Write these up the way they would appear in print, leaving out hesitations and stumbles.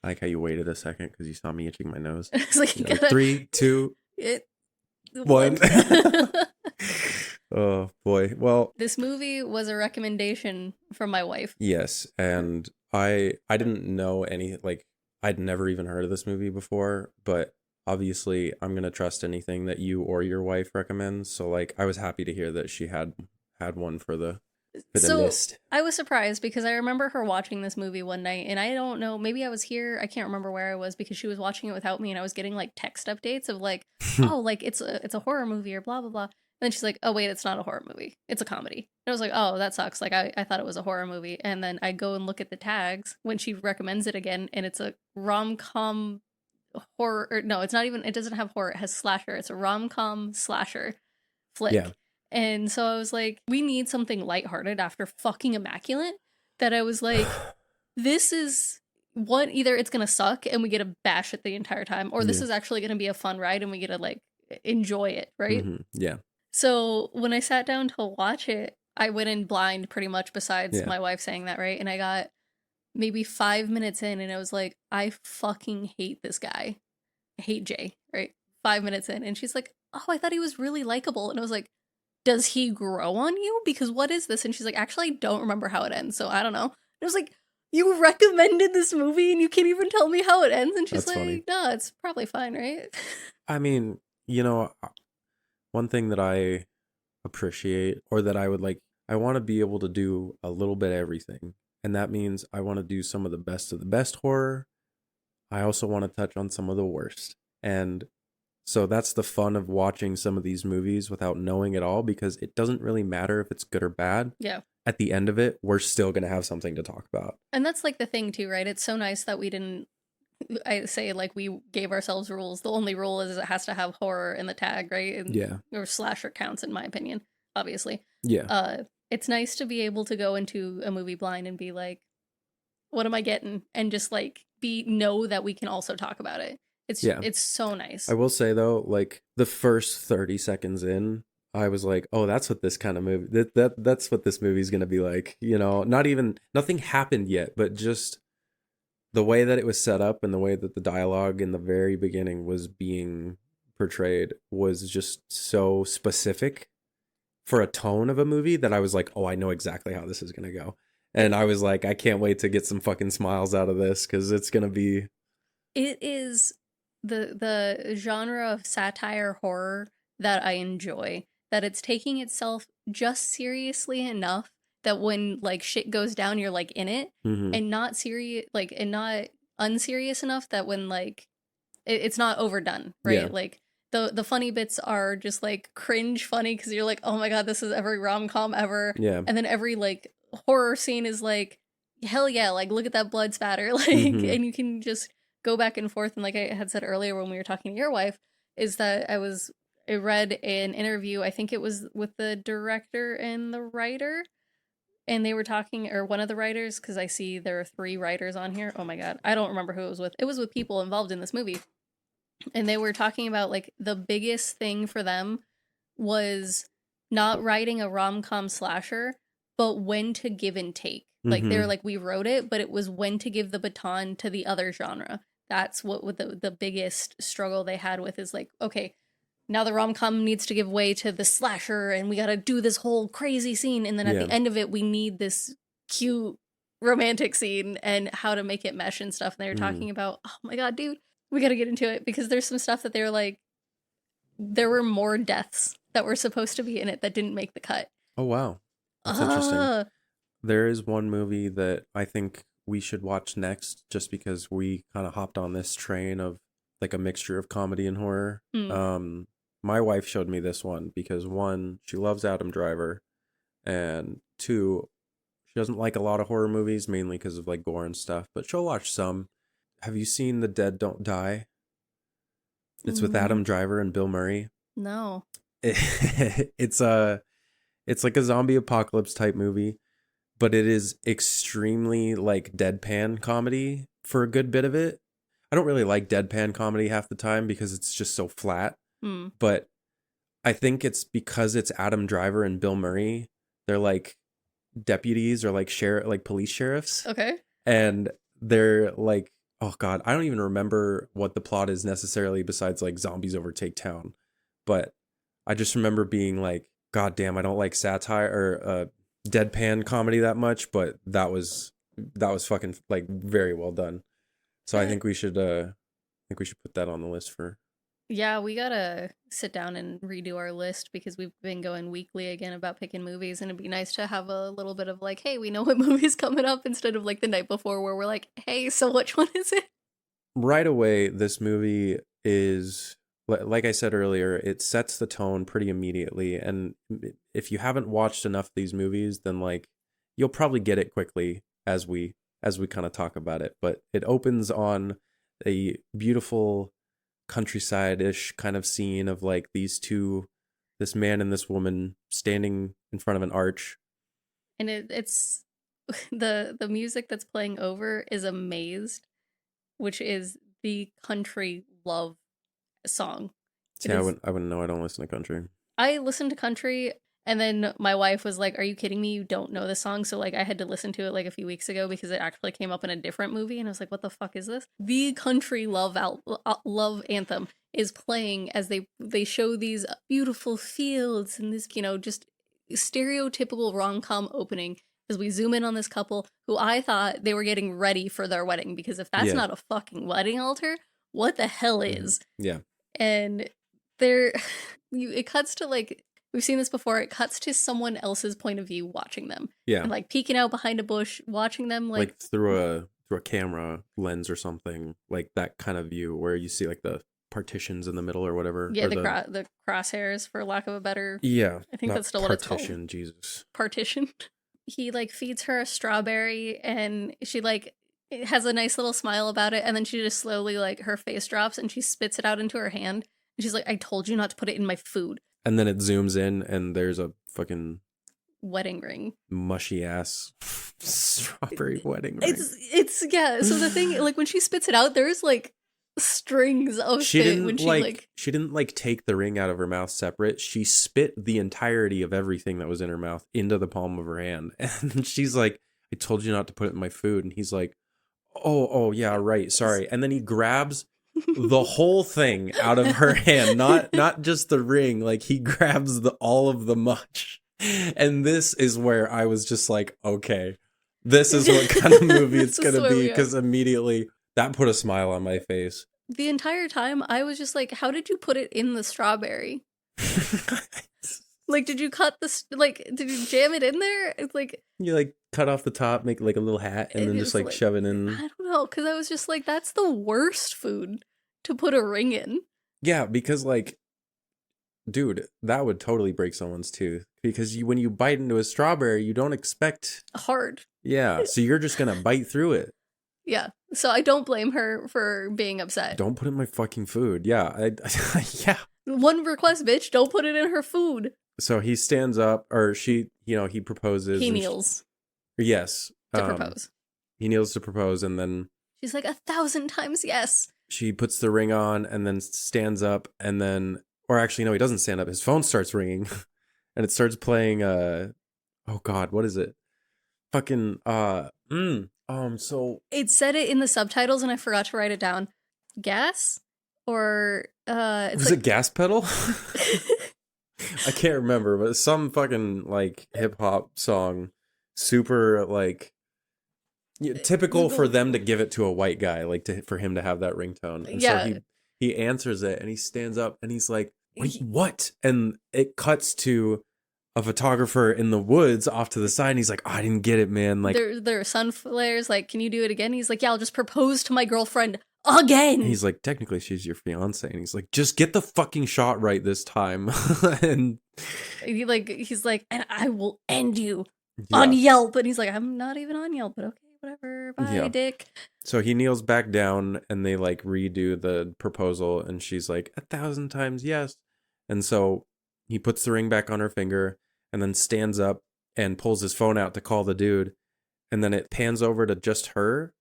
I like how you waited a second because you saw me itching my nose. It's like, you Like, gotta... 3, 2, It... 1. Oh boy. Well, This movie was a recommendation from my wife. yes, and I didn't know any, like, I'd never even heard of this movie before, but obviously I'm gonna trust anything that you or your wife recommends. So like, I was happy to hear that she had one for the So list. I was surprised because I remember her watching this movie one night, and I don't know, maybe I was here, I can't remember where I was, because she was watching it without me, and I was getting like text updates of like, oh, like it's a horror movie or blah blah blah. And then she's like, oh wait, it's not a horror movie, it's a comedy. And I was like, oh, that sucks. Like I thought it was a horror movie, and then I go and look at the tags when she recommends it again, and it's a rom-com horror, or no, it's not even, it doesn't have horror, it has slasher. It's a rom-com slasher flick. Yeah. And so I was like, we need something lighthearted after fucking Immaculate. That I was like, this is one, either it's gonna suck and we get to bash it the entire time, or this is actually gonna be a fun ride and we get to like enjoy it, right? Mm-hmm. Yeah. So when I sat down to watch it, I went in blind pretty much, besides my wife saying that, right? And I got maybe 5 minutes in and I was like, I fucking hate this guy. I hate Jay, right? 5 minutes in, and she's like, oh, I thought he was really likable. And I was like, does he grow on you? Because what is this? And she's like, actually, I don't remember how it ends, so I don't know. And I was like, you recommended this movie and you can't even tell me how it ends? And she's That's like, funny. no, it's probably fine, right? I mean, one thing that I appreciate, or that I would like, I want to be able to do a little bit of everything. And that means I want to do some of the best horror. I also want to touch on some of the worst. And so that's the fun of watching some of these movies without knowing it all, because it doesn't really matter if it's good or bad. Yeah. At the end of it, we're still going to have something to talk about. And that's like the thing too, right? It's so nice that we didn't, I say, like, we gave ourselves rules. The only rule is it has to have horror in the tag, right? And, Yeah. or slasher counts, in my opinion, obviously. Yeah. It's nice to be able to go into a movie blind and be like, what am I getting? And just like know that we can also talk about it. It's so nice. I will say though, like the first 30 seconds in, I was like, oh, that's what this kind of movie, that's what this movie's going to be like. Nothing happened yet, but just the way that it was set up and the way that the dialogue in the very beginning was being portrayed was just so specific for a tone of a movie that I was like, oh, I know exactly how this is going to go. And I was like, I can't wait to get some fucking smiles out of this, because it's going to be... It is the genre of satire horror that I enjoy. That it's taking itself just seriously enough that when like shit goes down, you're like in it, and not serious, like, and not unserious enough that when like it's not overdone, right? Yeah. Like the funny bits are just like cringe funny because you're like, oh my god, this is every rom-com ever. Yeah. And then every like horror scene is like, hell yeah, like look at that blood spatter, like, and you can just go back and forth. And like I had said earlier when we were talking to your wife, is that I read an interview, I think it was with the director and the writer, and they were talking, or one of the writers, because I see there are 3 writers on here. Oh my god, I don't remember who it was with. It was with people involved in this movie. And they were talking about like the biggest thing for them was not writing a rom-com slasher, but when to give and take. Like they were like, we wrote it, but it was when to give the baton to the other genre. That's what the biggest struggle they had with, is like, okay, now the rom-com needs to give way to the slasher and we got to do this whole crazy scene. And then at the end of it, we need this cute romantic scene and how to make it mesh and stuff. And they were talking about, oh my god, dude, we got to get into it, because there's some stuff that they were like, there were more deaths that were supposed to be in it that didn't make the cut. Oh, wow. That's interesting. There is one movie that I think we should watch next, just because we kind of hopped on this train of like a mixture of comedy and horror. My wife showed me this one because, 1, she loves Adam Driver, and 2, she doesn't like a lot of horror movies, mainly because of like gore and stuff, but she'll watch some. Have you seen The Dead Don't Die? It's with Adam Driver and Bill Murray. No. It's like a zombie apocalypse type movie, but it is extremely like deadpan comedy for a good bit of it. I don't really like deadpan comedy half the time because it's just so flat. But I think it's because it's Adam Driver and Bill Murray. They're like deputies or like police sheriffs. Okay. And they're like oh God, I don't even remember what the plot is necessarily besides like zombies overtake town. But I just remember being like, God damn, I don't like satire or deadpan comedy that much, but that was fucking like very well done. So I think we should put that on the list for. Yeah, we gotta sit down and redo our list because we've been going weekly again about picking movies, and it'd be nice to have a little bit of like, hey, we know what movie's coming up instead of like the night before where we're like, hey, so which one is it? Right away, this movie is like I said earlier, it sets the tone pretty immediately, and if you haven't watched enough of these movies, then like you'll probably get it quickly as we kind of talk about it. But it opens on a beautiful countryside-ish kind of scene of like this man and this woman standing in front of an arch. And it's the music that's playing over is Amazed, which is the country love song. See, I wouldn't know. I don't listen to country. I listened to country, and then my wife was like, "Are you kidding me? You don't know the song?" So like I had to listen to it like a few weeks ago because it actually came up in a different movie, and I was like, "What the fuck is this?" The country love anthem is playing as they show these beautiful fields and this, just stereotypical rom-com opening as we zoom in on this couple who I thought they were getting ready for their wedding, because if that's not a fucking wedding altar, what the hell is? Yeah. And there it cuts to like, we've seen this before, it cuts to someone else's point of view watching them. Yeah. And like peeking out behind a bush, watching them like through a camera lens or something, like that kind of view where you see like the partitions in the middle or whatever. Yeah, or the crosshairs, for lack of a better. Yeah. I think that's still what it's called. Partition, Jesus. Partition. He like feeds her a strawberry and she like has a nice little smile about it, and then she just slowly like her face drops and she spits it out into her hand. And she's like, "I told you not to put it in my food." And then it zooms in and there's a fucking wedding ring. Mushy ass strawberry wedding ring. It's yeah, so the thing, like when she spits it out, there's like strings of spit when she didn't like take the ring out of her mouth separate. She spit the entirety of everything that was in her mouth into the palm of her hand. And she's like, "I told you not to put it in my food." And he's like, oh yeah, right, sorry. And then he grabs the whole thing out of her hand, not just the ring. Like he grabs all of the mush. And this is where I was just like, okay, this is what kind of movie it's gonna be, because immediately that put a smile on my face. The entire time I was just like, how did you put it in the strawberry? Like, did you did you jam it in there? It's like you like cut off the top, make like a little hat, and then just like shove it in. I don't know, because I was just like, that's the worst food to put a ring in. Yeah, because like, dude, that would totally break someone's tooth, because when you bite into a strawberry, you don't expect hard. Yeah, so you're just gonna bite through it. Yeah, so I don't blame her for being upset. Don't put it in my fucking food. Yeah, yeah. One request, bitch. Don't put it in her food. So he stands up, or he proposes. He kneels. Yes. To propose. He kneels to propose, and then she's like, 1,000 times yes. She puts the ring on and then stands up, and then, or actually, no, he doesn't stand up. His phone starts ringing, and it starts playing, oh God, what is it? Fucking, so. It said it in the subtitles, and I forgot to write it down. Gas? Or, was it Gas Pedal? I can't remember, but some fucking, like, hip-hop song, super, like, typical for them to give it to a white guy, like for him to have that ringtone. And so he answers it, and he stands up, and he's like, what? And it cuts to a photographer in the woods off to the side, and he's like, oh, I didn't get it, man. Like, there are sun flares, like, can you do it again? He's like, yeah, I'll just propose to my girlfriend again. And he's like, technically she's your fiance, and he's like, just get the fucking shot right this time. And he's like, and I will end you on Yelp. And he's like, I'm not even on Yelp, but okay, whatever, bye, dick. So he kneels back down, and they like redo the proposal, and she's like, 1,000 times yes. And so he puts the ring back on her finger, and then stands up and pulls his phone out to call the dude, and then it pans over to just her,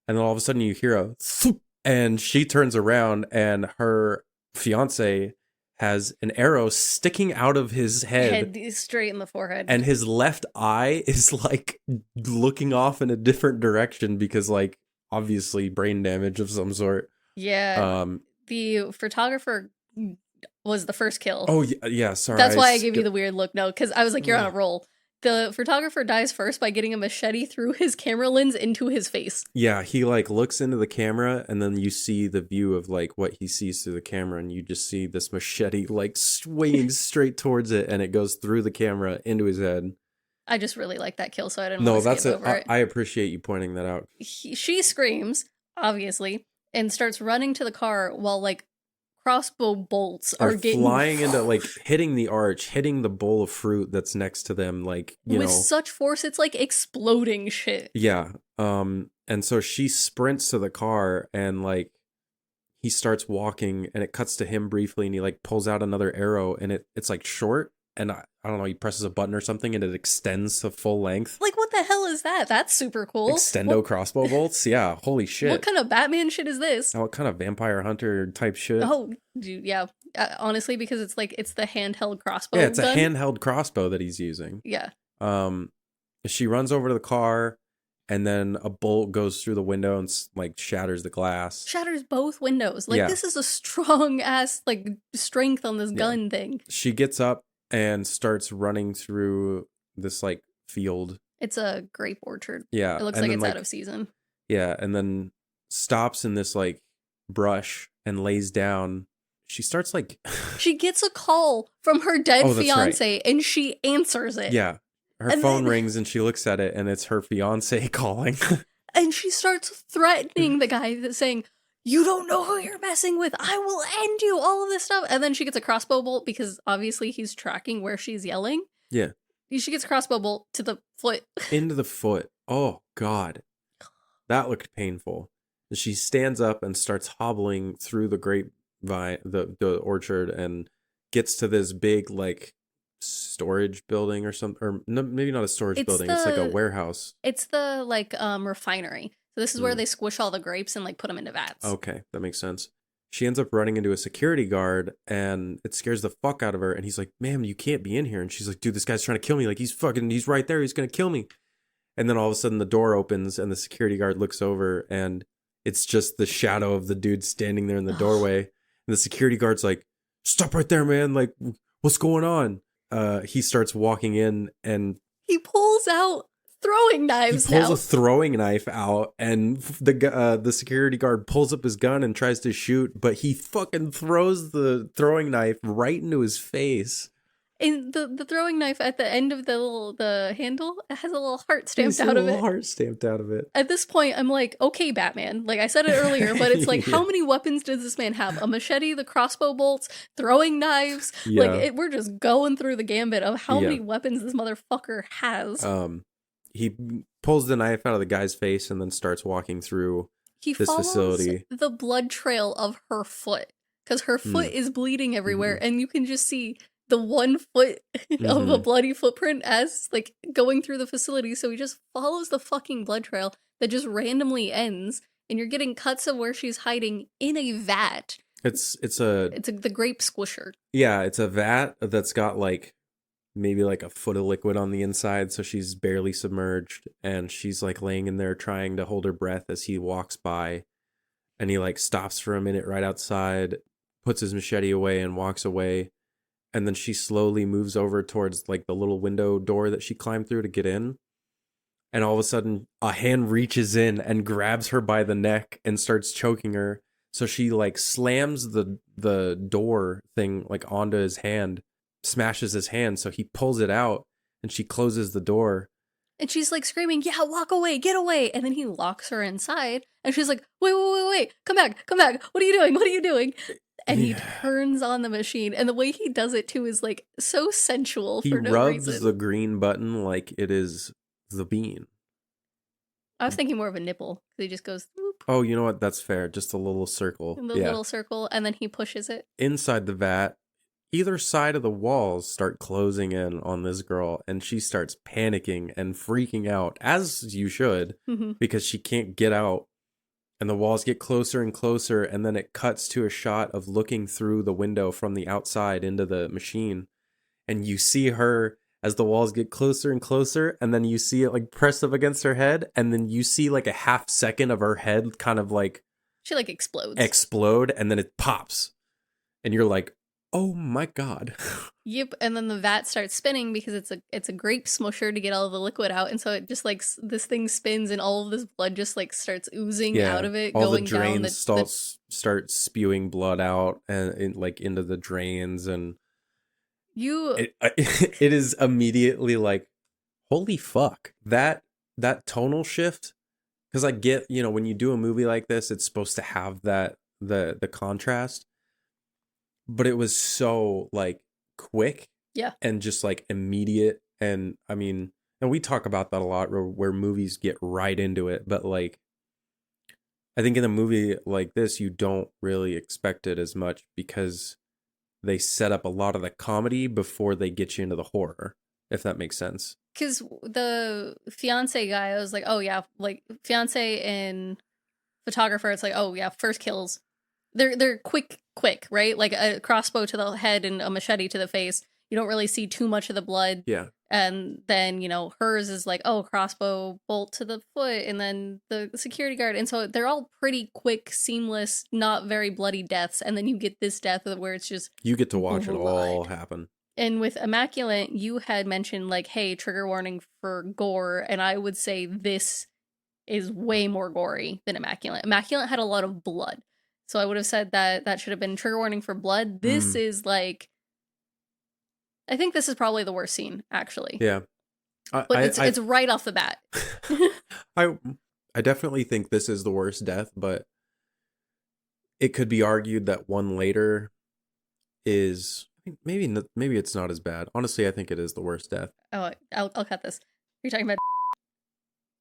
and then all of a sudden you hear a thoop, and she turns around, and her fiance has an arrow sticking out of his head straight in the forehead, and his left eye is like looking off in a different direction, because like obviously brain damage of some sort. Yeah. The photographer was the first kill. Oh, yeah, sorry. That's why I gave you the weird look. No, because I was like, you're on a roll. The photographer dies first by getting a machete through his camera lens into his face. Yeah, he like looks into the camera and then you see the view of like what he sees through the camera and you just see this machete like swinging straight towards it and it goes through the camera into his head. I just really like that kill, so I didn't want to skip over it. I appreciate you pointing that out. She screams, obviously, and starts running to the car while like crossbow bolts are getting flying into like hitting the arch, hitting the bowl of fruit that's next to them, like with such force it's like exploding shit. Yeah. And so she sprints to the car and like he starts walking and it cuts to him briefly and he like pulls out another arrow and it's like short and I don't know, he presses a button or something and it extends to full length. Like, what the hell is that? That's super cool. Extendo crossbow bolts? Yeah, holy shit. What kind of Batman shit is this? Oh, what kind of vampire hunter type shit? Oh, dude, yeah. Honestly, because it's like, it's the handheld crossbow. Yeah, it's a handheld crossbow that he's using. Yeah. She runs over to the car and then a bolt goes through the window and like shatters the glass. Shatters both windows. Like, this is a strong ass, like, strength on this gun thing. She gets up and starts running through this like field. It's a grape orchard. Yeah. It looks like it's out of season. Yeah. And then stops in this like brush and lays down. She starts like she gets a call from her dead fiance and she answers it. Yeah. Her phone rings and she looks at it and it's her fiance calling. And she starts threatening the guy that's saying, you don't know who you're messing with. I will end you, all of this stuff. And then she gets a crossbow bolt because obviously he's tracking where she's yelling. Yeah. She gets a crossbow bolt to the foot. Into the foot. Oh, God. That looked painful. She stands up and starts hobbling through the grapevine, the orchard, and gets to this big, like, storage building or something. Or no, maybe not a storage building. It's like a warehouse. It's the, like, refinery. So this is where they squish all the grapes and like put them into vats. Okay, that makes sense. She ends up running into a security guard and it scares the fuck out of her. And he's like, ma'am, you can't be in here. And she's like, dude, this guy's trying to kill me. Like, he's right there. He's going to kill me. And then all of a sudden the door opens and the security guard looks over and it's just the shadow of the dude standing there in the doorway. And the security guard's like, stop right there, man. Like, what's going on? He starts walking in and he pulls out throwing knives. He pulls a throwing knife out and the security guard pulls up his gun and tries to shoot, but he fucking throws the throwing knife right into his face. And the throwing knife at the end of the handle, it has a little heart stamped out of it. Heart stamped out of it. At this point, I'm like, okay, Batman. Like I said it earlier, but it's like, how many weapons does this man have? A machete, the crossbow bolts, throwing knives. Yeah. Like we're just going through the gambit of how many weapons this motherfucker has. He pulls the knife out of the guy's face and then starts walking through this facility. The blood trail of her foot because her foot is bleeding everywhere, and you can just see the 1 foot of a bloody footprint as like going through the facility. So he just follows the fucking blood trail that just randomly ends, and you're getting cuts of where she's hiding in a vat. It's the grape squisher. Yeah, it's a vat that's got like maybe like a foot of liquid on the inside, so she's barely submerged, and she's like laying in there trying to hold her breath as he walks by, and he like stops for a minute right outside, puts his machete away and walks away. And then she slowly moves over towards like the little window door that she climbed through to get in. And all of a sudden a hand reaches in and grabs her by the neck and starts choking her. So she like slams the door thing like onto his hand, smashes his hand. So he pulls it out and she closes the door. And she's like screaming, yeah, walk away, get away. And then he locks her inside and she's like, wait, come back. What are you doing? And he turns on the machine, and the way he does it too is like so sensual for no reason. He rubs the green button like it is the bean. I was thinking more of a nipple. He just goes, whoop. Oh, you know what? That's fair. Just a little circle. Little circle, and then he pushes it. Inside the vat, either side of the walls start closing in on this girl, and she starts panicking and freaking out, as you should, because she can't get out. And the walls get closer and closer, and then it cuts to a shot of looking through the window from the outside into the machine. And you see her as the walls get closer and closer, and then you see it like press up against her head, and then you see like a half second of her head kind of like she like explodes. Explode, and then it pops. And you're like, oh my God. Yep, and then the vat starts spinning because it's a grape smusher to get all of the liquid out, and so it just like this thing spins, and all of this blood just like starts oozing out of it, all going the down drains start spewing blood out and like into the drains, and it is immediately like, holy fuck, that tonal shift. Because I get, when you do a movie like this, it's supposed to have that the contrast, but it was so like quick, and just like immediate. And I mean, and we talk about that a lot, where movies get right into it, but like, I think in a movie like this, you don't really expect it as much because they set up a lot of the comedy before they get you into the horror, if that makes sense. Because the fiance guy, I was like, oh yeah, like fiance and photographer, it's like, oh yeah, first kills. They're quick, right? Like a crossbow to the head and a machete to the face. You don't really see too much of the blood. Yeah. And then, hers is like, oh, crossbow bolt to the foot, and then the security guard. And so they're all pretty quick, seamless, not very bloody deaths. And then you get this death where it's just you get to watch it all happen. And with Immaculate, you had mentioned like, hey, trigger warning for gore. And I would say this is way more gory than Immaculate. Immaculate had a lot of blood. So I would have said that should have been trigger warning for blood. This is like, I think this is probably the worst scene, actually. Yeah. But it's right off the bat. I definitely think this is the worst death, but it could be argued that one later is maybe it's not as bad. Honestly, I think it is the worst death. Oh, I'll cut this. You're talking about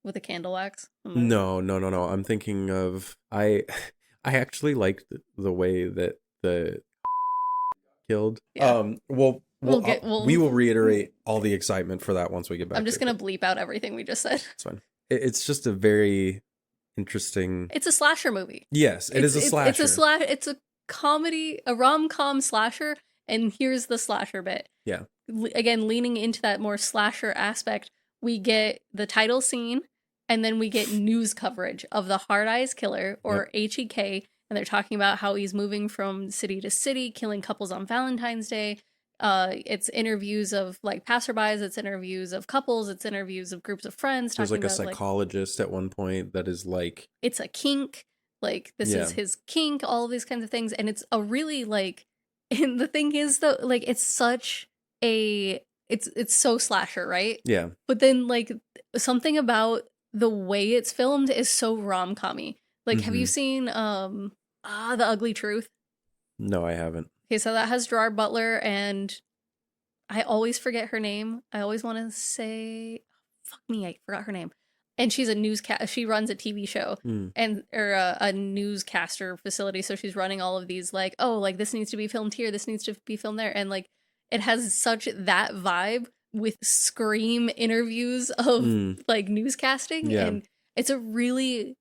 with a candle wax? No. I'm thinking of I actually liked the way that the killed. Yeah. We will reiterate all the excitement for that once we get back. I'm just going to bleep out everything we just said. It's fine. It's just a very interesting... It's a slasher movie. Yes, is a slasher. It's a comedy, a rom-com slasher, and here's the slasher bit. Yeah. Again, leaning into that more slasher aspect, we get the title scene, and then we get news coverage of the Hard Eyes Killer, or HEK, and they're talking about how he's moving from city to city, killing couples on Valentine's Day. It's interviews of like passerbys, it's interviews of couples, it's interviews of groups of friends. There's like a psychologist at one point that is like, it's a kink, like this is his kink, all of these kinds of things, and it's a really like, and the thing is though, like it's such a it's so slasher, right? Yeah. But then like something about the way it's filmed is so rom-com-y. Like, have you seen The Ugly Truth? No, I haven't. Okay, so that has Gerard Butler, and I always forget her name. I always want to say, fuck me, I forgot her name. And she's a she runs a TV show or a newscaster facility. So she's running all of these like, oh, like this needs to be filmed here, this needs to be filmed there, and like it has such that vibe with Scream interviews of like newscasting, and it's a really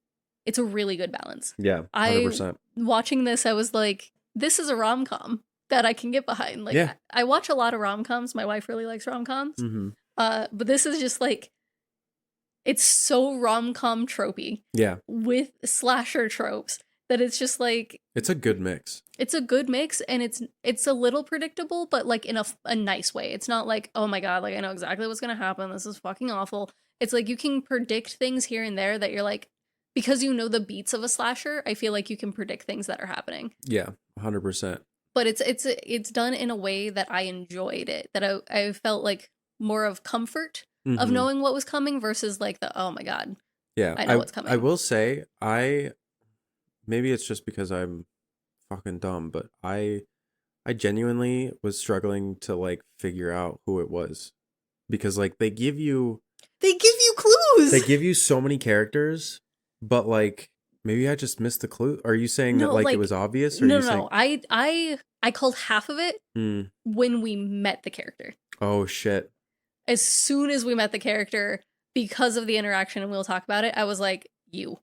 good balance. Yeah, 100%. Watching this, I was like, this is a rom-com that I can get behind. Like, I watch a lot of rom-coms. My wife really likes rom-coms. But this is just like, it's so rom-com tropey. Yeah. With slasher tropes that it's just like, it's a good mix. It's a good mix, and it's a little predictable, but like in a nice way. It's not like, oh my God, like I know exactly what's going to happen. This is fucking awful. It's like you can predict things here and there that you're like, because you know the beats of a slasher, I feel like you can predict things that are happening. Yeah, 100%. But it's done in a way that I enjoyed it, that I felt like more of comfort of knowing what was coming versus like the, oh my God, yeah, I know what's coming. I will say, maybe it's just because I'm fucking dumb, but I genuinely was struggling to like figure out who it was, because like they give you clues. They give you so many characters, but like maybe I just missed the clue. Are you saying that like it was obvious? Or No. I called half of it when we met the character. Oh shit. As soon as we met the character, because of the interaction, and we'll talk about it, I was like, you.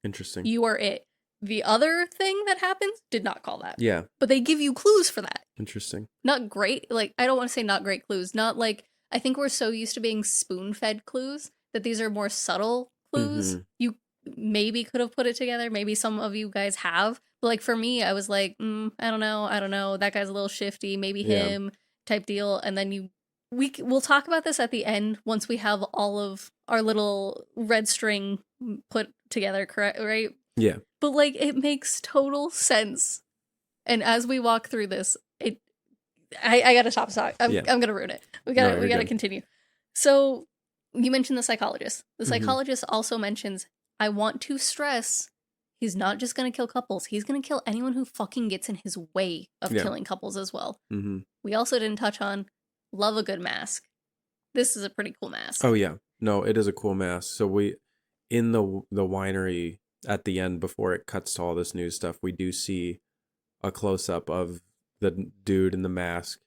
Interesting. You are it. The other thing that happens did not call that. Yeah. But they give you clues for that. Interesting. Not great. Like, I don't want to say not great clues. Not like I think we're so used to being spoon-fed clues that these are more subtle clues. You maybe could have put it together. Maybe some of you guys have. But like for me, I was like, I don't know. That guy's a little shifty. Maybe him type deal. And then we'll talk about this at the end once we have all of our little red string put together, correct? Right? Yeah. But like it makes total sense. And as we walk through this, I gotta stop talking. I'm gonna ruin it. We gotta continue. So you mentioned the psychologist. The psychologist also mentions, I want to stress, he's not just gonna kill couples. He's gonna kill anyone who fucking gets in his way of killing couples as well. We also didn't touch on, love a good mask. This is a pretty cool mask. Oh yeah, no, it is a cool mask. So we, in the winery at the end before it cuts to all this new stuff, we do see a close up of the dude in the mask,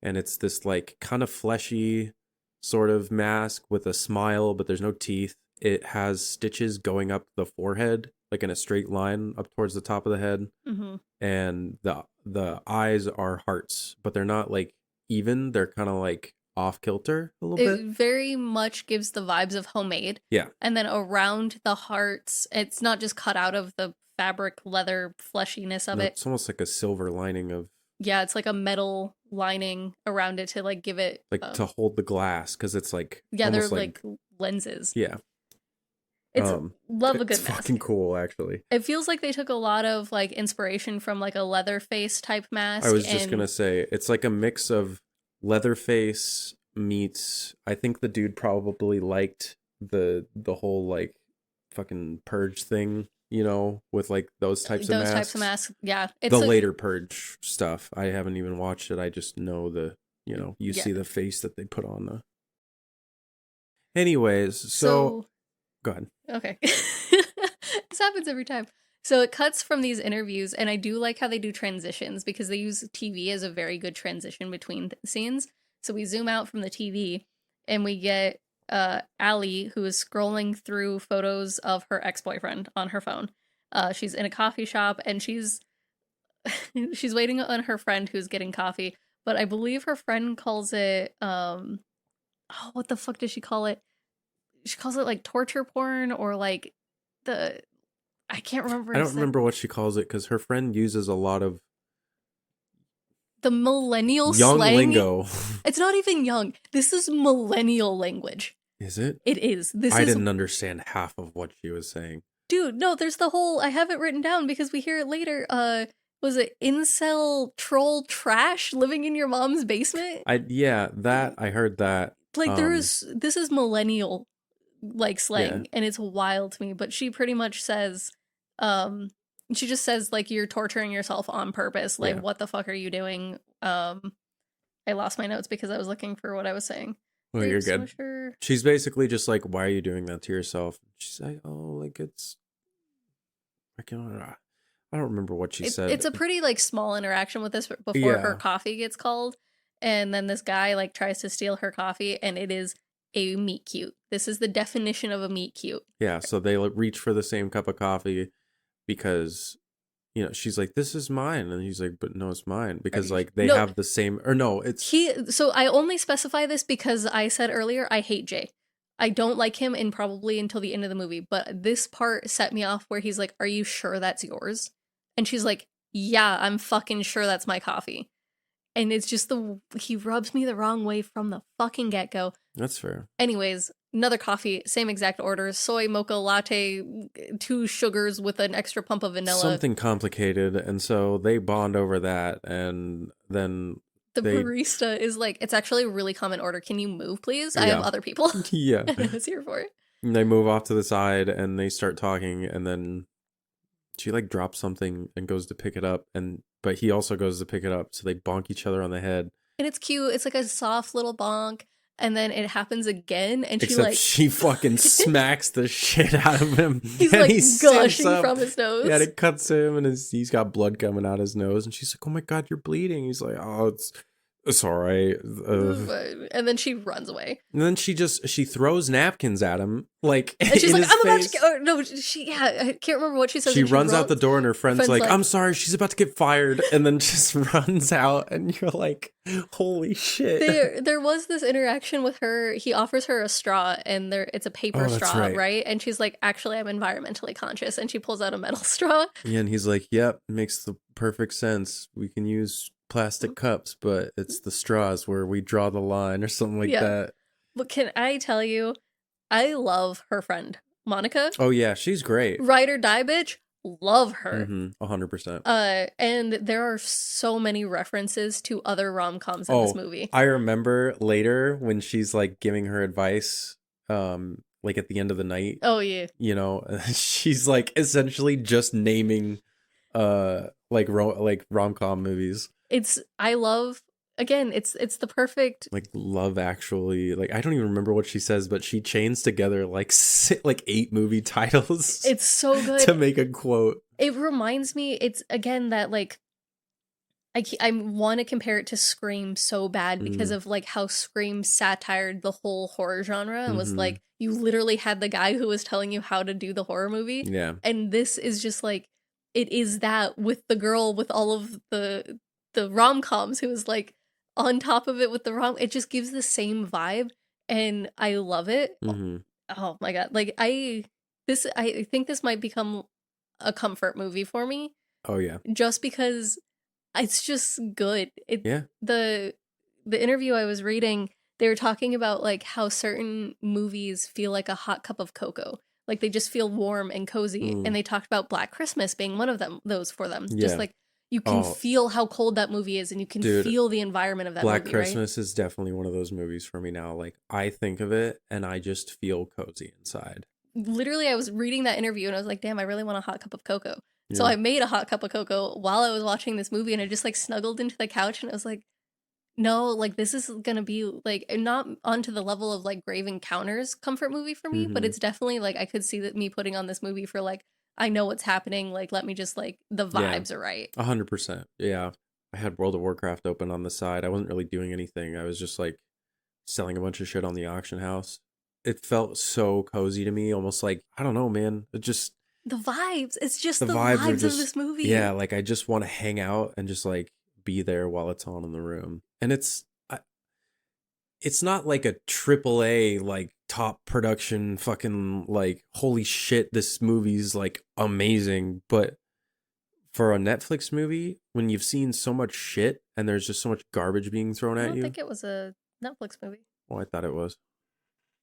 and it's this like kind of fleshy sort of mask with a smile, but there's no teeth. It has stitches going up the forehead, like in a straight line up towards the top of the head, and the eyes are hearts, but they're not like even. They're kind of like off kilter a little bit. It very much gives the vibes of homemade. Yeah, and then around the hearts, it's not just cut out of the fabric leather fleshiness of it. It's almost like a silver lining of. Yeah, it's like a metal lining around it to like give it like to hold the glass, because it's like they're like lenses. Yeah, it's love a good mask. Fucking cool, actually. It feels like they took a lot of like inspiration from like a Leatherface type mask. I was just gonna say it's like a mix of Leatherface meets. I think the dude probably liked the whole like fucking Purge thing. You know, with like those types of masks. Yeah. It's the later Purge stuff. I haven't even watched it. I just know you see the face that they put on the. Anyways, so go ahead. Okay. This happens every time. So it cuts from these interviews, and I do like how they do transitions because they use TV as a very good transition between scenes. So we zoom out from the TV and we get Allie, who is scrolling through photos of her ex-boyfriend on her phone. She's in a coffee shop and she's waiting on her friend who's getting coffee, but I believe her friend calls it what the fuck does she call it? She calls it like torture porn or like I can't remember. I don't remember what she calls it because her friend uses a lot of the millennial young slang. Lingo. It's not even young. This is millennial language. Is it? It is. I didn't understand half of what she was saying. Dude, no, there's the whole, I have it written down because we hear it later. Was it incel troll trash living in your mom's basement? I heard that. Like this is millennial like slang and it's wild to me, but she pretty much says, she just says like you're torturing yourself on purpose. Like what the fuck are you doing? I lost my notes because I was looking for what I was saying. Oh, you're good. She's basically just like, why are you doing that to yourself? She's like, oh, like it's, I don't remember what she said. It's a pretty like small interaction with this before her coffee gets called. And then this guy like tries to steal her coffee and it is a meet cute. This is the definition of a meet cute. Yeah. So they like, reach for the same cup of coffee because, she's like, this is mine. And he's like, but no, it's mine. Because like they have the same, or no, it's. So I only specify this because I said earlier, I hate Jay. I don't like him and probably until the end of the movie. But this part set me off where he's like, are you sure that's yours? And she's like, yeah, I'm fucking sure that's my coffee. And it's just he rubs me the wrong way from the fucking get-go. That's fair. Anyways, another coffee, same exact order, soy mocha latte, 2 sugars with an extra pump of vanilla. Something complicated, and so they bond over that, and then the barista is like, it's actually a really common order. Can you move, please? I have other people. Yeah. And I was here for it. And they move off to the side, and they start talking, and then she like drops something and goes to pick it up, but he also goes to pick it up, so they bonk each other on the head. And it's cute. It's like a soft little bonk. And then it happens again, and she fucking smacks the shit out of him. He's like gushing from his nose. Yeah, and it cuts to him, and he's got blood coming out his nose. And she's like, "Oh my god, you're bleeding." He's like, "Oh, It's all right. And then she runs away. And then she throws napkins at him, like, And she's in like, his I'm about face. to get, no, I can't remember what she says. She And runs out the door and her friend's like, like, I'm sorry, she's about to get fired. And then just runs out and you're like, holy shit. there was this interaction with her. He offers her a straw and it's a paper straw, right? And she's like, actually, I'm environmentally conscious. And she pulls out a metal straw. Yeah, and he's like, yep, makes the perfect sense. We can use plastic cups, but it's the straws where we draw the line or something like that. But can I tell you, I love her friend, Monica. Oh, yeah, she's great. Ride or die, bitch. Love her. 100%. And there are so many references to other rom-coms in this movie. I remember later when she's like giving her advice, like at the end of the night. Oh, yeah. You know, she's like essentially just naming like rom-com movies. I love, again, it's the perfect, like Love Actually. Like I don't even remember what she says, but she chains together like 8 movie titles. It's so good to make a quote. It reminds me, it's again that like I want to compare it to Scream so bad because of like how Scream satired the whole horror genre and was like, you literally had the guy who was telling you how to do the horror movie. Yeah. And this is just like, it is that with the girl with all of the rom-coms who is like on top of it with the it just gives the same vibe and I love it. Oh my god. Like I think this might become a comfort movie for me. Oh yeah. Just because it's just good. The interview I was reading, they were talking about like how certain movies feel like a hot cup of cocoa. Like they just feel warm and cozy. And they talked about Black Christmas being one of those for them. Yeah. Just like you can feel how cold that movie is and you can feel the environment of that Black movie, Christmas right? is definitely one of those movies for me now. Like I think of it and I just feel cozy inside. Literally, I was reading that interview and I was like, damn, I really want a hot cup of cocoa. Yeah. So I made a hot cup of cocoa while I was watching this movie and I just like snuggled into the couch and I was like, no, like this is gonna be like not onto the level of like Grave Encounters comfort movie for me, but it's definitely like I could see that me putting on this movie for like, I know what's happening, like let me just like the vibes are right. 100%. Yeah. I had World of Warcraft open on the side. I wasn't really doing anything. I was just like selling a bunch of shit on the auction house. It felt so cozy to me, almost like, I don't know, man. It just the vibes. It's just the vibes of this movie. Yeah, like I just want to hang out and just like be there while it's on in the room. And it's not like a AAA like top production fucking like holy shit this movie's like amazing, but for a Netflix movie when you've seen so much shit and there's just so much garbage being thrown at you. I don't think it was a Netflix movie. Oh, I thought it was.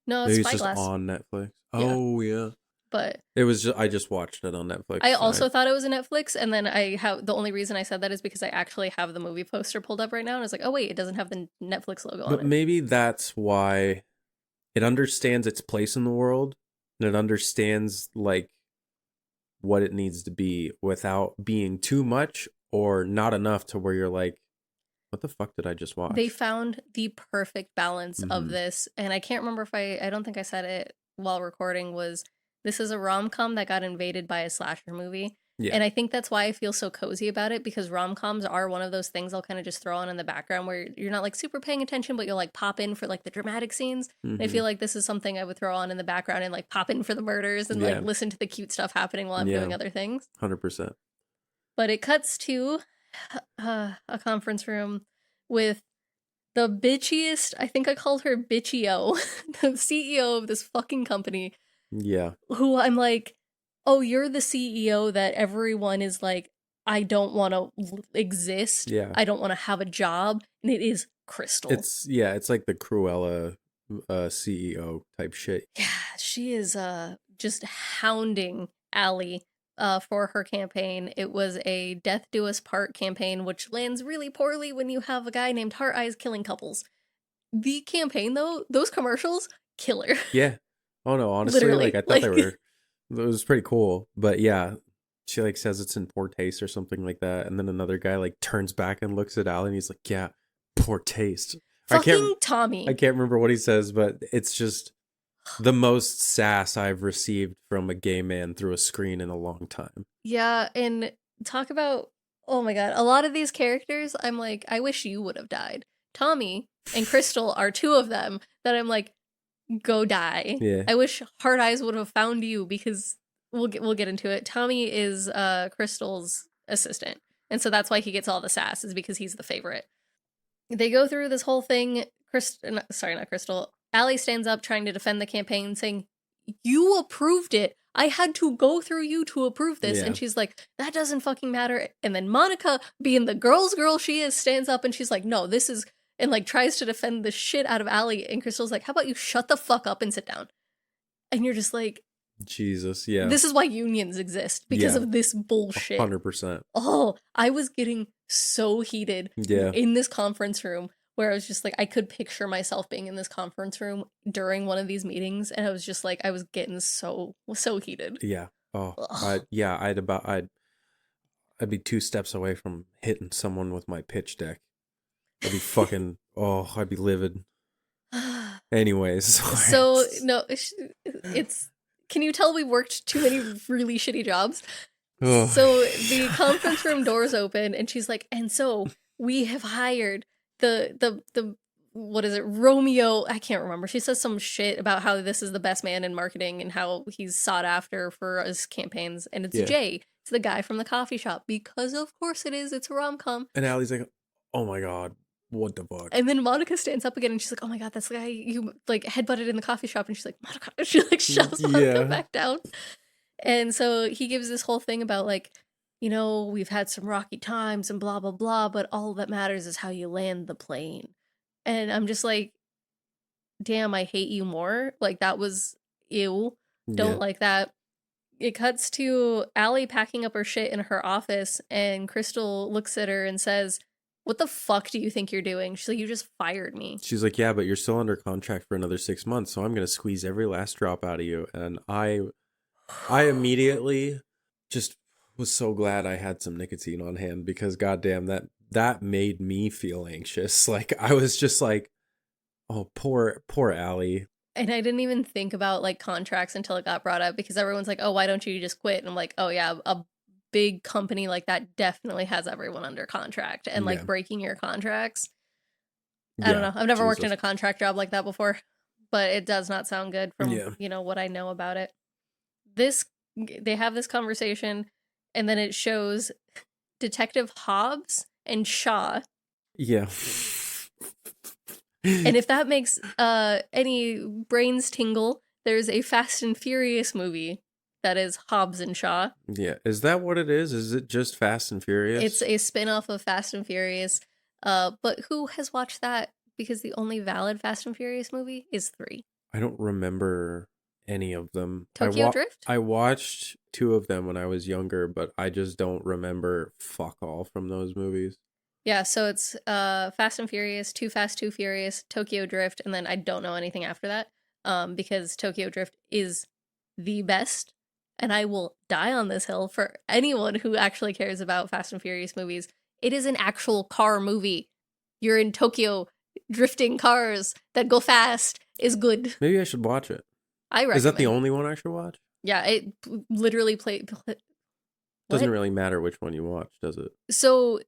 No, it's Spyglass. Just on Netflix. Yeah. Oh yeah. But it was I just watched it on Netflix. I also thought it was a Netflix, and then the only reason I said that is because I actually have the movie poster pulled up right now, and I was like, oh wait, it doesn't have the Netflix logo on it. But maybe that's why it understands its place in the world, and it understands like what it needs to be without being too much or not enough to where you're like, what the fuck did I just watch? They found the perfect balance of this, and I can't remember if I don't think I said it while recording, this is a rom-com that got invaded by a slasher movie. Yeah. And I think that's why I feel so cozy about it, because rom-coms are one of those things I'll kind of just throw on in the background where you're not like super paying attention, but you'll like pop in for like the dramatic scenes. And I feel like this is something I would throw on in the background and like pop in for the murders and like listen to the cute stuff happening while I'm doing other things. 100%. But it cuts to a conference room with the bitchiest, I think I called her Bitchio, the CEO of this fucking company. Yeah. Who I'm like, oh, you're the CEO that everyone is like, I don't want to exist. Yeah. I don't want to have a job. And it is Crystal. It's like the Cruella CEO type shit. Yeah, she is just hounding Allie for her campaign. It was a death do us part campaign, which lands really poorly when you have a guy named Heart Eyes killing couples. The campaign, though, those commercials, killer. Yeah. Oh no, honestly, Literally, like I thought they were, it was pretty cool. But yeah, she like says it's in poor taste or something like that. And then another guy like turns back and looks at Allie and he's like, yeah, poor taste. Fucking Tommy. I can't remember what he says, but it's just the most sass I've received from a gay man through a screen in a long time. Yeah, and talk about, oh my god, a lot of these characters, I'm like, I wish you would have died. Tommy and Crystal are two of them that I'm like, go die. Yeah. I wish Hard Eyes would have found you, because we'll get into it. Tommy is Crystal's assistant, and so that's why he gets all the sass, is because he's the favorite. They go through this whole thing. Not Crystal. Allie stands up trying to defend the campaign, saying, "You approved it. I had to go through you to approve this." Yeah. And she's like, "That doesn't fucking matter." And then Monica, being the girl's girl she is, stands up and she's like, "No, this is," and like tries to defend the shit out of Allie. And Crystal's like, "How about you shut the fuck up and sit down?" And you're just like, Jesus, yeah. this is why unions exist, because of this bullshit. 100%. Oh, I was getting so heated in this conference room, where I was just like, I could picture myself being in this conference room during one of these meetings, and I was just like, I was getting so heated. Yeah. Oh, I'd be 2 steps away from hitting someone with my pitch deck. I'd be fucking, I'd be livid. Anyways. So, no, it's, can you tell we worked too many really shitty jobs? Ugh. So the conference room doors open, and she's like, and so we have hired the what is it, Romeo, I can't remember. She says some shit about how this is the best man in marketing and how he's sought after for his campaigns, and it's Jay. It's the guy from the coffee shop, because of course it is. It's a rom-com. And Allie's like, oh my god, what the fuck? And then Monica stands up again, and she's like, oh my god, that's the guy you like headbutted in the coffee shop. And she's like, Monica, and she like shoves Monica back down. And so he gives this whole thing about like, you know, we've had some rocky times and blah, blah, blah, but all that matters is how you land the plane. And I'm just like, damn, I hate you more. Like, that was ew. Don't like that. It cuts to Allie packing up her shit in her office, and Crystal looks at her and says, what the fuck do you think you're doing? She's like, you just fired me. She's like, yeah, but you're still under contract for another 6 months, so I'm going to squeeze every last drop out of you. And I immediately just was so glad I had some nicotine on hand, because goddamn, that made me feel anxious. Like, I was just like, oh, poor Allie. And I didn't even think about like contracts until it got brought up, because everyone's like, oh, why don't you just quit? And I'm like, oh yeah, a big company like that definitely has everyone under contract, and like breaking your contracts. I don't know. I've never worked in a contract job like that before, but it does not sound good from you know what I know about it. They have this conversation, and then it shows Detective Hobbs and Shaw. Yeah. And if that makes any brains tingle, there's a Fast and Furious movie that is Hobbs and Shaw. Yeah. Is that what it is? Is it just Fast and Furious? It's a spin-off of Fast and Furious. But who has watched that? Because the only valid Fast and Furious movie is 3. I don't remember any of them. Tokyo Drift? I watched 2 of them when I was younger, but I just don't remember fuck all from those movies. Yeah, so it's Fast and Furious, Too Fast, Too Furious, Tokyo Drift, and then I don't know anything after that, because Tokyo Drift is the best, and I will die on this hill for anyone who actually cares about Fast and Furious movies. It is an actual car movie. You're in Tokyo, drifting cars that go fast is good. Maybe I should watch it. I recommend. Is that the only one I should watch? Yeah, it literally Doesn't really matter which one you watch, does it? So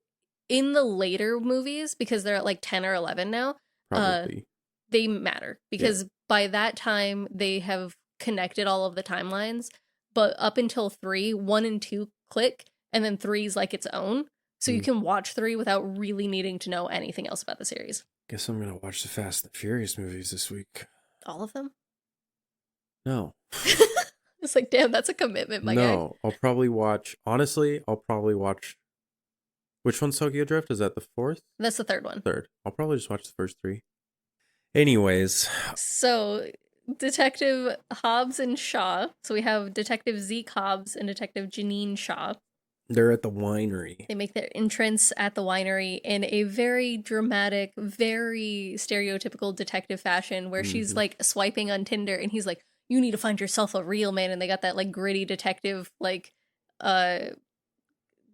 in the later movies, because they're at like 10 or 11 now, probably they matter, because by that time they have connected all of the timelines. But up until 3, 1 and 2 click, and then 3 is like its own. So you can watch 3 without really needing to know anything else about the series. Guess I'm gonna watch the Fast and Furious movies this week. All of them? No. It's like, damn, that's a commitment, my guy. No, I'll probably watch. Honestly, which one's Tokyo Drift? Is that the 4th? That's the 3rd one. 3rd. I'll probably just watch the first 3. Anyways. So, Detective Hobbs and Shaw. So we have Detective Zeke Hobbs and Detective Janine Shaw. They're at the winery. They make their entrance at the winery in a very dramatic, very stereotypical detective fashion, where she's like swiping on Tinder, and he's like, you need to find yourself a real man. And they got that like gritty detective, like,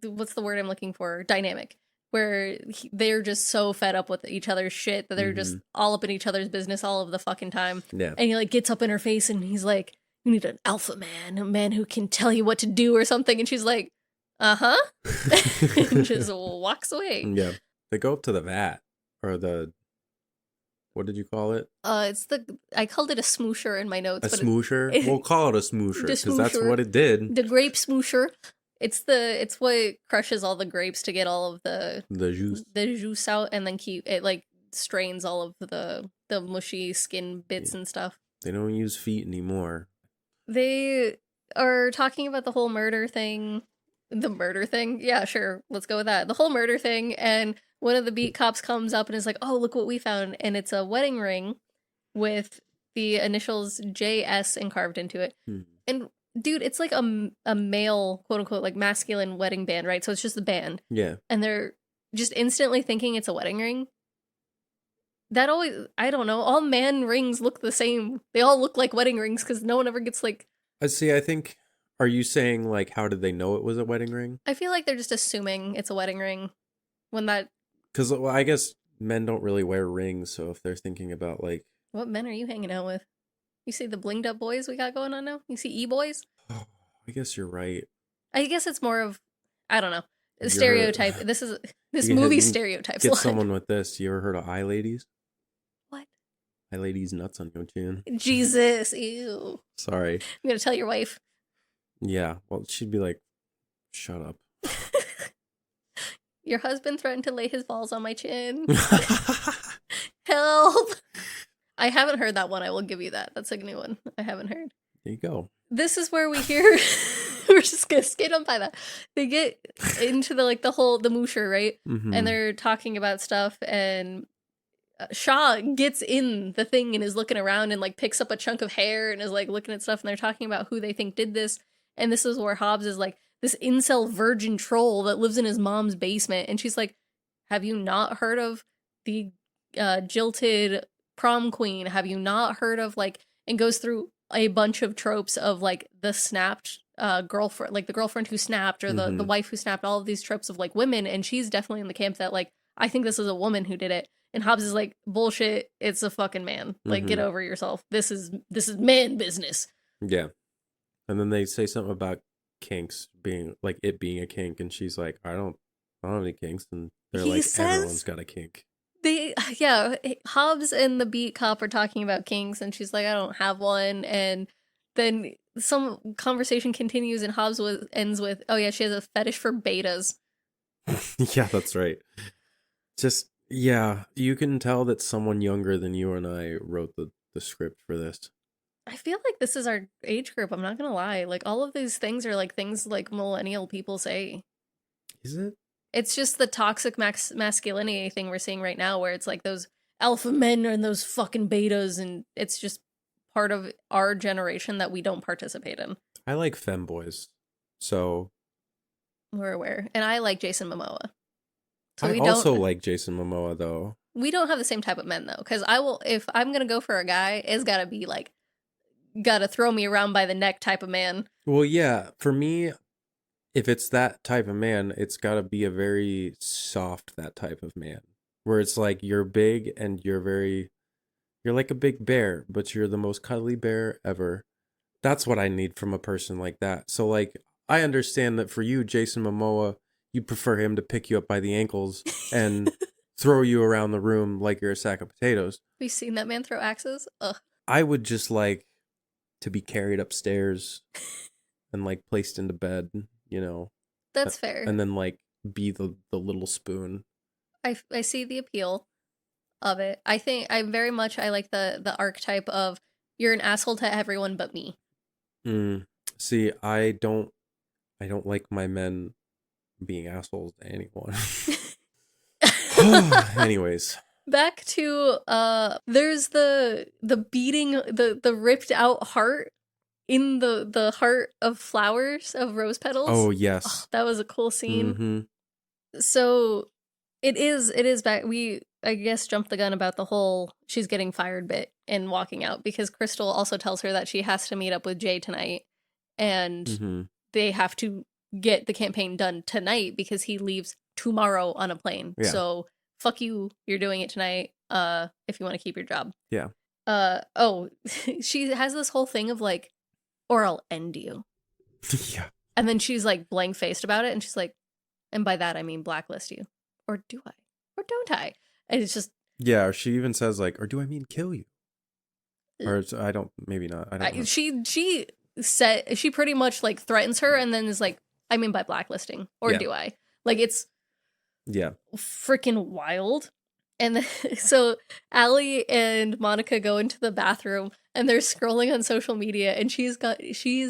what's the word I'm looking for? Dynamic, where they're just so fed up with each other's shit that they're just all up in each other's business all of the fucking time. Yeah. And he like gets up in her face, and he's like, you need an alpha man, a man who can tell you what to do or something. And she's like, and just walks away. Yeah. They go up to the vat, or the What did you call it? I called it a smoosher in my notes. A But smoosher? We'll call it a smoosher the because that's smoosher. what it did. The grape smoosher. It's what crushes all the grapes to get all of the juice out, and then keep it like strains all of the mushy skin bits and stuff. They don't use feet anymore. They are talking about the whole murder thing. The murder thing? Yeah, sure. Let's go with that. The whole murder thing. And one of the beat cops comes up and is like, oh, look what we found. And it's a wedding ring with the initials JS carved into it. And dude, it's like a male, quote unquote, like masculine wedding band, right? So it's just the band. Yeah. And they're just instantly thinking it's a wedding ring. That always, I don't know, all man rings look the same. They all look like wedding rings because no one ever gets like... See, I think, are you saying like, how did they know it was a wedding ring? I feel like they're just assuming it's a wedding ring when that... Because well, I guess men don't really wear rings, so if they're thinking about like... What men are you hanging out with? You see the blinged up boys we got going on now? You see E-boys? Oh, I guess you're right. I guess it's more of, I don't know, a stereotype. This movie stereotypes. Get someone with this. You ever heard of eye ladies? What? Eye ladies nuts on your chin. Jesus, ew. Sorry. I'm going to tell your wife. Yeah, well, she'd be like, shut up. Your husband threatened to lay his balls on my chin. Help! I haven't heard that one. I will give you that. That's a new one. I haven't heard. There you go. This is where we hear... We're just gonna skate on by that. They get into the moosher, right? Mm-hmm. And they're talking about stuff, and Shaw gets in the thing and is looking around and like picks up a chunk of hair and is like looking at stuff, and they're talking about who they think did this. And this is where Hobbs is like this incel virgin troll that lives in his mom's basement, and she's like, have you not heard of the jilted prom queen? Have you not heard of like... And goes through a bunch of tropes of like the snapped girlfriend, like the girlfriend who snapped, or the wife who snapped, all of these tropes of like women. And she's definitely in the camp that like, I think this is a woman who did it. And Hobbs is like, bullshit, it's a fucking man. Like, get over yourself. This is man business. Yeah. And then they say something about kinks being like it being a kink, and she's like, I don't have any kinks. And they're like, everyone's got a kink. Hobbs and the beat cop are talking about kinks, and she's like, I don't have one. And then some conversation continues, and Hobbs ends with, oh yeah, she has a fetish for betas. Yeah, that's right. Just, yeah, you can tell that someone younger than you and I wrote the script for this. I feel like this is our age group, I'm not gonna lie. Like, all of these things are like things like millennial people say. Is it? It's just the toxic masculinity thing we're seeing right now, where it's like those alpha men and those fucking betas, and it's just part of our generation that we don't participate in. I like femboys, so... We're aware. And I like Jason Momoa. So I also like Jason Momoa, though. We don't have the same type of men, though, because if I'm going to go for a guy, it's got to be like, got to throw me around by the neck type of man. Well, yeah, for me... If it's that type of man, it's got to be a very soft, that type of man. Where it's like, you're big and you're like a big bear, but you're the most cuddly bear ever. That's what I need from a person like that. So, like, I understand that for you, Jason Momoa, you prefer him to pick you up by the ankles and throw you around the room like you're a sack of potatoes. Have you seen that man throw axes? Ugh. I would just like to be carried upstairs and, like, placed into bed. You know, that's fair. And then like be the little spoon. I see the appeal of it. I think I like the archetype of you're an asshole to everyone but me. See, I don't like my men being assholes to anyone. Anyways, back to there's the beating, the ripped out heart in the heart of flowers, of rose petals. Oh, yes. Oh, that was a cool scene. So it is back. We, I guess, jumped the gun about the whole she's getting fired bit and walking out, because Crystal also tells her that she has to meet up with Jay tonight, and they have to get the campaign done tonight because he leaves tomorrow on a plane. Yeah. So fuck you, you're doing it tonight if you want to keep your job. Yeah. She has this whole thing of like, or I'll end you. Yeah. And then she's like blank faced about it, and she's like, and by that I mean blacklist you. Or do I? Or don't I? And it's just... Yeah, or she even says like, or do I mean kill you? Or I don't, maybe not. I don't know. She said, she pretty much like threatens her and then is like, I mean by blacklisting, or do I? Like, it's freaking wild. And then, so Allie and Monica go into the bathroom and they're scrolling on social media, and she's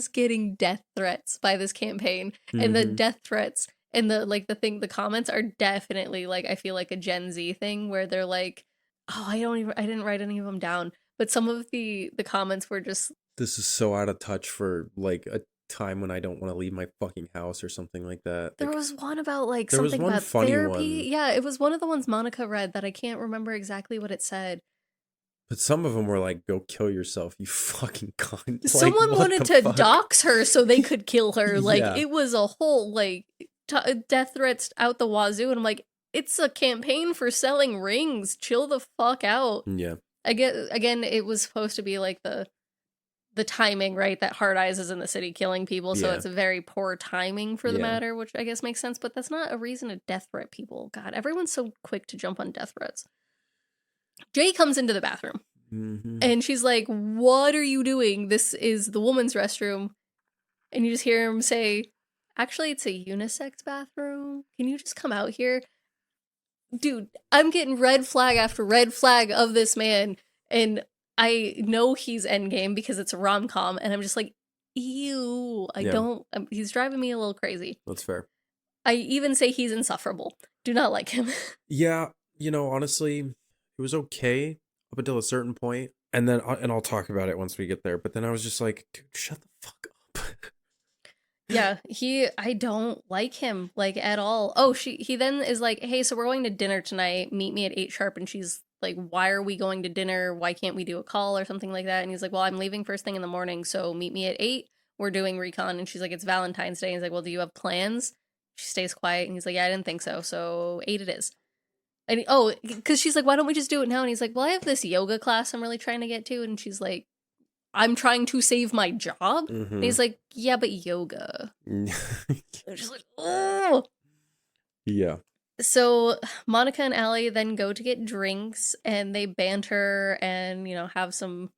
getting death threats by this campaign. And the death threats and the comments are definitely like, I feel like a Gen Z thing where they're like, oh, I didn't write any of them down, but some of the comments were just, this is so out of touch for like a time when I don't want to leave my fucking house or something like that. there Like, was one about like there was something one about funny therapy. one. Yeah, it was one of the ones Monica read that I can't remember exactly what it said. But some of them were like, go kill yourself, you fucking cunt. Someone like, wanted to fuck? dox her so they could kill her. Like, Yeah. it was a whole, like, death threats out the wazoo. And I'm like, it's a campaign for selling rings. Chill the fuck out. Yeah. Again, it was supposed to be like the timing, right? That Hard Eyes is in the city killing people. So it's a very poor timing for the matter, which I guess makes sense. But that's not a reason to death threat people. God, everyone's so quick to jump on death threats. Jay comes into the bathroom. And she's like, what are you doing? This is the woman's restroom. And you just hear him say, actually, it's a unisex bathroom. Can you just come out here? Dude, I'm getting red flag after red flag of this man. And I know he's endgame because it's a rom-com. And I'm just like, ew. He's driving me a little crazy. That's fair. I even say he's insufferable. Do not like him. Yeah, honestly, it was okay up until a certain point, and then I'll talk about it once we get there. But then I was just like, dude, shut the fuck up. Yeah, I don't like him, like, at all. Oh, he then is like, hey, so we're going to dinner tonight. Meet me at 8 sharp. And she's like, why are we going to dinner? Why can't we do a call or something like that? And he's like, well, I'm leaving first thing in the morning, so meet me at 8. We're doing recon. And she's like, it's Valentine's Day. And he's like, well, do you have plans? She stays quiet, and he's like, yeah, I didn't think so. So 8 it is. And because she's like, why don't we just do it now? And he's like, well, I have this yoga class I'm really trying to get to. And she's like, I'm trying to save my job. And he's like, yeah, but yoga. I'm just like, oh. Yeah. So Monica and Allie then go to get drinks, and they banter and, have some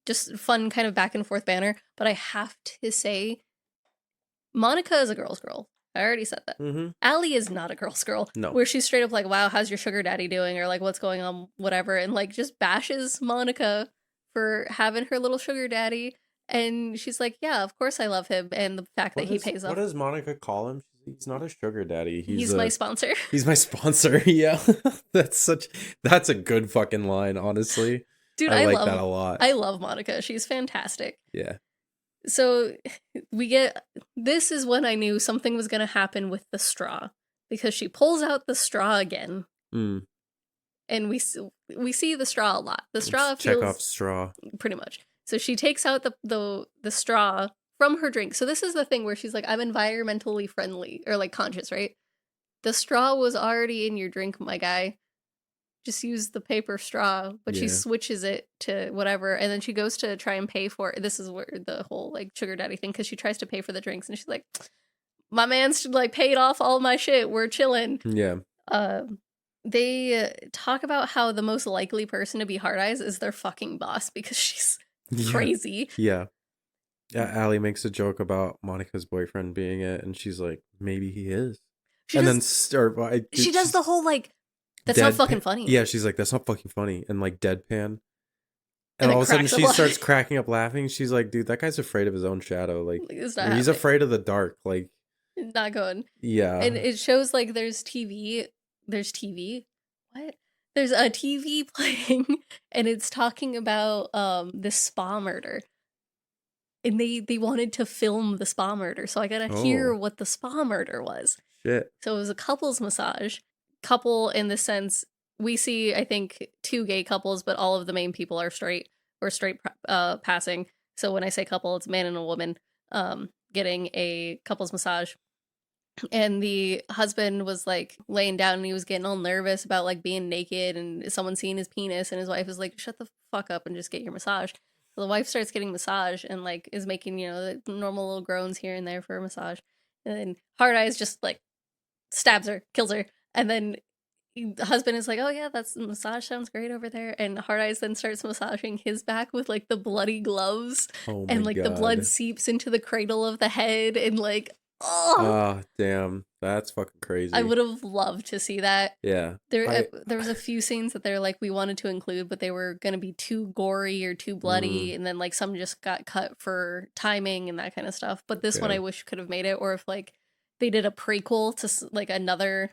just fun kind of back and forth banter. But I have to say, Monica is a girl's girl. I already said that. Allie is not a girl's girl. No. Where she's straight up like, wow, how's your sugar daddy doing? Or like, what's going on? Whatever. And like just bashes Monica for having her little sugar daddy. And she's like, yeah, of course I love him. And the fact that he pays off. What does Monica call him? He's not a sugar daddy. He's my sponsor. He's my sponsor. Yeah. That's a good fucking line, honestly. Dude, I like that a lot. I love Monica. She's fantastic. Yeah. So this is when I knew something was going to happen with the straw, because she pulls out the straw again. And we see the straw a lot. The straw feels Chekhov's straw. Pretty much. So she takes out the straw from her drink. So this is the thing where she's like, I'm environmentally friendly, or like conscious, right? The straw was already in your drink, my guy. Just use the paper straw, but she switches it to whatever, and then she goes to try and pay for it. This is where the whole like sugar daddy thing, because she tries to pay for the drinks, and she's like, my man's like paid off all my shit, we're chilling. Yeah. They talk about how the most likely person to be Hard Eyes is their fucking boss, because she's crazy. Yeah. Allie makes a joke about Monica's boyfriend being it, and she's like, maybe he is. She does the whole like, that's not fucking funny. Yeah, she's like, that's not fucking funny. And like deadpan. And all of a sudden she starts cracking up laughing. She's like, dude, that guy's afraid of his own shadow. Like, he's afraid of the dark. Like, not good. Yeah. And it shows like there's TV. What? There's a TV playing, and it's talking about this spa murder. And they wanted to film the spa murder. So I gotta hear what the spa murder was. Shit. So it was a couples massage. Couple in the sense, we see, I think, 2 gay couples, but all of the main people are straight or straight passing. So when I say couple, it's a man and a woman getting a couples massage. And the husband was like laying down, and he was getting all nervous about like being naked and someone seeing his penis, and his wife was like, shut the fuck up and just get your massage. So the wife starts getting massage and like is making, the normal little groans here and there for a massage. And then Hard Eyes just like stabs her, kills her. And then the husband is like, oh yeah, that's massage sounds great over there, and Hard Eyes then starts massaging his back with like the bloody gloves, Oh my and like the blood god. seeps into the cradle of the head, and like, oh, Ah, damn. That's fucking I crazy. would have loved to see that. Yeah. There was a few scenes that they're like we wanted to include, but they were gonna be too gory or too bloody, and then like some just got cut for timing and that kind of stuff. But this one Yeah. I wish could have made it, or if like they did a prequel to like another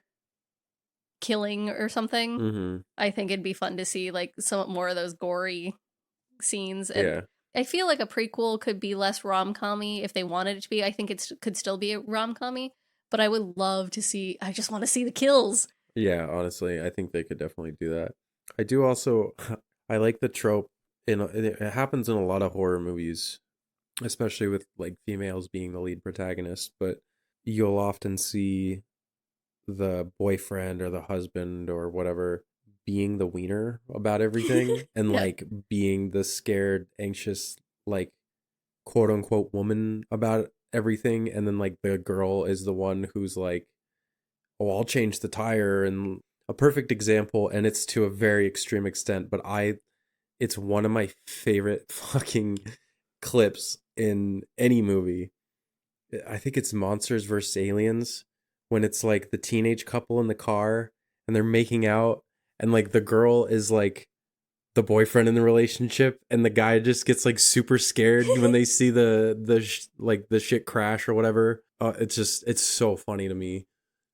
killing or something. Mm-hmm. I think it'd be fun to see like some more of those gory scenes. And Yeah. I feel like a prequel could be less rom-com-y if they wanted it to be. I think it could still be a rom-com-y, but I would love to see. I just want to see the kills. Yeah, honestly, I think they could definitely do that. I do also I like the trope it happens in a lot of horror movies, especially with like females being the lead protagonist, but you'll often see the boyfriend or the husband or whatever being the wiener about everything and Yeah. like being the scared, anxious, like quote unquote woman about everything, and then like the girl is the one who's like, oh, I'll change the tire. And a perfect example, and it's to a very extreme extent, but it's one of my favorite fucking clips in any movie. I think it's Monsters vs. Aliens, when it's like the teenage couple in the car and they're making out, and like the girl is like the boyfriend in the relationship, and the guy just gets like super scared when they see like the shit crash or whatever. It's so funny to me.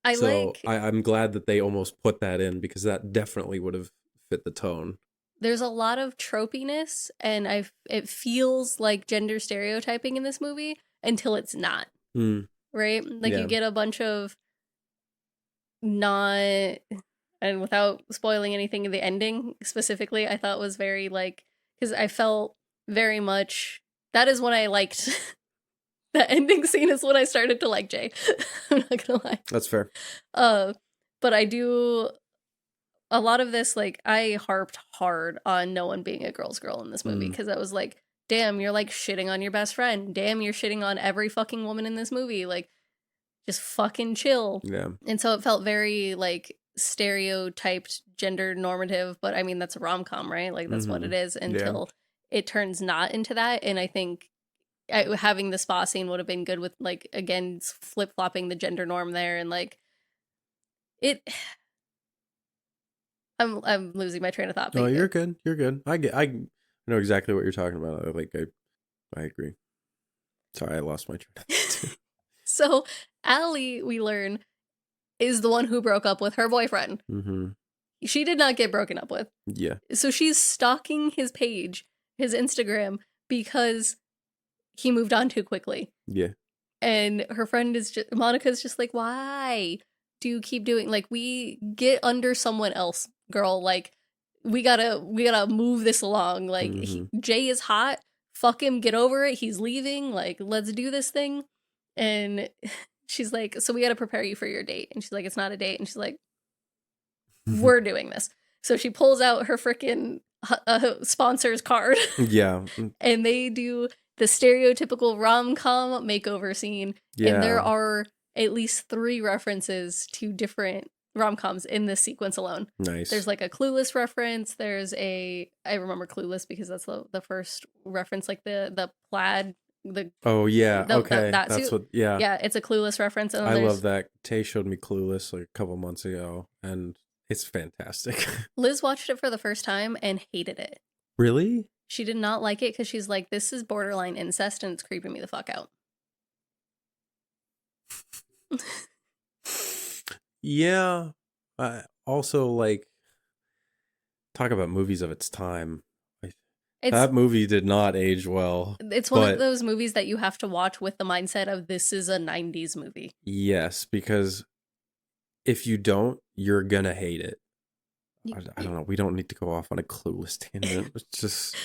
I'm glad that they almost put that in, because that definitely would have fit the tone. There's a lot of tropiness, and it feels like gender stereotyping in this movie until it's not. Right? Like you get a bunch of not, and without spoiling anything, the ending specifically I thought was very like, because I felt very much, that is when I liked the ending scene is when I started to like Jay. I'm not gonna lie. That's fair. But I do a lot of this, like I harped hard on no one being a girl's girl in this movie, because I was like, damn, you're like shitting on your best friend. Damn, you're shitting on every fucking woman in this movie. Like, just fucking chill. Yeah. And so it felt very like stereotyped, gender normative, but I mean that's a rom-com, right? Like that's what it is until it turns not into that. And I think having the spa scene would have been good with like, again, flip-flopping the gender norm there, and like it. I'm losing my train of thought. Oh, you're good. You're good. I know exactly what you're talking about. I agree. Sorry, I lost my train of thought. So Allie, we learn, is the one who broke up with her boyfriend. Mm-hmm. She did not get broken up with. Yeah. So she's stalking his page, his Instagram, because he moved on too quickly. Yeah. And her friend Monica's just like, why do you keep doing, like, we get under someone else, girl. Like, we gotta move this along. Like, Jay is hot. Fuck him. Get over it. He's leaving. Like, let's do this thing. And she's like, so we gotta prepare you for your date. And she's like, it's not a date. And she's like, we're doing this. So she pulls out her freaking sponsor's card. Yeah. And they do the stereotypical rom-com makeover scene. Yeah. And there are at least 3 references to different rom-coms in this sequence alone. Nice. There's like a Clueless reference. I remember Clueless because that's the first reference, like the plaid. Okay. That's suit. Yeah, it's a Clueless reference. And I love that. Tay showed me Clueless like a couple months ago, and it's fantastic. Liz watched it for the first time and hated it. Really? She did not like it because she's like, this is borderline incest and it's creeping me the fuck out. Yeah. Also, like, talk about movies of its time. That movie did not age well. It's one of those movies that you have to watch with the mindset of this is a 90s movie. Yes, because if you don't, you're gonna hate it. I don't know. We don't need to go off on a Clueless tangent. It's just...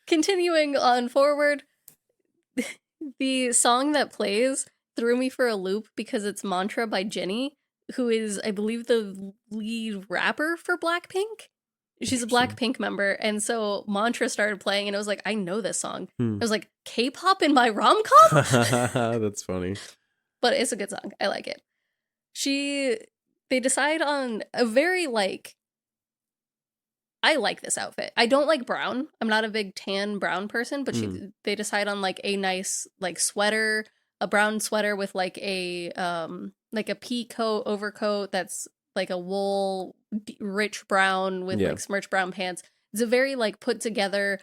Continuing on forward, the song that plays threw me for a loop because it's Mantra by Jennie, who is, I believe, the lead rapper for Blackpink. She's a Blackpink member, and so Mantra started playing, and I was like, I know this song. I was like, K-pop in my rom-com? That's funny. But it's a good song. I like it. they decide on a very, like, I like this outfit. I don't like brown. I'm not a big tan brown person, but they decide on, like, a nice, like, sweater, a brown sweater with, like a pea coat overcoat that's like a wool rich brown with like smirch brown pants. It's a very, like, put together,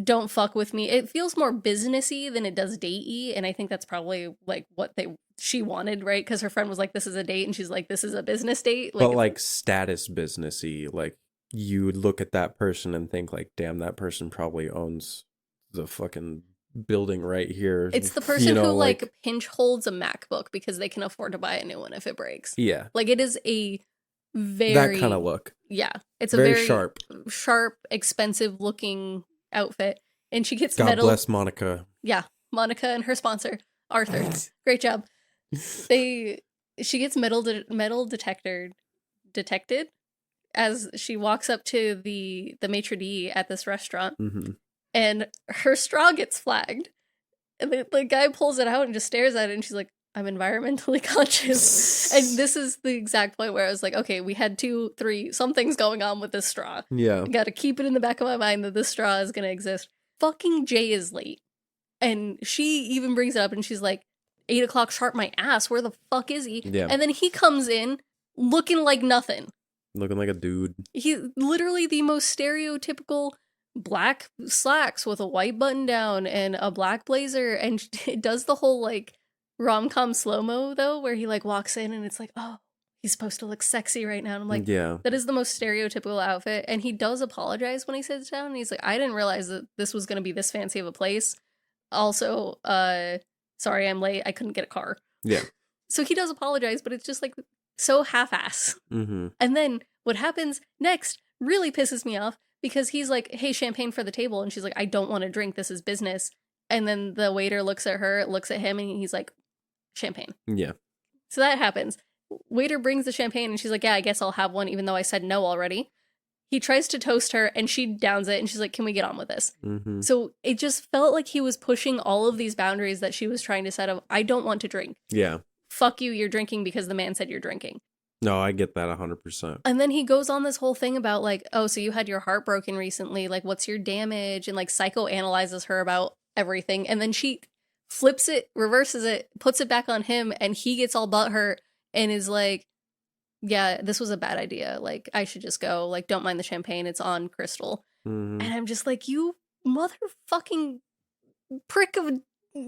don't fuck with me. It feels more businessy than it does datey, and I think that's probably, like, what she wanted, right? Because her friend was like, this is a date, and she's like, this is a business date. Like, but, like, status businessy. Like, you would look at that person and think, like, damn, that person probably owns the fucking building right here. It's the person who, like, pinch holds a MacBook because they can afford to buy a new one if it breaks. Yeah. Like, it is a very... that kind of look. Yeah. It's a very sharp, expensive looking outfit. And she gets God bless Monica. Yeah. Monica and her sponsor, Arthur. Great job. She gets metal detected as she walks up to the maitre d' at this restaurant. And her straw gets flagged. And the guy pulls it out and just stares at it, and she's like, I'm environmentally conscious. And this is the exact point where I was like, okay, we had 2, 3, something's going on with this straw. Yeah. I gotta keep it in the back of my mind that this straw is gonna exist. Fucking Jay is late. And she even brings it up, and she's like, 8 o'clock sharp, my ass, where the fuck is he? Yeah. And then he comes in looking like nothing. Looking like a dude. He's literally the most stereotypical black slacks with a white button down and a black blazer, and it does the whole, like, rom-com slow-mo, though, where he, like, walks in and it's like, oh, he's supposed to look sexy right now. And I'm like, yeah, that is the most stereotypical outfit. And he does apologize when he sits down, and he's like, I didn't realize that this was going to be this fancy of a place. Also, sorry, I'm late. I couldn't get a car. Yeah. So he does apologize, but it's just, like, so half-ass. Mm-hmm. And then what happens next really pisses me off, because he's like, hey, champagne for the table. And she's like, I don't want to drink. This is business. And then the waiter looks at her, looks at him, and he's like, champagne. Yeah. So that happens. Waiter brings the champagne, and she's like, yeah, I guess I'll have one, even though I said no already. He tries to toast her, and she downs it, and she's like, can we get on with this? Mm-hmm. So it just felt like he was pushing all of these boundaries that she was trying to set up. I don't want to drink. Yeah. Fuck you, you're drinking because the man said you're drinking. No, I get that 100%. And then he goes on this whole thing about, like, oh, so you had your heart broken recently. Like, what's your damage? And, like, psychoanalyzes her about everything. And then she flips it, reverses it, puts it back on him, and he gets all butthurt and is like, yeah, this was a bad idea. Like, I should just go. Like, don't mind the champagne. It's on Crystal. Mm-hmm. And I'm just like, you motherfucking prick of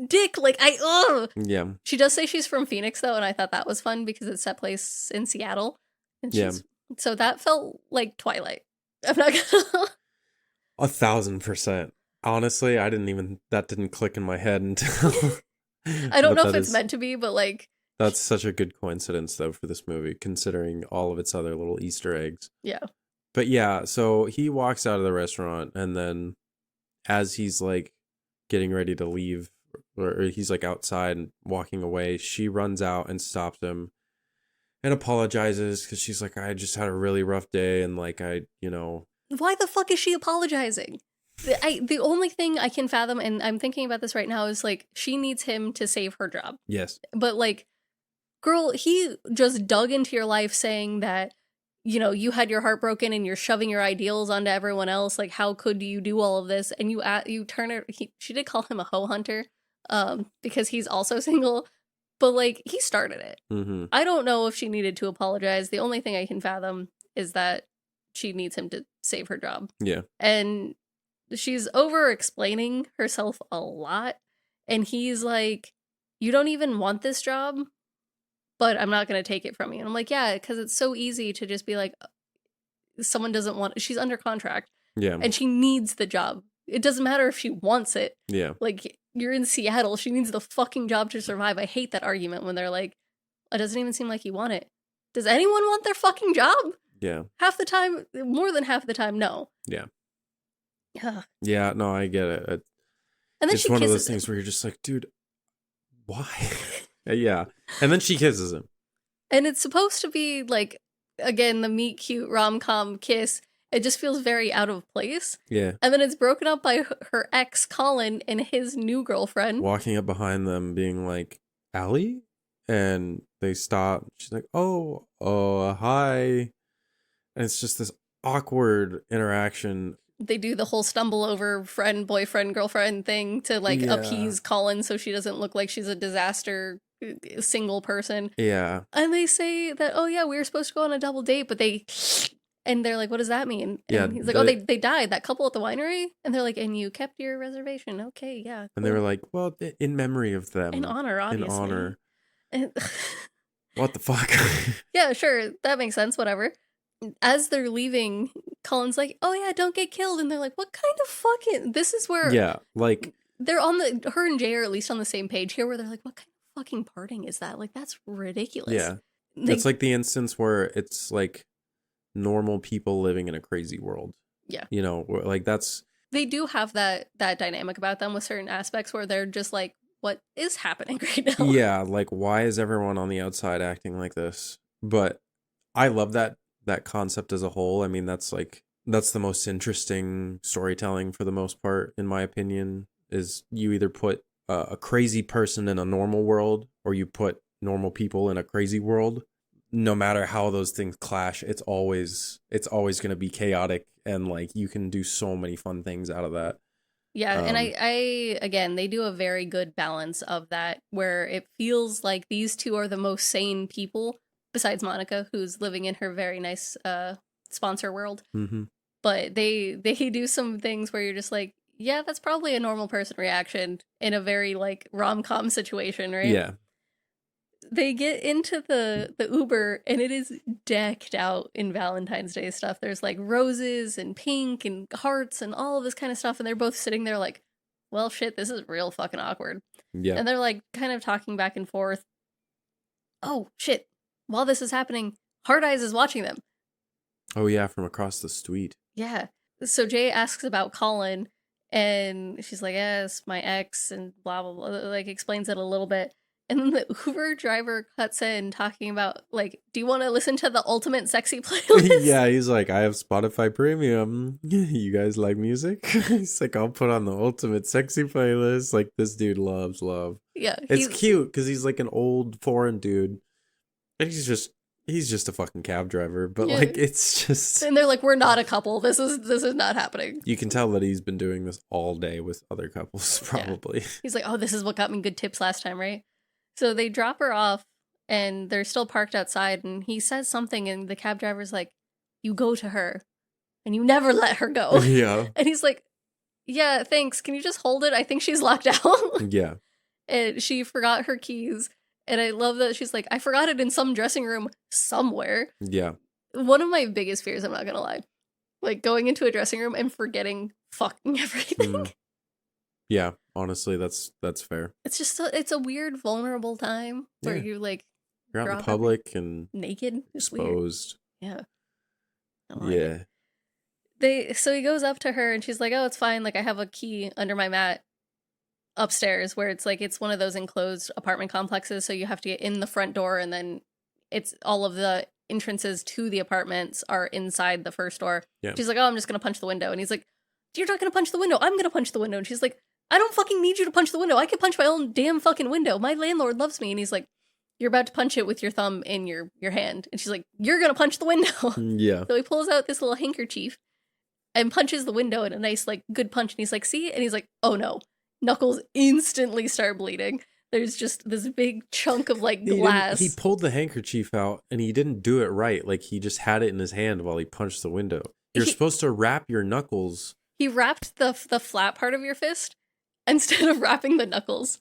dick. Like, Yeah. She does say she's from Phoenix, though, and I thought that was fun because it's set place in Seattle. And yeah. So that felt like Twilight. I'm not gonna... 1,000%. Honestly, that didn't click in my head until... I don't know if it's meant to be, but, like... That's such a good coincidence, though, for this movie, considering all of its other little Easter eggs. Yeah. But yeah, so he walks out of the restaurant, and then as he's, like, getting ready to leave, or he's, like, outside and walking away, she runs out and stops him and apologizes because she's like, I just had a really rough day, and, like, Why the fuck is she apologizing? The only thing I can fathom, and I'm thinking about this right now, is, like, she needs him to save her job. Yes. But, like, girl, he just dug into your life saying that, you had your heart broken and you're shoving your ideals onto everyone else. Like, how could you do all of this? And you turn her, she did call him a hoe hunter, because he's also single, but, like, he started it. Mm-hmm. I don't know if she needed to apologize. The only thing I can fathom is that she needs him to save her job. Yeah. And she's over explaining herself a lot. And he's like, you don't even want this job, but I'm not going to take it from you. And I'm like, yeah, because it's so easy to just be like, someone doesn't want it. She's under contract. Yeah. And she needs the job. It doesn't matter if she wants it. Yeah. Like, you're in Seattle. She needs the fucking job to survive. I hate that argument when they're like, it doesn't even seem like you want it. Does anyone want their fucking job? Yeah. Half the time, more than half the time, no. Yeah. Yeah. Yeah, no, I get it. And then it's one of those things where you're just like, dude, why? Yeah. And then she kisses him. And it's supposed to be, like, again, the meet cute rom-com kiss. It just feels very out of place. Yeah. And then it's broken up by her ex, Colin, and his new girlfriend. Walking up behind them being like, Allie? and they stop. She's like, oh, hi. And it's just this awkward interaction. They do the whole stumble over friend, boyfriend, girlfriend thing to like appease Colin so she doesn't look like she's a disaster single person. Yeah. And they say that, oh yeah, we were supposed to go on a double date, but and they're like, what does that mean? And he's like, oh, they died, that couple at the winery? And they're like, and you kept your reservation. Okay, yeah. Cool. And they were like, well, in memory of them. In honor, obviously. In honor. And what the fuck? Yeah, sure, that makes sense, whatever. As they're leaving, Colin's like, oh yeah, don't get killed. And they're like, what kind of fucking... This is where... Yeah, like... They're on the... Her and Jay are at least on the same page here, where they're like, what kind of fucking parting is that? Like, that's ridiculous. Yeah. It's like the instance where it's like normal people living in a crazy world. Yeah. You know, like that's... They do have that dynamic about them with certain aspects where they're just like, what is happening right now? Yeah, like, why is everyone on the outside acting like this? But I love that concept as a whole. I mean, that's the most interesting storytelling for the most part, in my opinion, is you either put a crazy person in a normal world or you put normal people in a crazy world. No matter how those things clash, it's always going to be chaotic, and like you can do so many fun things out of that. Yeah, and I again, they do a very good balance of that, where it feels like these two are the most sane people, besides Monica, who's living in her very nice sponsor world. Mm-hmm. But they do some things where you're just like, yeah, that's probably a normal person reaction in a very like rom-com situation, right? Yeah. They get into the Uber and it is decked out in Valentine's Day stuff. There's like roses and pink and hearts and all of this kind of stuff. And they're both sitting there like, well, shit, this is real fucking awkward. Yeah. And they're like kind of talking back and forth. Oh, shit. While this is happening, Hard Eyes is watching them. Oh, yeah, from across the street. Yeah. So Jay asks about Colin and she's like, yes, my ex and blah, blah, blah. Like explains it a little bit. And then the Uber driver cuts in talking about, like, do you want to listen to the ultimate sexy playlist? Yeah, he's like, I have Spotify Premium. You guys like music? He's like, I'll put on the ultimate sexy playlist. Like, this dude loves love. Yeah. It's cute because he's like an old foreign dude. And he's just a fucking cab driver. But, yeah. Like, it's just... And they're like, we're not a couple. This is not happening. You can tell that he's been doing this all day with other couples, probably. Yeah. He's like, oh, this is what got me good tips last time, right? So they drop her off, and they're still parked outside, and he says something, and the cab driver's like, you go to her, and you never let her go. Yeah. And he's like, yeah, thanks. Can you just hold it? I think she's locked out. Yeah. And she forgot her keys, and I love that she's like, I forgot it in some dressing room somewhere. Yeah. One of my biggest fears, I'm not gonna lie, like going into a dressing room and forgetting fucking everything. Mm. Yeah, honestly, that's fair. It's just it's a weird, vulnerable time where you're like, you're out in public and naked, exposed. Weird. Yeah. So he goes up to her and she's like, oh, it's fine. Like I have a key under my mat upstairs, where it's like it's one of those enclosed apartment complexes, so you have to get in the front door, and then it's all of the entrances to the apartments are inside the first door. Yeah. She's like, oh, I'm just gonna punch the window, and he's like, you're not gonna punch the window. I'm gonna punch the window. And she's like, I don't fucking need you to punch the window. I can punch my own damn fucking window. My landlord loves me. And he's like, you're about to punch it with your thumb in your hand. And she's like, you're gonna punch the window. Yeah. So he pulls out this little handkerchief and punches the window in a nice, like, good punch. And he's like, see? And he's like, oh no. Knuckles instantly start bleeding. There's just this big chunk of, like, glass. He pulled the handkerchief out, and he didn't do it right. Like, he just had it in his hand while he punched the window. You're supposed to wrap your knuckles. He wrapped the flat part of your fist instead of wrapping the knuckles.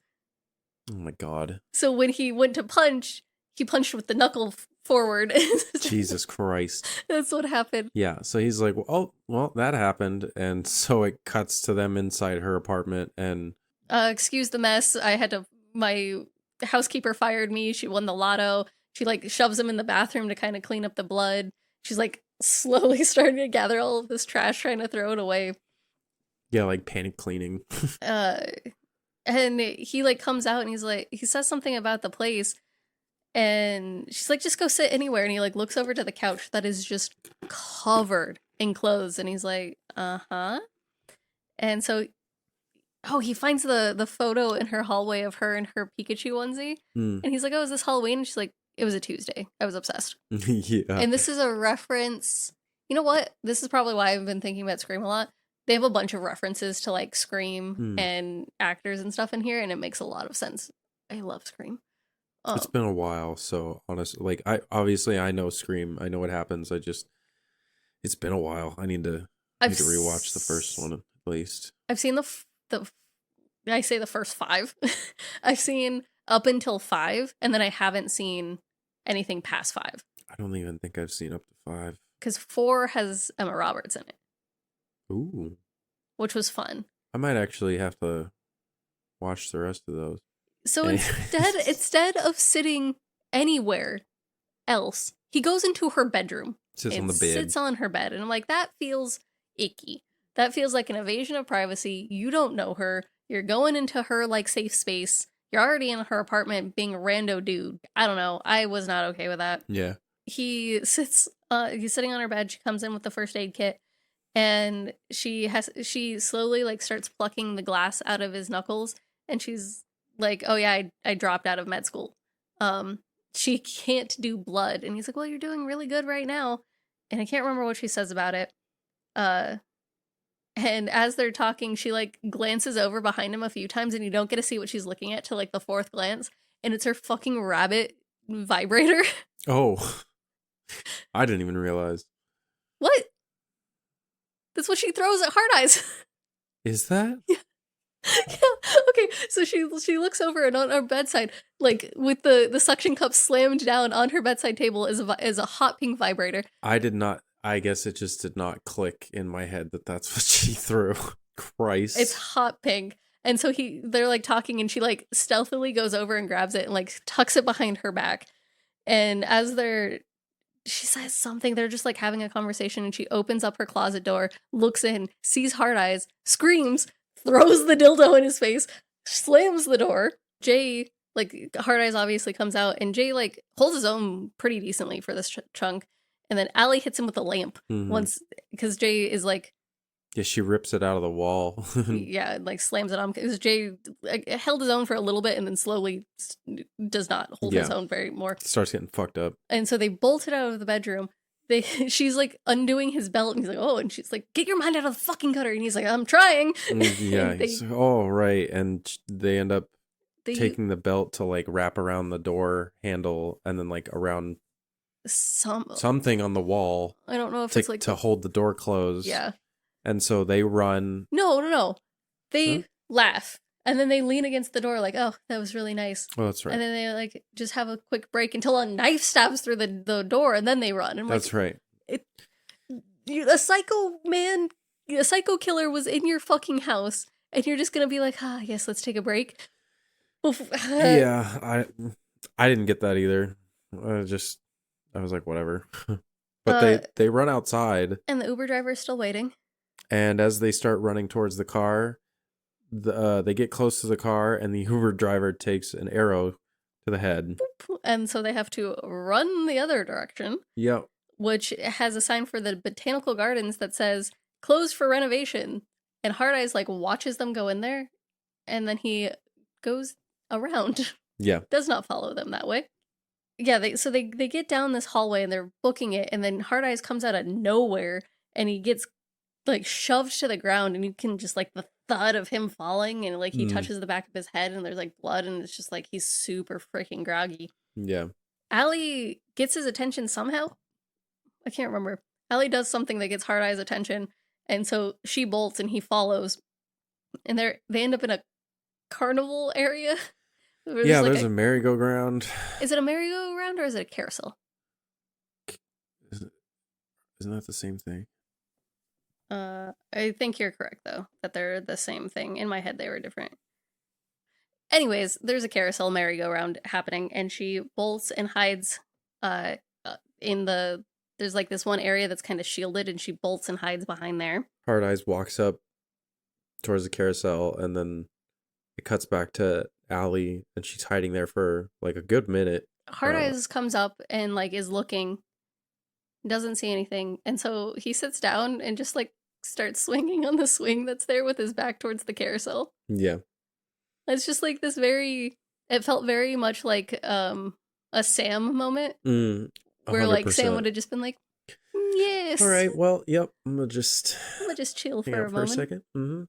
Oh my god. So when he went to punch, he punched with the knuckle forward. Jesus Christ. That's what happened. Yeah, so he's like, well, that happened. And so it cuts to them inside her apartment and... excuse the mess. My housekeeper fired me. She won the lotto. She, like, shoves him in the bathroom to kind of clean up the blood. She's, like, slowly starting to gather all of this trash, trying to throw it away. Yeah, like panic cleaning. And he like comes out and he's like, he says something about the place, and she's like, just go sit anywhere. And he like looks over to the couch that is just covered in clothes, and he's like, uh-huh. And so Oh, he finds the photo in her hallway of her in her Pikachu onesie. Mm. And he's like, oh, is this Halloween? And she's like, it was a Tuesday. I was obsessed. Yeah. And this is a reference. You know what? This is probably why I've been thinking about Scream a lot. They have a bunch of references to like Scream and actors and stuff in here, and it makes a lot of sense. I love Scream. It's been a while, so honestly, like I know Scream. I know what happens. It's been a while. I need to rewatch the first one at least. I've seen I say the first 5. I've seen up until 5, and then I haven't seen anything past 5. I don't even think I've seen up to 5. Because 4 has Emma Roberts in it. Ooh. Which was fun. I might actually have to watch the rest of those. So instead of sitting anywhere else, he goes into her bedroom. Sits on the bed. Sits on her bed. And I'm like, that feels icky. That feels like an invasion of privacy. You don't know her. You're going into her like safe space. You're already in her apartment being a rando dude. I don't know. I was not okay with that. Yeah. He's sitting on her bed. She comes in with the first aid kit. And she slowly like starts plucking the glass out of his knuckles. And she's like, oh yeah, I dropped out of med school. She can't do blood. And he's like, well, you're doing really good right now. And I can't remember what she says about it. And as they're talking, she like glances over behind him a few times and you don't get to see what she's looking at till like the 4th glance. And it's her fucking rabbit vibrator. Oh, I didn't even realize. What? That's what she throws at Hard Eyes. Is that? Yeah. Yeah. Okay, so she looks over and on our bedside, like with the suction cup slammed down on her bedside table is a hot pink vibrator. I guess it just did not click in my head that that's what she threw. Christ. It's hot pink. And so they're like talking and she like stealthily goes over and grabs it and like tucks it behind her back. And as she says something, they're just like having a conversation and she opens up her closet door, looks in, sees Hard Eyes, screams, throws the dildo in his face, slams the door. Jay, like, Hard Eyes obviously comes out, and Jay, like, holds his own pretty decently for this chunk. And then Allie hits him with a lamp once, because Jay is like... Yeah, she rips it out of the wall. Yeah, like, slams it on, because Jay held his own for a little bit, and then slowly does not hold his own very more. Starts getting fucked up. And so they bolted out of the bedroom. She's like undoing his belt, and he's like, oh, and she's like, get your mind out of the fucking gutter, and he's like, I'm trying. Yeah, right, and they end up taking the belt to like wrap around the door handle, and then like around something on the wall. I don't know if it's like to hold the door closed. Yeah, and so they run. No, they laugh. And then they lean against the door like, oh, that was really nice. Oh, that's right. And then they like just have a quick break until a knife stabs through the door, and then they run. And that's right. A psycho killer was in your fucking house, and you're just gonna be like, yes, let's take a break. Yeah, I didn't get that either. I was like, whatever. But they run outside, and the Uber driver is still waiting. And as they start running towards the car, they get close to the car, and the Uber driver takes an arrow to the head. And so they have to run the other direction. Yep. Which has a sign for the botanical gardens that says, closed for renovation. And Hard Eyes, like, watches them go in there, and then he goes around. Yeah. Does not follow them that way. Yeah, they get down this hallway, and they're booking it, and then Hard Eyes comes out of nowhere, and he gets, like, shoved to the ground, and you can just, like, the thud of him falling, and like he touches the back of his head and there's like blood, and it's just like he's super freaking groggy. Yeah. Allie gets his attention somehow. I can't remember. Allie does something that gets Hard Eye's attention, and so she bolts and he follows. And they end up in a carnival area. Yeah, there's a merry-go-round. Is it a merry-go-round or is it a carousel? Isn't that the same thing? I think you're correct, though, that they're the same thing. In my head, they were different. Anyways, there's a carousel merry-go-round happening, and she bolts and hides there's like this one area that's kind of shielded, and she bolts and hides behind there. Hard Eyes walks up towards the carousel, and then it cuts back to Allie, and she's hiding there for like a good minute. Hard Eyes comes up and like is looking, doesn't see anything, and so he sits down and just like starts swinging on the swing that's there with his back towards the carousel. Yeah. It's just like this it felt very much like a Sam moment. 100%. Where like Sam would have just been like, yes. All right, well, yep. I'm gonna just chill for a moment. For a second. Mm-hmm.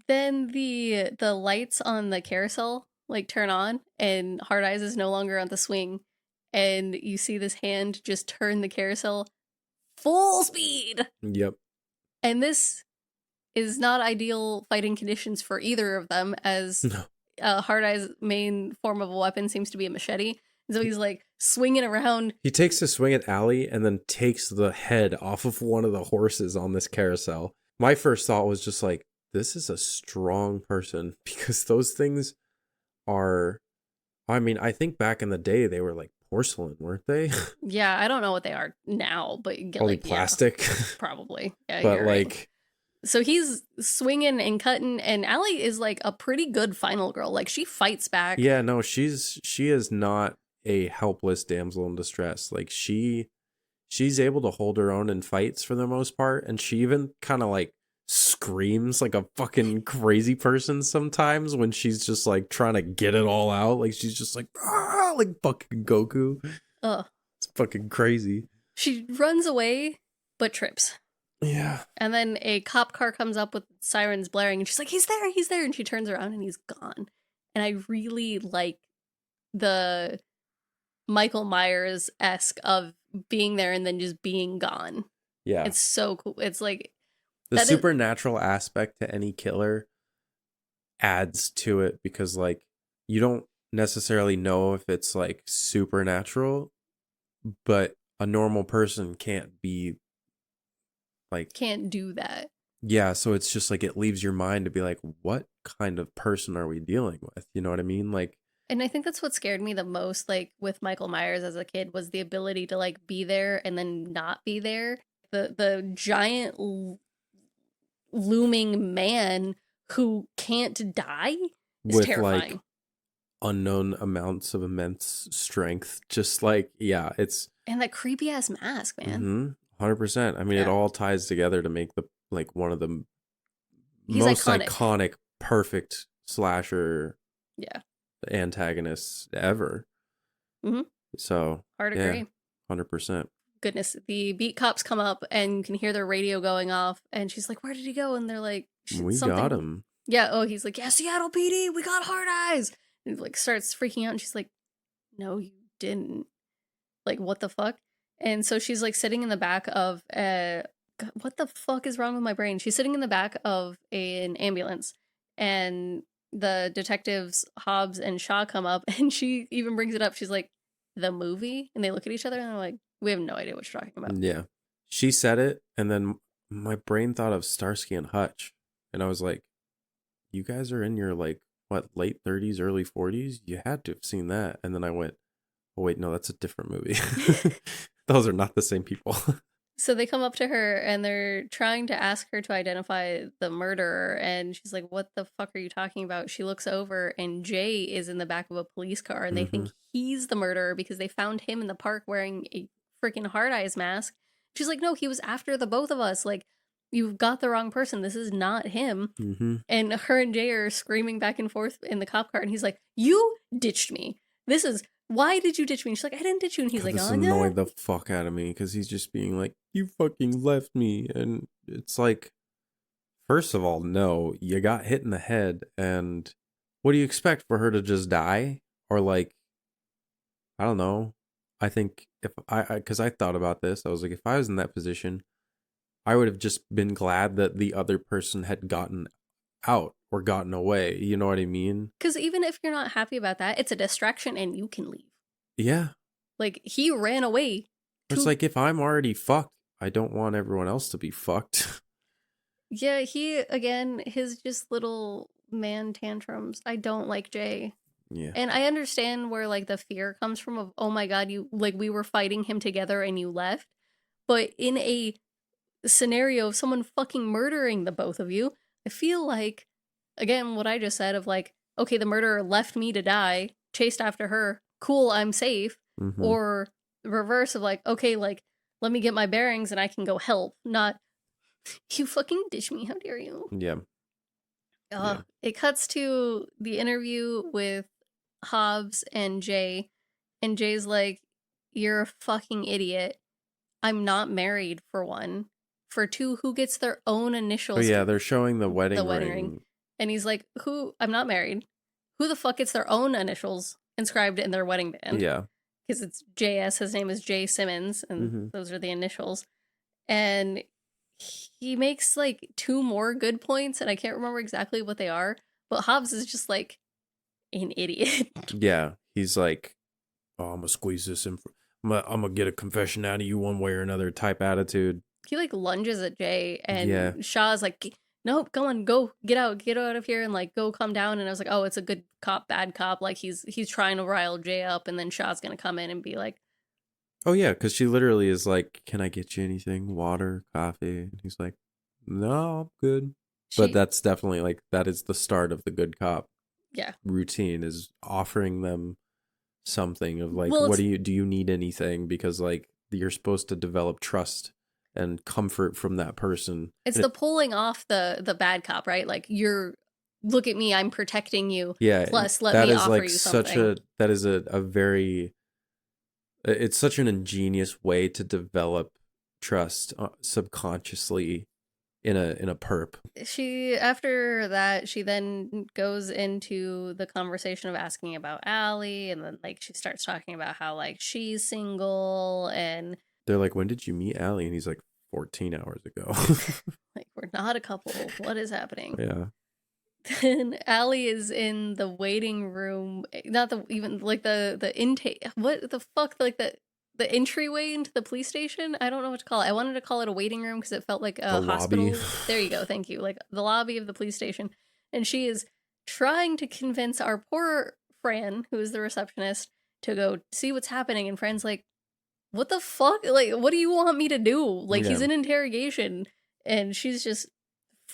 Then the lights on the carousel like turn on, and Hard Eyes is no longer on the swing, and you see this hand just turn the carousel full speed. Yep. And this is not ideal fighting conditions for either of them, as Hard Eyes' main form of a weapon seems to be a machete. So he's like swinging around. He takes a swing at Allie and then takes the head off of one of the horses on this carousel. My first thought was just like, this is a strong person, because those things are, I mean, I think back in the day they were like porcelain, weren't they? Yeah, I don't know what they are now, but you get probably like plastic. Yeah, probably. Yeah, but you're like right. So he's swinging and cutting, and Allie is like a pretty good final girl. Like she fights back. Yeah, no, she is not a helpless damsel in distress. Like she's able to hold her own in fights for the most part, and she even kind of like screams like a fucking crazy person sometimes when she's just like trying to get it all out. Like she's just like, ah, like fucking Goku. Ugh. It's fucking crazy. She runs away but trips. Yeah. And then a cop car comes up with sirens blaring, and she's like, he's there, and she turns around and he's gone. And I really like the Michael Myers-esque of being there and then just being gone. Yeah. It's so cool. It's like the supernatural aspect to any killer adds to it, because like you don't necessarily know if it's like supernatural, but a normal person can't be like, can't do that. Yeah, so it's just like it leaves your mind to be like, what kind of person are we dealing with? You know what I mean? Like, and I think that's what scared me the most, like with Michael Myers as a kid, was the ability to like be there and then not be there. The giant looming man who can't die is with terrifying. Like unknown amounts of immense strength. Just like, yeah, it's, and that creepy ass mask, man. 100%. I mean, it all ties together to make the like one of the He's most iconic, perfect slasher antagonists ever. Mm-hmm. So hard agree. 100%. Goodness, the beat cops come up and you can hear their radio going off, and she's like, where did he go? And they're like, we got him. Yeah, oh, he's like, yeah, Seattle PD, we got Hard Eyes. And he like starts freaking out, and she's like, no, you didn't. Like, what the fuck? And so she's like sitting in the back of what the fuck is wrong with my brain? She's sitting in the back of an ambulance, and the detectives Hobbs and Shaw come up, and she even brings it up. She's like, the movie? And they look at each other and they're like, we have no idea what you're talking about. Yeah. She said it, and then my brain thought of Starsky and Hutch. And I was like, you guys are in your like, what, late 30s, early 40s? You had to have seen that. And then I went, oh wait, no, that's a different movie. Those are not the same people. So they come up to her and they're trying to ask her to identify the murderer, and she's like, what the fuck are you talking about? She looks over and Jay is in the back of a police car, and they think he's the murderer because they found him in the park wearing a freaking Hard Eyes mask. She's like, no, he was after the both of us. Like, you've got the wrong person. This is not him. And her and Jay are screaming back and forth in the cop car, and he's like, you ditched me. Why did you ditch me? And she's like, I didn't ditch you. And he's like, this oh, annoyed the fuck out of me, because he's just being like, you fucking left me. And it's like, first of all, no, you got hit in the head. And what do you expect, for her to just die? Or like, I don't know. I think because I thought about this, I was like, if I was in that position, I would have just been glad that the other person had gotten out or gotten away. You know what I mean? Because even if you're not happy about that, it's a distraction and you can leave. Yeah. Like, he ran away. It's like, if I'm already fucked, I don't want everyone else to be fucked. Yeah, his just little man tantrums. I don't like Jay. Yeah. And I understand where, like, the fear comes from of, oh my god, we were fighting him together and you left. But in a scenario of someone fucking murdering the both of you, I feel like, again, what I just said of like, okay, the murderer left me to die, chased after her, cool, I'm safe. Or the reverse of like, okay, like, let me get my bearings and I can go help. Not, You fucking ditch me. How dare you? Yeah. Yeah. It cuts to the interview with Hobbs and Jay. And Jay's like, you're a fucking idiot. I'm not married, for one. For two, who gets their own Oh initials? yeah, they're showing the wedding ring. And he's like, who? I'm not married. Who the fuck gets their own initials inscribed in their wedding band? Yeah. Because it's JS. His name is Jay Simmons, and those are the initials. And he makes like two more good points, and I can't remember exactly what they are. But Hobbs is just like an idiot. Yeah. He's like, oh, I'm gonna squeeze this in. I'm gonna get a confession out of you one way or another type attitude. He like lunges at Jay, and Shaw's like, nope, go on, go, get out of here, and like go calm down. And I was like, oh, it's a good cop, bad cop. Like he's trying to rile Jay up, and then Shaw's gonna come in and be like, oh yeah, because she literally is like, can I get you anything? Water, coffee? And he's like, no, I'm good. But that's definitely like, that is the start of the good cop routine, is offering them something of like, well, do you need anything? Because like you're supposed to develop trust and comfort from that person. It's the pulling off the bad cop, right? Like, look at me, I'm protecting you. Yeah. Plus, let me offer like you something. That is a very, it's such an ingenious way to develop trust subconsciously in a perp. After that, she then goes into the conversation of asking about Allie, and then like she starts talking about how like she's single, and they're like, when did you meet Allie? And he's like, 14 hours ago. Like, we're not a couple. What is happening? Yeah. Then Allie is in the waiting room, not the even like the intake. What the fuck? Like the entryway into the police station? I don't know what to call it. I wanted to call it a waiting room because it felt like a hospital. Lobby. There you go. Thank you. Like the lobby of the police station. And she is trying to convince our poor Fran, who is the receptionist, to go see what's happening. And Fran's like, what the fuck? Like, what do you want me to do? Like, he's in interrogation. And she's just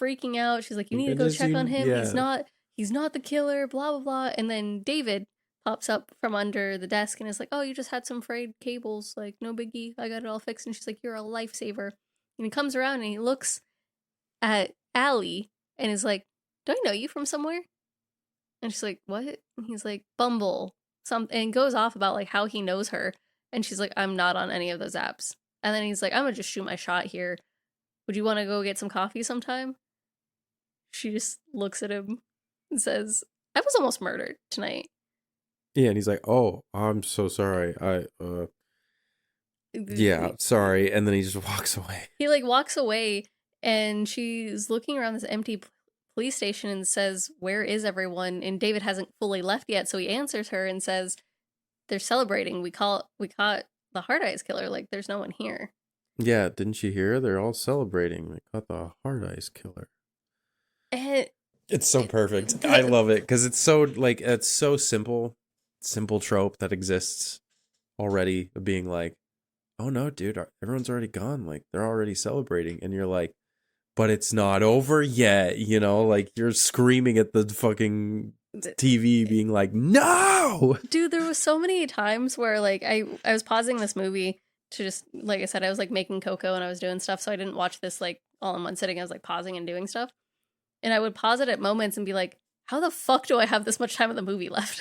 freaking out. She's like, you need to go check on him. Yeah. He's not the killer, blah, blah, blah. And then David pops up from under the desk and is like, oh, you just had some frayed cables. Like, no biggie. I got it all fixed. And she's like, you're a lifesaver. And he comes around and he looks at Allie and is like, do I know you from somewhere? And she's like, what? And he's like, Bumble. And goes off about like how he knows her. And she's like, I'm not on any of those apps. And then he's like, I'm gonna just shoot my shot here. Would you want to go get some coffee sometime? She just looks at him and says, I was almost murdered tonight. Yeah, and he's like, oh, I'm so sorry. Yeah, sorry. And then he just walks away. He like walks away, and she's looking around this empty police station and says, where is everyone? And David hasn't fully left yet, so he answers her and says, they're celebrating. We caught the Hard Eyes killer. Like, there's no one here. Yeah, didn't you hear? They're all celebrating. They caught the Hard Eyes killer. It's so perfect. I love it because it's so like, it's so simple trope that exists already, of being like, oh no, dude, everyone's already gone. Like, they're already celebrating, and you're like, but it's not over yet. You know, like you're screaming at the fucking TV being like, no, dude. There was so many times where like I was pausing this movie to just, like I said, I was like making cocoa and I was doing stuff, so I didn't watch this like all in one sitting. I was like pausing and doing stuff, and I would pause it at moments and be like, how the fuck do I have this much time of the movie left?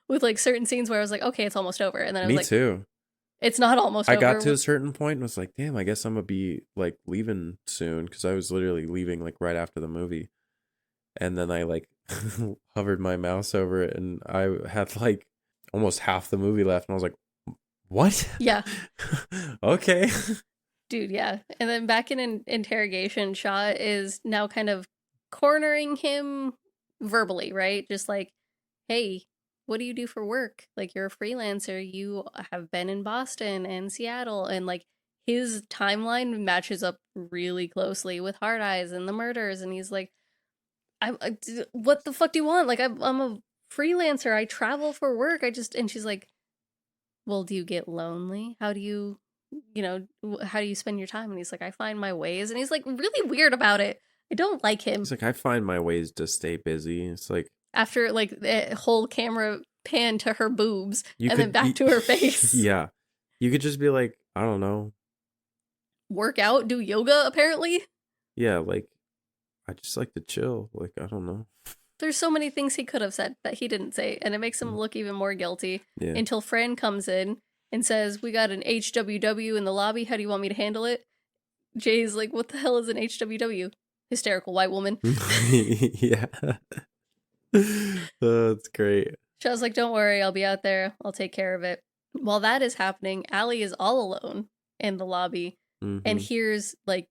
With like certain scenes where I was like, okay, it's almost over, and then I was me like, too, it's not almost over. I got to a certain point and was like, damn, I guess I'm gonna be like leaving soon, because I was literally leaving like right after the movie. And then I like hovered my mouse over it, and I had like almost half the movie left, and I was like, what? Yeah. Okay. Dude, yeah. And then back in interrogation, Shaw is now kind of cornering him verbally, right? Just like, hey, what do you do for work? Like, you're a freelancer. You have been in Boston and Seattle, and like his timeline matches up really closely with Hard Eyes and the murders. And he's like, what the fuck do you want? Like, I'm a freelancer. I travel for work. And she's like, well, do you get lonely? How do you spend your time? And he's like, I find my ways. And he's like really weird about it. I don't like him. He's like, I find my ways to stay busy. It's like, after like the whole camera pan to her boobs then back to her face. Yeah. You could just be like, I don't know, work out, do yoga, apparently. Yeah, like, I just like to chill. Like, I don't know. There's so many things he could have said that he didn't say, and it makes him look even more guilty. Yeah. Until Fran comes in and says, "We got an HWW in the lobby. How do you want me to handle it?" Jay's like, "What the hell is an HWW?" Hysterical white woman. Yeah. That's great. Shaw's like, "Don't worry, I'll be out there. I'll take care of it." While that is happening, Allie is all alone in the lobby and hears like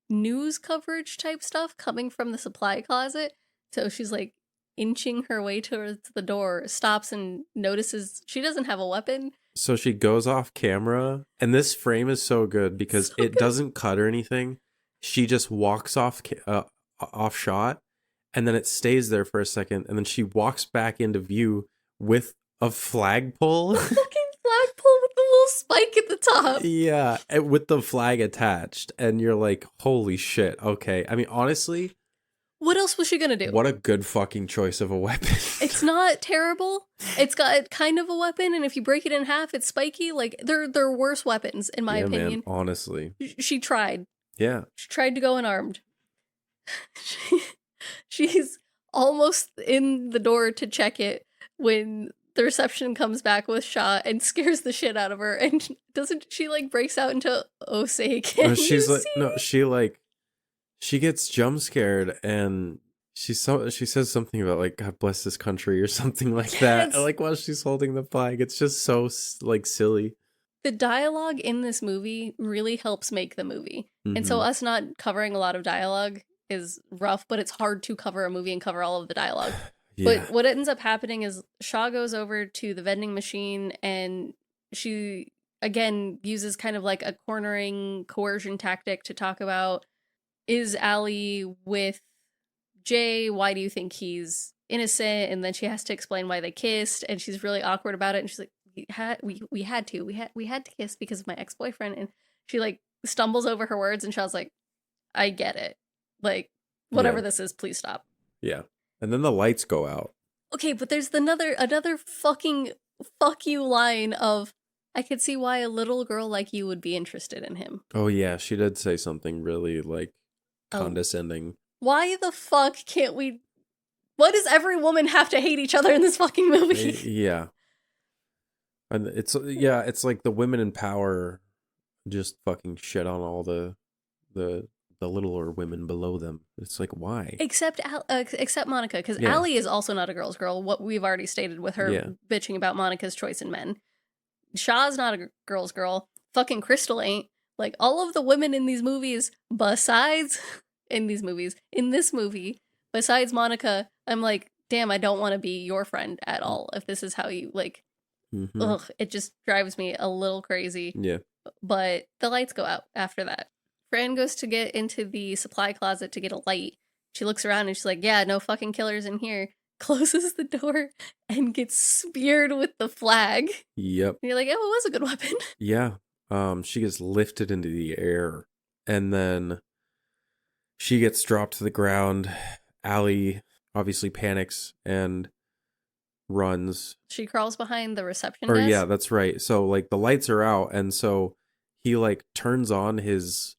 news coverage type stuff coming from the supply closet. So she's like inching her way towards the door, stops and notices she doesn't have a weapon. So she goes off camera, and this frame is so good because it doesn't cut or anything. She just walks off shot, and then it stays there for a second, and then she walks back into view with a flagpole. A fucking flagpole with the little spike at the top. Yeah, and with the flag attached, and you're like, holy shit, okay. I mean, honestly, what else was she gonna do? What a good fucking choice of a weapon. It's not terrible. It's got kind of a weapon, and if you break it in half, it's spiky. Like, they're worse weapons, in my opinion. Man, honestly. She tried. Yeah. She tried to go unarmed. She's almost in the door to check it when the reception comes back with Shaw and scares the shit out of her. And doesn't she, like, breaks out into, "Oh, say, can you see?" She gets jump scared, and she says something about, like, God bless this country or something like that. Like, while she's holding the flag. It's just so, like, silly. The dialogue in this movie really helps make the movie. And so us not covering a lot of dialogue is rough, but it's hard to cover a movie and cover all of the dialogue. Yeah. But what ends up happening is Shaw goes over to the vending machine, and she, again, uses kind of like a cornering coercion tactic to talk about, is Allie with Jay? Why do you think he's innocent? And then she has to explain why they kissed, and she's really awkward about it. And she's like, we had to kiss because of my ex-boyfriend. And she like stumbles over her words, and Shaw's like, I get it. Like, whatever this is, please stop. Yeah. And then the lights go out. Okay, but there's another fucking fuck you line of, I could see why a little girl like you would be interested in him. Oh yeah, she did say something really like condescending. Why the fuck can't we? Why does every woman have to hate each other in this fucking movie? Yeah. And it's like the women in power just fucking shit on all the littler women below them. It's like, why? Except Monica, because Allie is also not a girl's girl. What we've already stated with her bitching about Monica's choice in men. Shaw's not a girl's girl. Fucking Crystal ain't. Like, all of the women in these movies, in this movie, besides Monica, I'm like, damn, I don't want to be your friend at all. If this is how you, like, it just drives me a little crazy. Yeah. But the lights go out after that. Fran goes to get into the supply closet to get a light. She looks around and she's like, yeah, no fucking killers in here. Closes the door and gets speared with the flag. Yep. And you're like, oh, it was a good weapon. Yeah. She gets lifted into the air, and then she gets dropped to the ground. Allie obviously panics and runs. She crawls behind the reception desk. Yeah, that's right. So like the lights are out, and so he like turns on his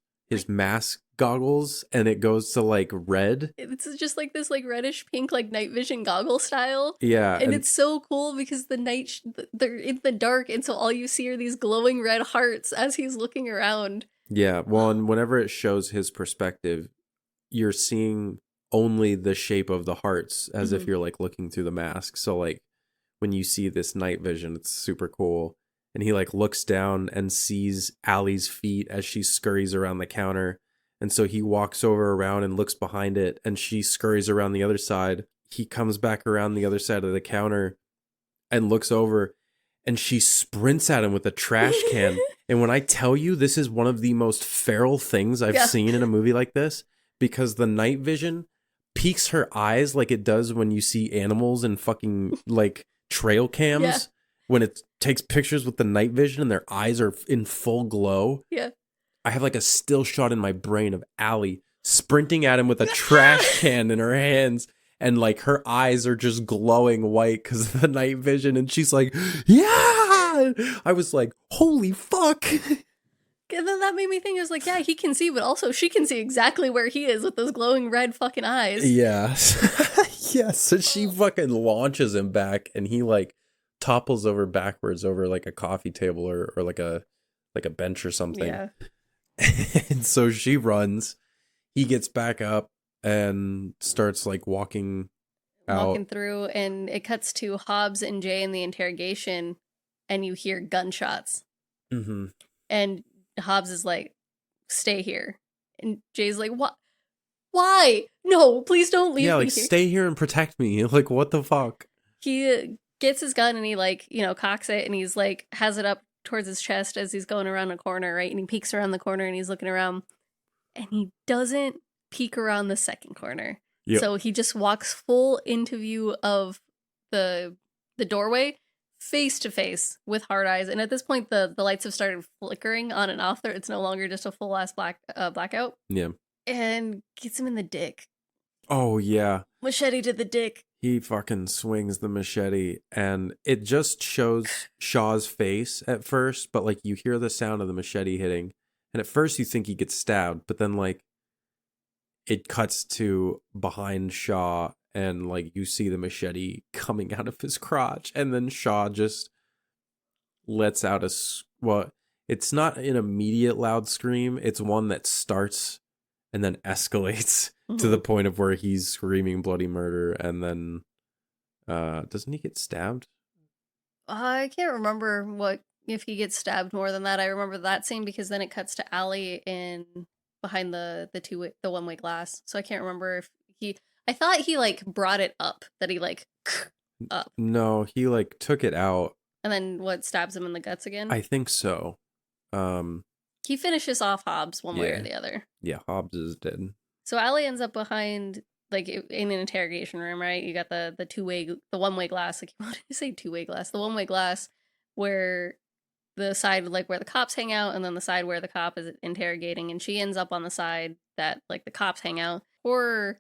mask goggles, and it goes to like red. It's just like this like reddish pink like night vision goggle style. Yeah. And it's so cool because they're in the dark, and so all you see are these glowing red hearts as he's looking around. Yeah, well, and whenever it shows his perspective, you're seeing only the shape of the hearts as if you're like looking through the mask. So like when you see this night vision, it's super cool. And he like looks down and sees Allie's feet as she scurries around the counter. And so he walks over around and looks behind it, and she scurries around the other side. He comes back around the other side of the counter and looks over, and she sprints at him with a trash can. And when I tell you, this is one of the most feral things I've seen in a movie like this, because the night vision peeks her eyes like it does when you see animals in fucking like trail cams. Yeah. When it takes pictures with the night vision and their eyes are in full glow. Yeah. I have like a still shot in my brain of Allie sprinting at him with a trash can in her hands, and like her eyes are just glowing white because of the night vision, and she's like, yeah! I was like, holy fuck. And then that made me think, I was like, yeah, he can see, but also she can see exactly where he is with those glowing red fucking eyes. Yeah. Yeah, so she fucking launches him back, and he like topples over backwards over like a coffee table or like a bench or something. Yeah. And so she runs. He gets back up and starts like walking through, and it cuts to Hobbs and Jay in the interrogation, and you hear gunshots. Mm-hmm. And Hobbs is like, stay here. And Jay's like, what? Why? No, please don't leave me like, here. Stay here and protect me. Like, what the fuck? He gets his gun and he like, cocks it, and he's like, has it up towards his chest as he's going around a corner, right? And he peeks around the corner and he's looking around, and he doesn't peek around the second corner. Yep. So he just walks full into view of the doorway, face to face with Hard Eyes. And at this point, the lights have started flickering on and off there. It's no longer just a full ass blackout. Yeah. And gets him in the dick. Oh, yeah. Machete to the dick. He fucking swings the machete, and it just shows Shaw's face at first, but like you hear the sound of the machete hitting, and at first you think he gets stabbed, but then like it cuts to behind Shaw, and like you see the machete coming out of his crotch, and then Shaw just lets out it's not an immediate loud scream, it's one that starts and then escalates to the point of where he's screaming bloody murder, and then doesn't he get stabbed? I can't remember if he gets stabbed more than that. I remember that scene because then it cuts to Allie in behind the one-way glass. So I can't remember if I thought he like brought it up, that he like up. No, he like took it out. And then stabs him in the guts again? I think so. He finishes off Hobbs one way or the other. Yeah, Hobbs is dead. So Allie ends up behind, like, in an interrogation room, right? You got the one-way glass. Like, what did you say, two-way glass? The one-way glass where the side, like, where the cops hang out, and then the side where the cop is interrogating, and she ends up on the side that, like, the cops hang out. I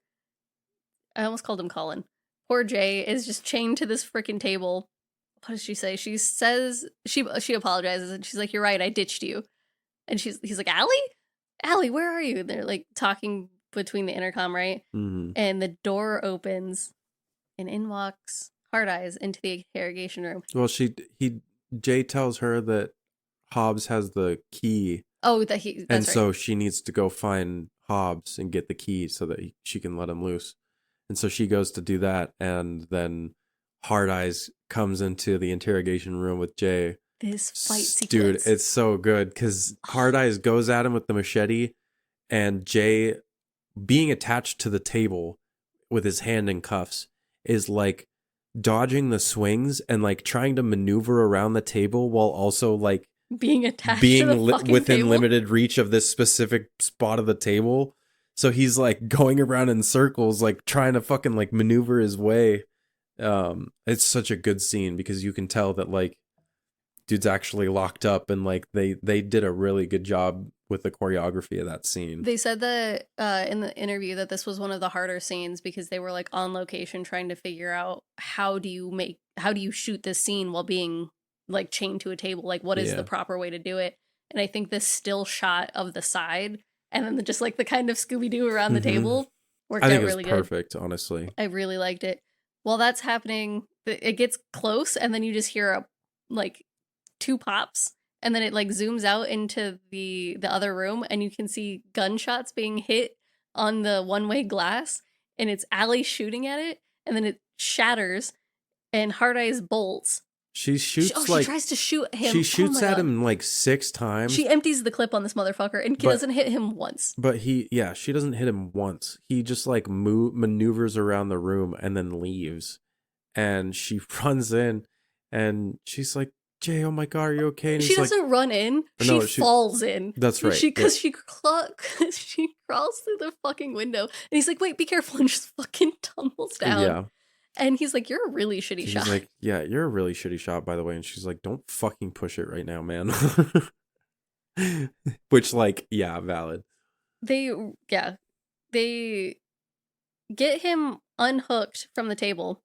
almost called him Colin. Poor Jay is just chained to this freaking table. What does she say? She says, she apologizes, and she's like, you're right, I ditched you. And he's like, Allie, where are you? And they're like talking between the intercom, right? Mm-hmm. And the door opens, and in walks Hard Eyes into the interrogation room. Well, Jay tells her that Hobbs has the key. Oh, that's and right. So she needs to go find Hobbs and get the key so that she can let him loose. And so she goes to do that, and then Hard Eyes comes into the interrogation room with Jay. This fight sequence. Dude, it's so good because Hard Eyes goes at him with the machete, and Jay, being attached to the table with his hand in cuffs, is like dodging the swings and like trying to maneuver around the table while also like being attached to the fucking within table. Limited reach of this specific spot of the table. So he's like going around in circles, like trying to fucking like maneuver his way. It's such a good scene because you can tell that like dude's actually locked up, and like they did a really good job with the choreography of that scene. They said that in the interview that this was one of the harder scenes because they were like on location trying to figure out how do you shoot this scene while being like chained to a table, like what is the proper way to do it. And I think this still shot of the side and then just like the kind of Scooby-Doo around the table worked out really good. Perfect, honestly. I really liked it. While that's happening, it gets close, and then you just hear like 2 pops, and then it like zooms out into the other room, and you can see gunshots being hit on the one-way glass, and it's Allie shooting at it, and then it shatters, and Hard Eyes bolts. She shoots she tries to shoot him. She shoots at him like 6 times. She empties the clip on this motherfucker and doesn't hit him once. But she doesn't hit him once. He just like maneuvers around the room and then leaves. And she runs in, and she's like, Jay, oh my God, are you okay? And she doesn't run in. She falls in. That's right. She crawls through the fucking window. And he's like, wait, be careful. And just fucking tumbles down. Yeah. And he's like, you're a really shitty shot. He's like, yeah, you're a really shitty shot, by the way. And she's like, don't fucking push it right now, man. Which, like, yeah, valid. They get him unhooked from the table.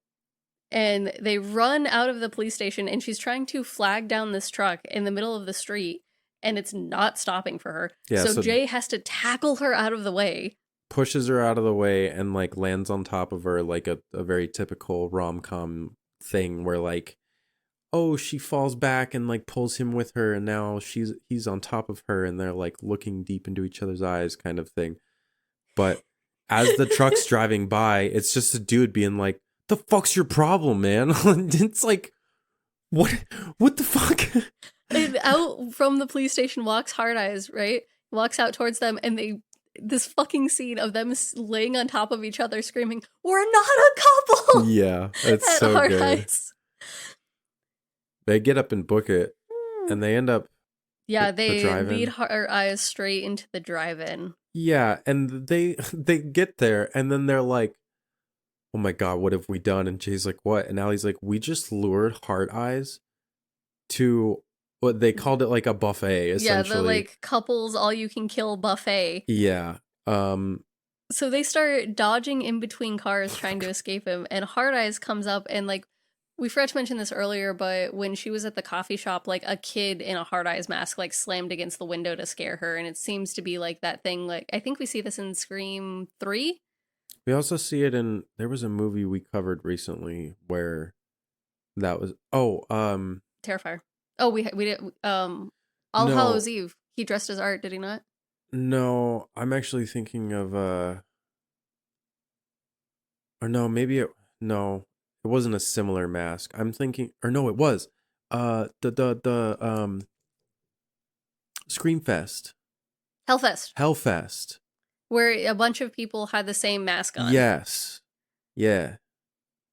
And they run out of the police station, and she's trying to flag down this truck in the middle of the street. and it's not stopping for her. Yeah, so so Jay has to tackle her out of the way. pushes her out of the way and like lands on top of her like a very typical rom-com thing where like, oh, she falls back and like pulls him with her, and now he's on top of her, and they're like looking deep into each other's eyes kind of thing. But as the truck's driving by, it's just a dude being like, the fuck's your problem, man? It's like, what the fuck? And out from the police station walks Hard Eyes, right? Walks out towards them, and this fucking scene of them laying on top of each other screaming, "We're not a couple!" Yeah, it's so Hard good. Eyes. They get up and book it, and they end up they lead Hard Eyes straight into the drive-in. Yeah, and they get there, and then they're like, oh my god, what have we done? And Jay's like, what? And Allie's like, we just lured Hard Eyes to what they called it, like a buffet, essentially. Yeah, the like couples all-you-can-kill buffet. Yeah. So they start dodging in between cars trying to escape him, and Hard Eyes comes up, and like, we forgot to mention this earlier, but when she was at the coffee shop, like a kid in a Hard Eyes mask like slammed against the window to scare her, and it seems to be like that thing. Like, I think we see this in Scream 3. We also see it in, there was a movie we covered recently where that was Terrifier. Oh, we did All Hallows Eve. He dressed as Art, did he not? No, I'm actually thinking of or no, maybe it wasn't a similar mask. I'm thinking, or no, it was the Screamfest. Hellfest. Where a bunch of people had the same mask on. Yes. Yeah.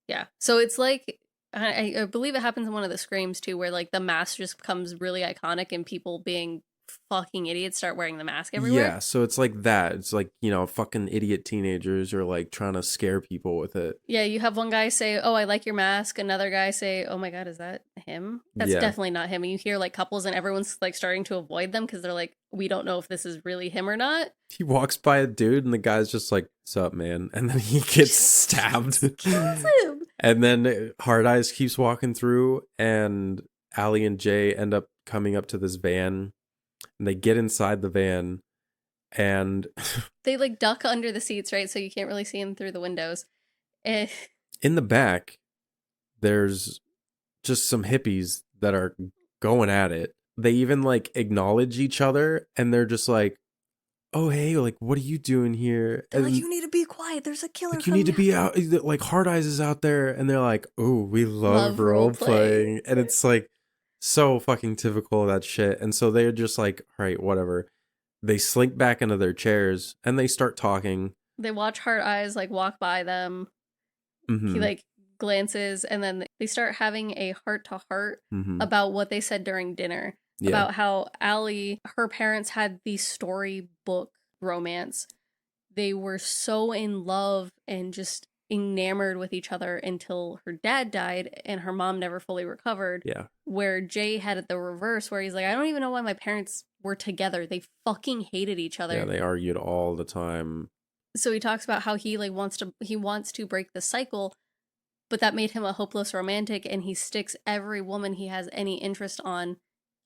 Yeah. So it's like, I believe it happens in one of the Screams too, where like the mask just becomes really iconic and people being fucking idiots start wearing the mask everywhere. Yeah, so it's like that. It's like, fucking idiot teenagers are like trying to scare people with it. Yeah, you have one guy say, "Oh, I like your mask." Another guy say, "Oh my god, is that him?" That's definitely not him. And you hear like couples and everyone's like starting to avoid them because they're like, we don't know if this is really him or not. He walks by a dude and the guy's just like, "What's up, man?" And then he gets stabbed. Kills him. And then Hard Eyes keeps walking through, and Allie and Jay end up coming up to this van, and they get inside the van, and they like duck under the seats, right? So you can't really see them through the windows. In the back, there's just some hippies that are going at it. They even like acknowledge each other, and they're just like, "Oh, hey, like, what are you doing here?" They're and like, "You need to be quiet. There's a killer. Like, you need to be out. Like, Hard Eyes is out there," and they're like, "Oh, we love role playing," and it's like so fucking typical of that shit. And so they're just like, "All right, whatever." They slink back into their chairs and they start talking. They watch Hard Eyes like walk by them. Mm-hmm. He like glances, and then they start having a heart-to-heart about what they said during dinner. Yeah. About how Allie, her parents had the storybook romance. They were so in love and just enamored with each other until her dad died and her mom never fully recovered. Yeah. Where Jay had it the reverse, where he's like, I don't even know why my parents were together. They fucking hated each other. Yeah, they argued all the time. So he talks about how he like wants to break the cycle, but that made him a hopeless romantic, and he sticks every woman he has any interest on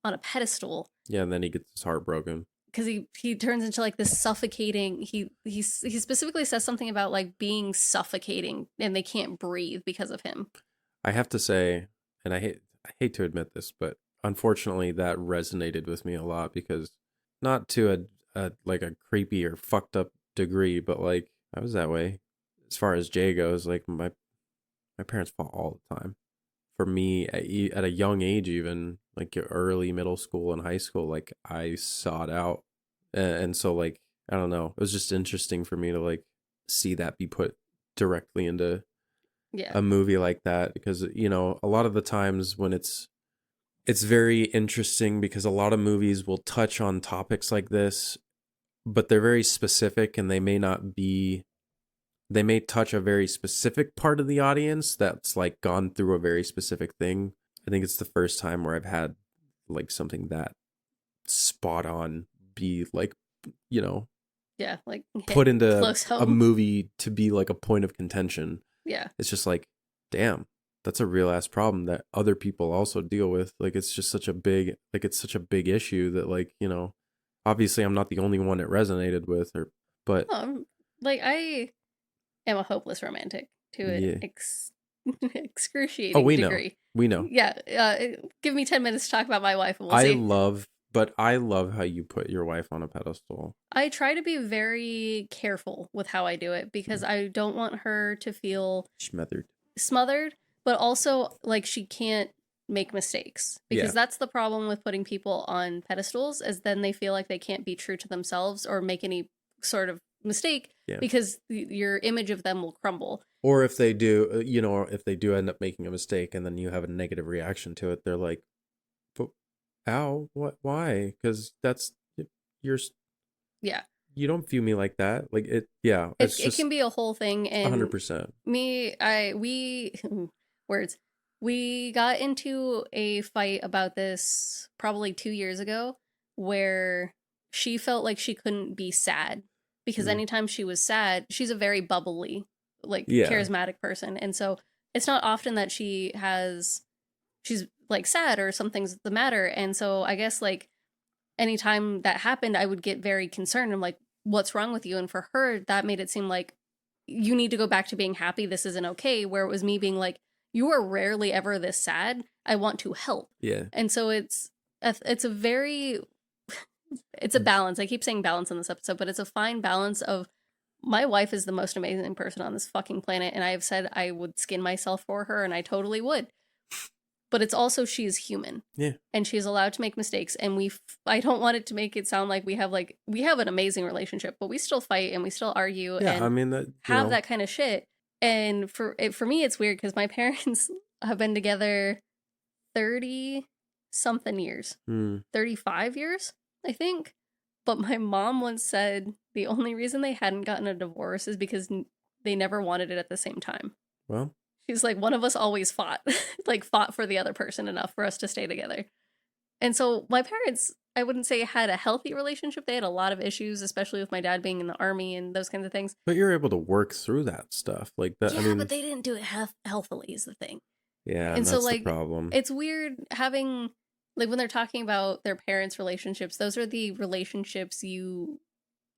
a pedestal. Yeah, and then he gets his heart broken. Because he turns into like this suffocating. He specifically says something about like being suffocating, and they can't breathe because of him. I have to say, and I hate to admit this, but unfortunately that resonated with me a lot, because not to a like a creepy or fucked up degree, but like I was that way as far as Jay goes. Like my parents fought all the time. For me, at a young age, even like early middle school and high school, like I sought out, and so like I don't know, it was just interesting for me to like see that be put directly into a movie like that, because a lot of the times when it's very interesting, because a lot of movies will touch on topics like this, but they're very specific, and they may touch a very specific part of the audience that's like gone through a very specific thing. I think it's the first time where I've had like something that spot on be like, like put into a movie to be like a point of contention. Yeah. It's just like, damn, that's a real ass problem that other people also deal with. Like, it's just such a big, like, it's such a big issue that, like, you know, obviously I'm not the only one it resonated with, but Like, I am a hopeless romantic to an yeah. Oh, excruciating we know. degree. We know. Yeah, give me 10 minutes to talk about my wife and we'll I see. love how you put your wife on a pedestal. I try to be very careful with how I do it because I don't want her to feel smothered, but also like she can't make mistakes, because that's the problem with putting people on pedestals, is then they feel like they can't be true to themselves or make any sort of mistake, because your image of them will crumble. Or if they do, you know, if they do end up making a mistake and then you have a negative reaction to it, they're like, but, ow, what, why? Because you're, yeah, you don't view me like that. Like, it's it can be a whole thing. And 100%. We words, we got into a fight about this probably 2 years ago, where she felt like she couldn't be sad because anytime she was sad, she's a very bubbly, like, charismatic person, and so it's not often that she's like sad or something's the matter. And so I guess, like, anytime that happened, I would get very concerned. I'm like, what's wrong with you? And for her, that made it seem like you need to go back to being happy. This isn't okay. Where it was me being like, you are rarely ever this sad. I want to help. Yeah. And so it's a very, it's a balance. I keep saying balance in this episode, but it's a fine balance of, my wife is the most amazing person on this fucking planet, and I have said I would skin myself for her, and I totally would. But it's also, she's human. Yeah. And she's allowed to make mistakes. And I don't want it to make it sound like we have an amazing relationship, but we still fight and we still argue and I mean, that kind of shit. And for me, it's weird because my parents have been together 30 something years, 35 years, I think. But my mom once said the only reason they hadn't gotten a divorce is because they never wanted it at the same time. Well, she's like, one of us always fought, like fought for the other person enough for us to stay together. And so my parents, I wouldn't say had a healthy relationship. They had a lot of issues, especially with my dad being in the army and those kinds of things. But you're able to work through that stuff like that. Yeah, I mean, but they didn't do it healthily is the thing. Yeah, and that's so, like, the problem. It's weird having, like, when they're talking about their parents' relationships, those are the relationships you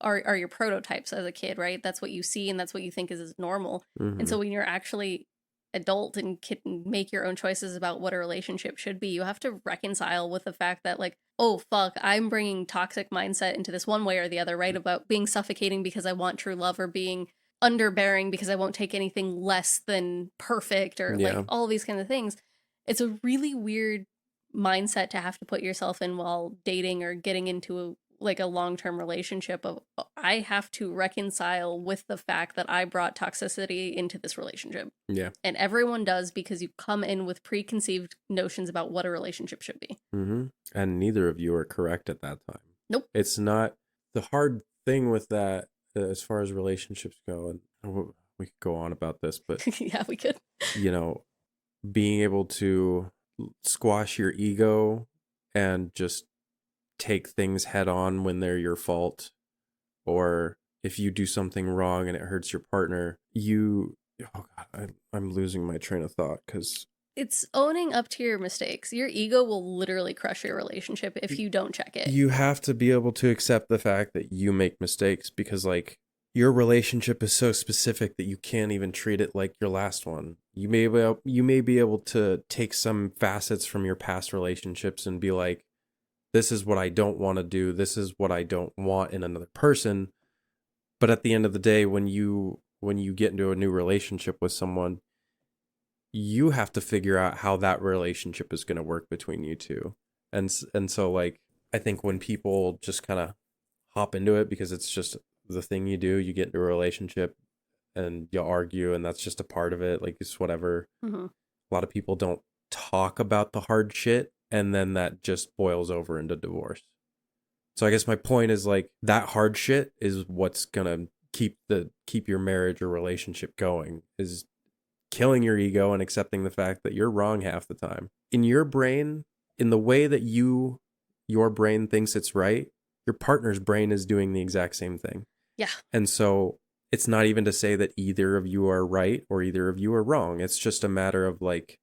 are your prototypes as a kid, right? That's what you see and that's what you think is normal. Mm-hmm. And so when you're actually adult and can make your own choices about what a relationship should be, you have to reconcile with the fact that, like, oh fuck, I'm bringing toxic mindset into this one way or the other, right? About being suffocating because I want true love, or being underbearing because I won't take anything less than perfect, or like all these kinds of things. It's a really weird mindset to have to put yourself in while dating or getting into a long-term relationship of, I have to reconcile with the fact that I brought toxicity into this relationship. Yeah. And everyone does, because you come in with preconceived notions about what a relationship should be. Mm-hmm. And neither of you are correct at that time. Nope. It's not the hard thing with that, as far as relationships go, and we could go on about this, but yeah, we could. You know, being able to squash your ego and just take things head on when they're your fault, or if you do something wrong and it hurts your partner, I'm losing my train of thought, because it's owning up to your mistakes. Your ego will literally crush your relationship if you don't check it. You have to be able to accept the fact that you make mistakes, because, like, your relationship is so specific that you can't even treat it like your last one. You may be able to take some facets from your past relationships and be like, this is what I don't want to do. This is what I don't want in another person. But at the end of the day, when you get into a new relationship with someone, you have to figure out how that relationship is going to work between you two. And so, like, I think when people just kind of hop into it because it's just the thing you do, you get into a relationship and you argue, and that's just a part of it. Like, it's whatever. Mm-hmm. A lot of people don't talk about the hard shit, and then that just boils over into divorce. So I guess my point is, like, that hard shit is what's gonna keep your marriage or relationship going, is killing your ego and accepting the fact that you're wrong half the time. In your brain, in the way that your brain thinks it's right, your partner's brain is doing the exact same thing. Yeah. And so it's not even to say that either of you are right or either of you are wrong. It's just a matter of like,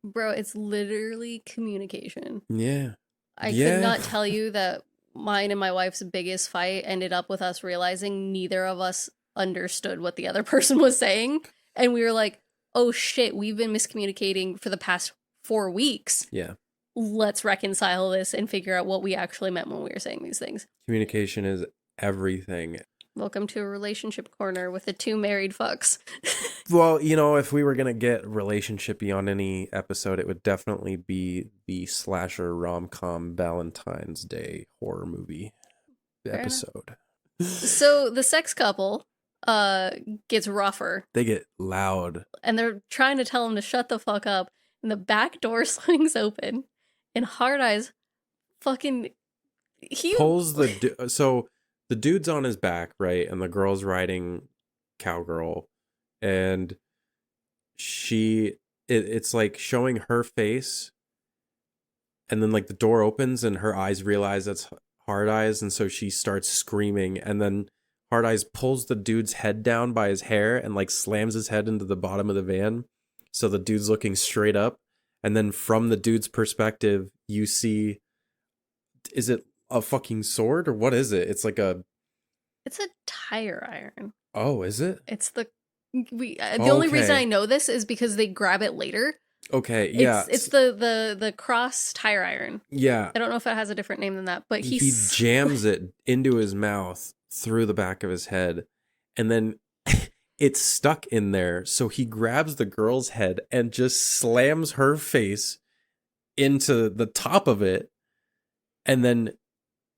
Bro, it's literally communication. yeah. I could Yeah. not tell you that mine and my wife's biggest fight ended up with us realizing neither of us understood what the other person was saying. And we were like, oh shit, we've been miscommunicating for the past 4 weeks. Yeah. Let's reconcile this and figure out what we actually meant when we were saying these things. Communication is everything. Welcome to a relationship corner with the 2 married fucks. Well, you know, if we were going to get relationshipy on any episode, it would definitely be the slasher rom-com Valentine's Day horror movie episode. So the sex couple gets rougher. They get loud. And they're trying to tell him to shut the fuck up. And the back door swings open. And Hard Eyes fucking... He pulls the... So the dude's on his back, right? And the girl's riding cowgirl. And it's like showing her face. And then like the door opens and her eyes realize that's Hard Eyes. And so she starts screaming. And then Hard Eyes pulls the dude's head down by his hair and like slams his head into the bottom of the van. So the dude's looking straight up. And then from the dude's perspective, you see, is it a fucking sword or what is it? It's like It's a tire iron. Oh, is it? It's the only reason I know this is because they grab it later. Okay, yeah. It's the cross tire iron. Yeah. I don't know if it has a different name than that, but he jams it into his mouth through the back of his head, and then it's stuck in there. So he grabs the girl's head and just slams her face into the top of it, and then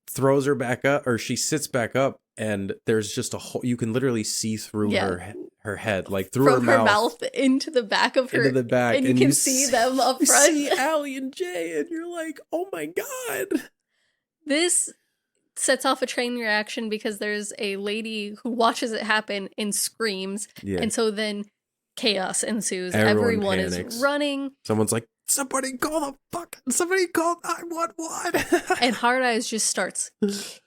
throws her back up, or she sits back up, and there's just a hole. You can literally see through her head, like through from her her mouth into the back of her, into the back, and you can see them up front. You see Allie and Jay, and you're like, oh my god. This sets off a train reaction because there's a lady who watches it happen and screams, and so then chaos ensues. Everyone is running. Someone's like, somebody call 911. And Hard Eyes just starts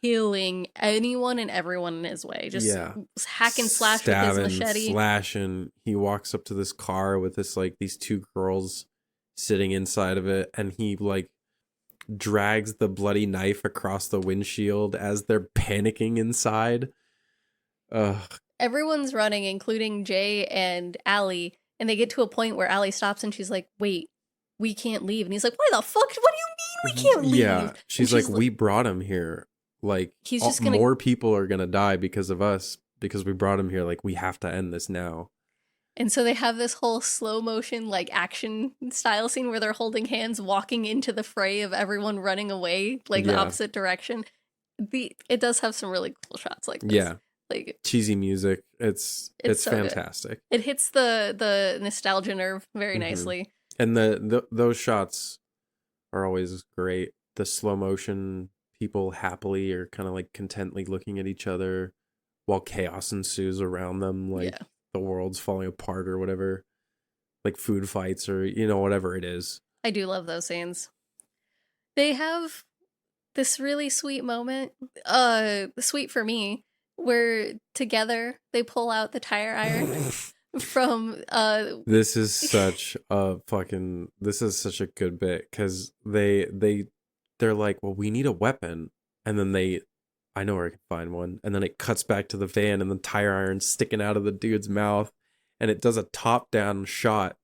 killing anyone and everyone in his way. Just hack and slash stabbing, with his machete. Slashing. He walks up to this car with these 2 girls sitting inside of it, and he like drags the bloody knife across the windshield as they're panicking inside. Everyone's running, including Jay and Allie, and they get to a point where Allie stops and she's like, wait, we can't leave. And he's like, why the fuck? What do you mean we can't leave? Yeah, she's like, we brought him here. Like, he's just gonna... more people are going to die because of us, because we brought him here. Like, we have to end this now. And so they have this whole slow motion, like, action style scene where they're holding hands, walking into the fray of everyone running away, like, the opposite direction. It does have some really cool shots like this. Yeah. Like, cheesy music. It's so fantastic. Good. It hits the nostalgia nerve very nicely. And those shots are always great. The slow motion, people happily or kind of like contently looking at each other while chaos ensues around them, like the world's falling apart or whatever, like food fights or, you know, whatever it is. I do love those scenes. They have this really sweet moment, sweet for me, where together they pull out the tire iron from this is such a good bit, because they're like, well, we need a weapon, and then I know where I can find one, and then it cuts back to the van and the tire iron's sticking out of the dude's mouth, and it does a top down shot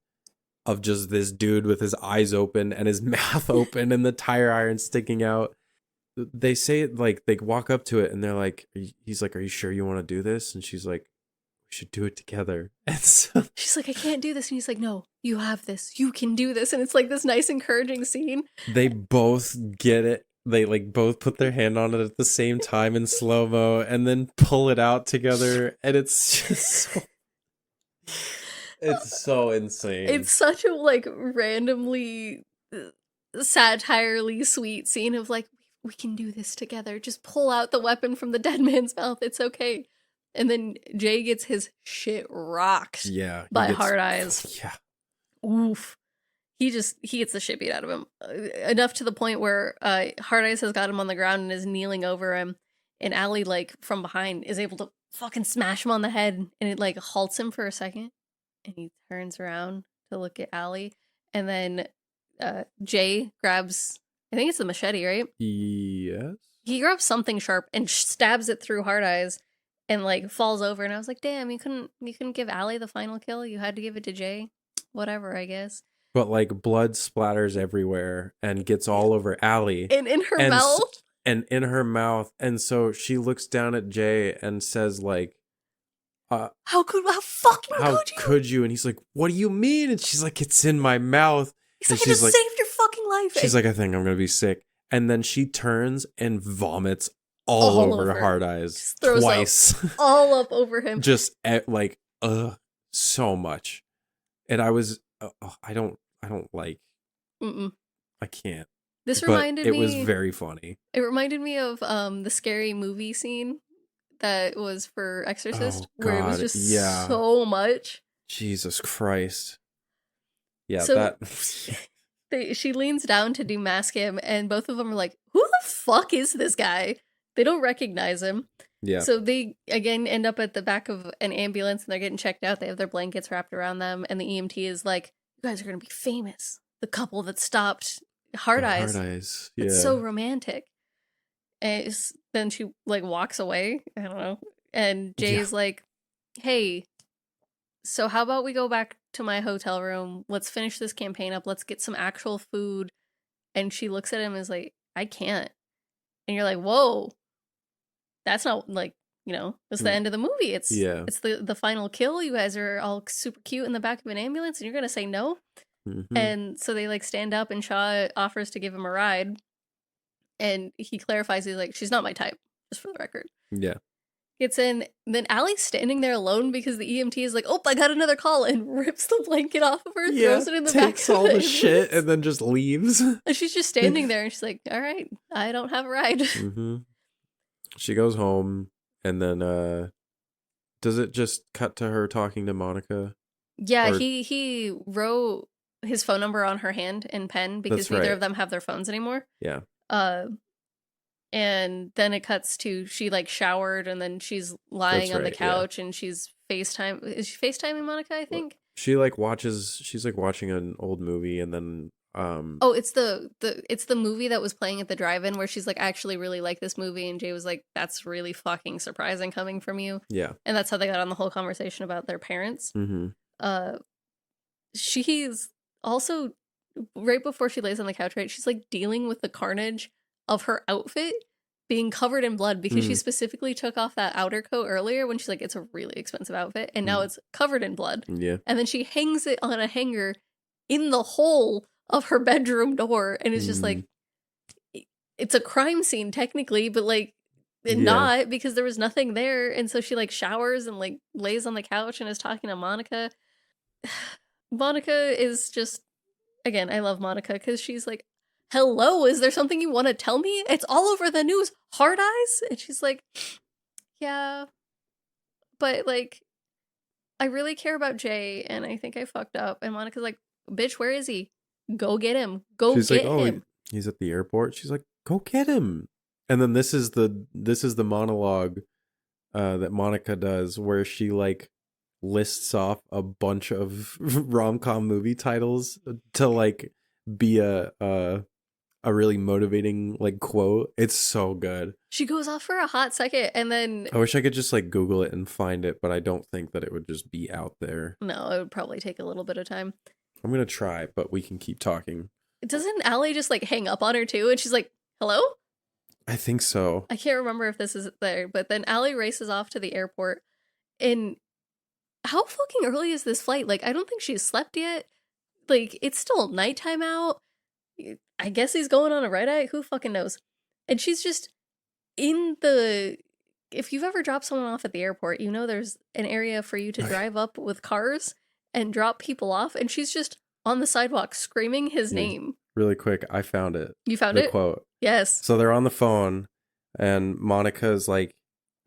of just this dude with his eyes open and his mouth open and the tire iron sticking out. They say it like, they walk up to it and they're like, he's like, are you sure you want to do this? And she's like, we should do it together. And so she's like, I can't do this. And he's like, no, you have this. You can do this. And it's like this nice, encouraging scene. They both get it. They like both put their hand on it at the same time in slow-mo and then pull it out together. And it's just it's so insane. It's such a like randomly satirely sweet scene of like, we can do this together. Just pull out the weapon from the dead man's mouth. It's okay. And then Jay gets his shit rocked by Hard Eyes. Yeah. Oof. He gets the shit beat out of him. Enough to the point where Hard Eyes has got him on the ground and is kneeling over him. And Allie, like, from behind, is able to fucking smash him on the head, and it like halts him for a second, and he turns around to look at Allie, and then Jay grabs, I think it's the machete, right? Yes. He grabs something sharp and stabs it through Hard Eyes, and like falls over. And I was like, damn, you couldn't give Allie the final kill. You had to give it to Jay. Whatever, I guess. But like blood splatters everywhere and gets all over Allie. And in her and mouth. And in her mouth. And so she looks down at Jay and says like, how could you? And he's like, what do you mean? And she's like, it's in my mouth. He's like, I just saved your fucking life. She's like, I think I'm going to be sick. And then she turns and vomits all over Hard Eyes twice. All up over him. Just like, so much. And I was, I don't like, I can't. This reminded me. It was very funny. It reminded me of the scary movie scene that was for Exorcist, where it was just so much. Jesus Christ. Yeah, so she leans down to demask him, and both of them are like, who the fuck is this guy? They don't recognize him. Yeah. So they, again, end up at the back of an ambulance, and they're getting checked out. They have their blankets wrapped around them, and the EMT is like, you guys are going to be famous. The couple that stopped Hard Eyes. Hard Eyes, yeah. It's so romantic. And then she, like, walks away. I don't know. And Jay's like, hey, so how about we go back to my hotel room? Let's finish this campaign up. Let's get some actual food. And she looks at him and is like, I can't. And you're like, whoa. That's not, like, you know, it's the end of the movie. It's the final kill. You guys are all super cute in the back of an ambulance, and you're going to say no? Mm-hmm. And so they, like, stand up, and Shaw offers to give him a ride. And he clarifies, he's like, she's not my type, just for the record. Yeah. Gets in, then Allie's standing there alone because the EMT is like, oh, I got another call, and rips the blanket off of her, throws it in the back of takes all the shit, and then just leaves. And she's just standing there, and she's like, all right, I don't have a ride. Mm-hmm. She goes home, and then does it just cut to her talking to Monica? Yeah, he wrote his phone number on her hand in pen because neither of them have their phones anymore. Yeah. And then it cuts to she like showered, and then she's lying on the couch, and she's FaceTime. Is she FaceTiming Monica? I think she like watches. She's like watching an old movie, and then it's the movie that was playing at the drive-in where she's like, I actually really like this movie, and Jay was like, that's really fucking surprising coming from you. Yeah. And that's how they got on the whole conversation about their parents. Mm-hmm. She's also, right before she lays on the couch, right, she's like dealing with the carnage of her outfit being covered in blood because she specifically took off that outer coat earlier when she's like, it's a really expensive outfit, and now it's covered in blood. Yeah. And then she hangs it on a hanger in the hole of her bedroom door, and it's just like, it's a crime scene technically, but like not, because there was nothing there. And so she like showers and like lays on the couch and is talking to Monica. Monica is just, again, I love Monica because she's like, hello, is there something you want to tell me? It's all over the news. Hard Eyes? And she's like, yeah, but like, I really care about Jay, and I think I fucked up. And Monica's like, bitch, where is he? Go get him. She's get like, him. He's at the airport. She's like, go get him. And then this is the monologue that Monica does, where she like lists off a bunch of rom-com movie titles to like be a really motivating like quote. It's so good. She goes off for a hot second, and then I wish I could just like Google it and find it, but I don't think that it would just be out there. No, it would probably take a little bit of time. I'm gonna try, but we can keep talking. Doesn't Allie just like hang up on her too? And she's like, hello? I think so. I can't remember if this is there, but then Allie races off to the airport. And how fucking early is this flight? Like, I don't think she's slept yet. Like, it's still nighttime out. I guess he's going on a red-eye. Who fucking knows? And she's just in the... If you've ever dropped someone off at the airport, you know there's an area for you to drive up with cars and drop people off, and she's just on the sidewalk screaming his name. Really quick, I found it. You found it? The quote. Yes. So they're on the phone, and Monica's like,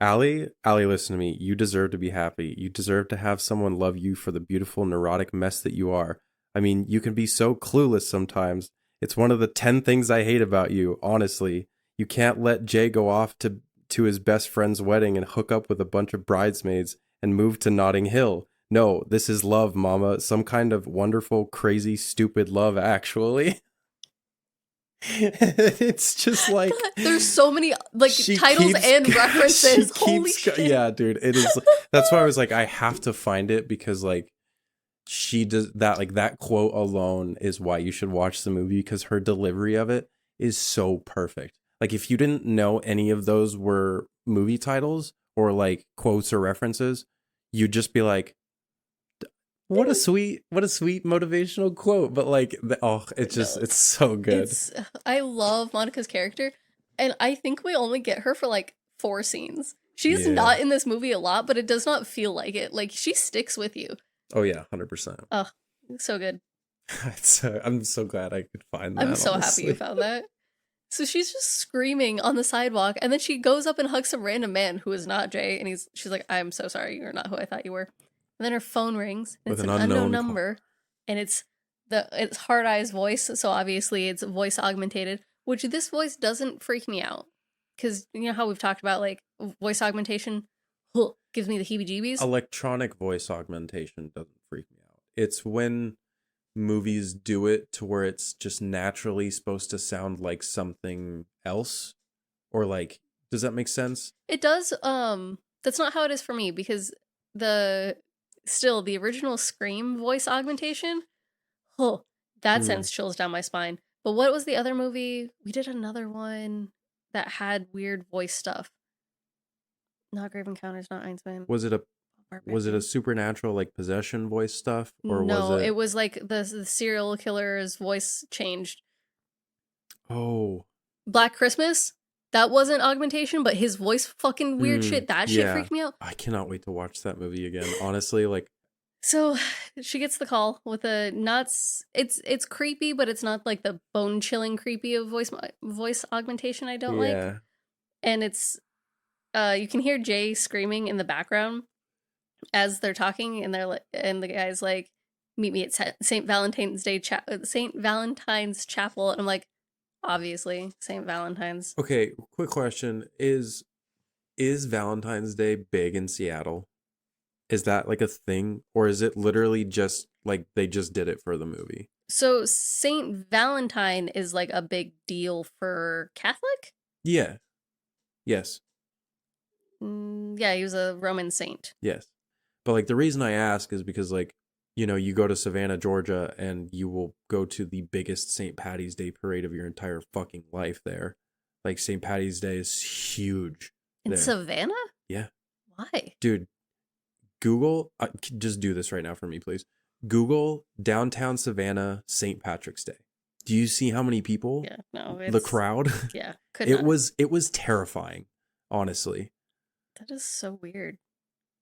Allie, listen to me. You deserve to be happy. You deserve to have someone love you for the beautiful, neurotic mess that you are. I mean, you can be so clueless sometimes. It's one of the 10 things I hate about you, honestly. You can't let Jay go off to to his best friend's wedding and hook up with a bunch of bridesmaids and move to Notting Hill. No, this is love, mama. Some kind of wonderful, crazy, stupid love, actually. It's just like there's so many like titles and references. Holy shit. Yeah, dude, it is. That's why I was like, I have to find it, because like she does that, like that quote alone is why you should watch the movie, because her delivery of it is so perfect. Like if you didn't know any of those were movie titles or like quotes or references, you'd just be like, what a sweet motivational quote. But like, it's so good. I love Monica's character, and I think we only get her for like 4 scenes. She's not in this movie a lot, but it does not feel like it. Like she sticks with you. Oh yeah, 100%. Oh, so good. I'm so glad I could find that. I'm so happy you found that. So she's just screaming on the sidewalk, and then she goes up and hugs some random man who is not Jay, and she's like, "I'm so sorry, you're not who I thought you were." And then her phone rings, and it's an unknown number, and it's Hard Eye's voice, so obviously it's voice augmentated, which this voice doesn't freak me out. Because you know how we've talked about like voice augmentation gives me the heebie-jeebies? Electronic voice augmentation doesn't freak me out. It's when movies do it to where it's just naturally supposed to sound like something else, or like, does that make sense? It does. That's not how it is for me, because the original Scream voice augmentation, that sends chills down my spine. But what was the other movie? We did another one that had weird voice stuff. Not Grave Encounters, not Einstein. Was it a supernatural like possession voice stuff, or no? It was like the serial killer's voice changed. Oh, Black Christmas. That wasn't augmentation, but his voice fucking weird shit. That shit freaked me out. I cannot wait to watch that movie again. Honestly, like. So she gets the call with a it's creepy, but it's not like the bone chilling creepy of voice augmentation I don't like. And it's you can hear Jay screaming in the background as they're talking, and the guy's like, "Meet me at St. Valentine's Chapel," and I'm like, obviously St. Valentine's. Okay, quick question: Is Valentine's Day big in Seattle? Is that like a thing, or is it literally just like they just did it for the movie? So Saint Valentine is like a big deal for Catholic? Yeah. Yes. Yeah, he was a Roman saint. Yes. But like the reason I ask is because like, you know, you go to Savannah, Georgia, and you will go to the biggest St. Patty's Day parade of your entire fucking life there. Like St. Patty's Day is huge. In Savannah? Yeah. Why? Dude, Google, just do this right now for me, please. Google downtown Savannah St. Patrick's Day. Do you see how many people? Yeah, no. The crowd? Yeah. It was terrifying, honestly. That is so weird.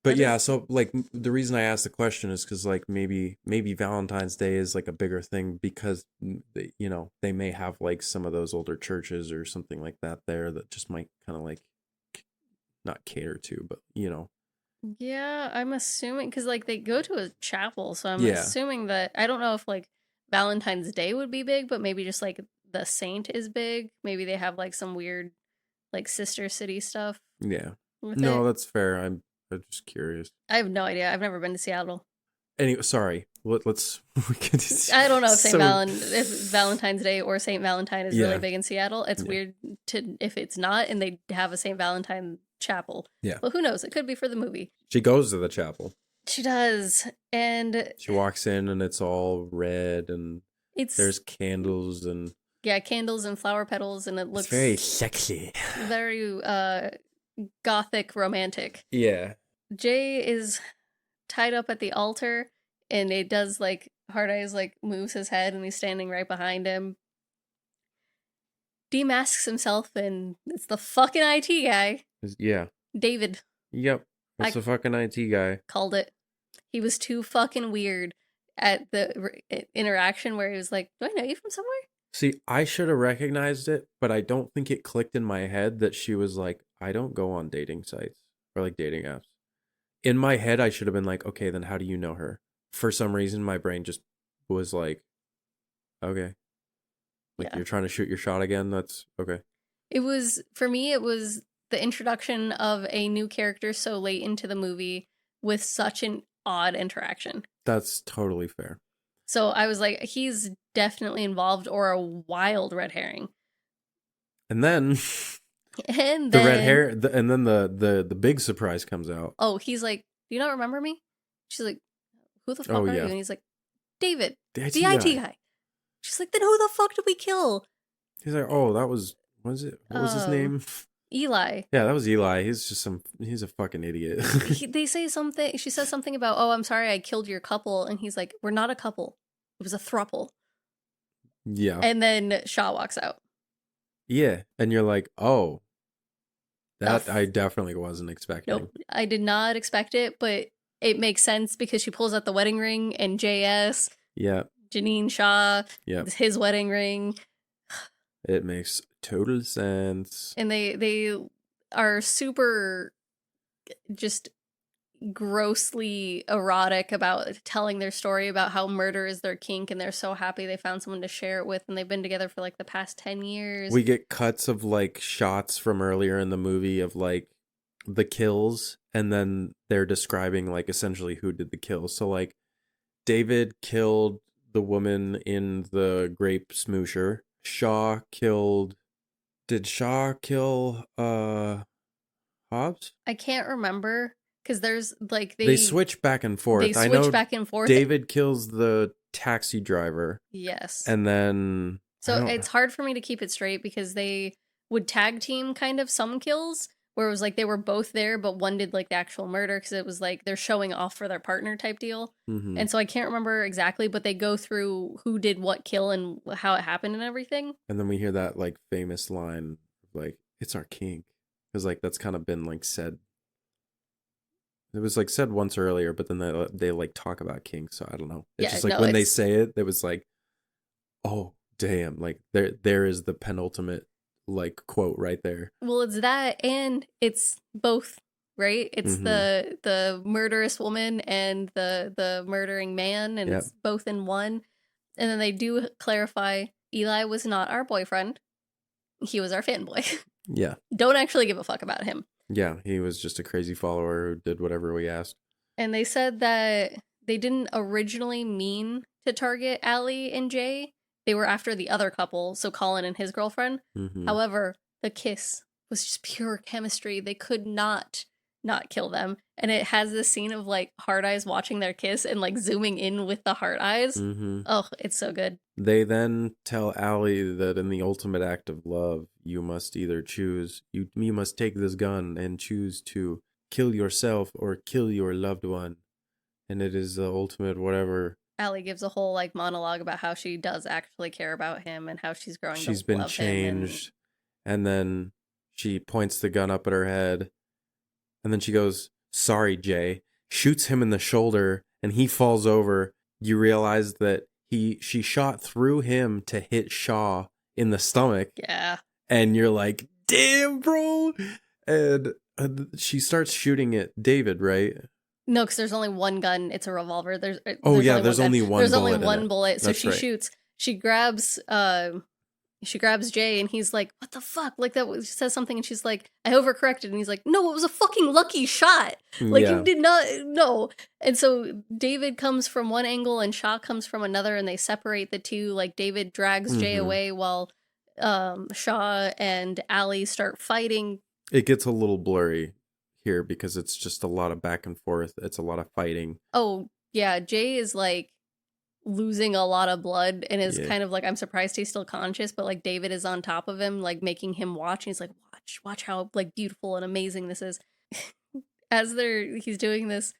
But yeah, so like the reason I asked the question is because like maybe Valentine's Day is like a bigger thing because, you know, they may have like some of those older churches or something like that there that just might kind of like not cater to, but you know. Yeah, I'm assuming because like they go to a chapel, so I'm assuming that I don't know if like Valentine's Day would be big, but maybe just like the saint is big. Maybe they have like some weird like sister city stuff. Yeah. No, that's fair. I'm just curious. I have no idea. I've never been to Seattle. Anyway, sorry. Let's. I don't know if if Valentine's Day or Saint Valentine is really big in Seattle. It's weird if it's not, and they have a Saint Valentine chapel. Yeah. But who knows? It could be for the movie. She goes to the chapel. She does, and she walks in, and it's all red, and there's candles and candles and flower petals, and it looks very sexy, very gothic romantic. Yeah. Jay is tied up at the altar, and it does like Hard Eyes like moves his head, and he's standing right behind him. Demasks himself, and it's the fucking IT guy. Yeah. David. Yep. It's the fucking IT guy. Called it. He was too fucking weird at the interaction where he was like, "Do I know you from somewhere?" See, I should have recognized it, but I don't think it clicked in my head that she was like, I don't go on dating sites or like dating apps. In my head, I should have been like, okay, then how do you know her? For some reason, my brain just was like, okay. Like, you're trying to shoot your shot again? That's okay. For me, it was the introduction of a new character so late into the movie with such an odd interaction. That's totally fair. So I was like, he's definitely involved or a wild red herring. And then And the then red hair, and then the big surprise comes out. oh, he's like, do you not remember me? She's like, who the fuck Oh, are yeah. you? And he's like, David, The the IT guy. She's like, then who the fuck did we kill? He's like, oh, that was, what was his name? Eli. Yeah, that was Eli. He's a fucking idiot. They say something, she says something about, oh, I'm sorry I killed your couple. And he's like, we're not a couple. It was a throuple. Yeah. And then Shaw walks out. Yeah. And you're like, oh, that I definitely wasn't expecting. Nope. I did not expect it, but it makes sense because she pulls out the wedding ring and JS. Yeah. Janine Shaw. Yeah. His wedding ring. It makes total sense. And they are super just grossly erotic about telling their story about how murder is their kink, and they're so happy they found someone to share it with, and they've been together for like the past 10 years. We get cuts of like shots from earlier in the movie of like the kills, and then they're describing like essentially who did the kills. So like David killed the woman in the grape smoosher. Shaw killed, did Shaw kill Hobbs? I can't remember because there's like they switch back and forth. They switch I know back and forth. David kills the taxi driver. Yes. And then so it's hard for me to keep it straight because they would tag team kind of some kills where it was like they were both there, but one did like the actual murder because it was like they're showing off for their partner type deal. Mm-hmm. And so I can't remember exactly, but they go through who did what kill and how it happened and everything. And then we hear that like famous line like, it's our kink. Because like that's kind of been like said. It was like said once earlier, but then they like talk about kink. So I don't know. It's just like when they say it, it was like, oh damn, like there is the penultimate like quote right there. Well, it's that and it's both, right? It's the murderous woman and the murdering man, and it's both in one. And then they do clarify Eli was not our boyfriend. He was our fanboy. Yeah. Don't actually give a fuck about him. Yeah, he was just a crazy follower who did whatever we asked. And they said that they didn't originally mean to target Allie and Jay. They were after the other couple, so Colin and his girlfriend. Mm-hmm. However, the kiss was just pure chemistry. They could not kill them. And it has this scene of like Hard Eyes watching their kiss and like zooming in with the heart eyes. Mm-hmm. Oh, it's so good. They then tell Allie that in the ultimate act of love, you must either choose, you must take this gun and choose to kill yourself or kill your loved one. And it is the ultimate whatever. Allie gives a whole like monologue about how she does actually care about him and how she's growing. She's been changed. And then she points the gun up at her head. And then she goes, sorry, Jay. Shoots him in the shoulder and he falls over. You realize that she shot through him to hit Shaw in the stomach. Yeah. And you're like, damn, bro. And she starts shooting at David, right? No, because there's only one gun. It's a revolver. There's only one. There's bullet only one bullet. So That's she right. shoots. She grabs Jay, and he's like, "What the fuck?" Like that says something, and she's like, "I overcorrected," and he's like, "No, it was a fucking lucky shot. Like you did not no." And so David comes from one angle, and Shaw comes from another, and they separate the two. Like David drags Jay away while Shaw and Allie start fighting. It gets a little blurry here because it's just a lot of back and forth. It's a lot of fighting. Oh, yeah. Jay is like losing a lot of blood and is kind of like, I'm surprised he's still conscious, but like David is on top of him, like making him watch. And he's like, watch how like beautiful and amazing this is. As he's doing this,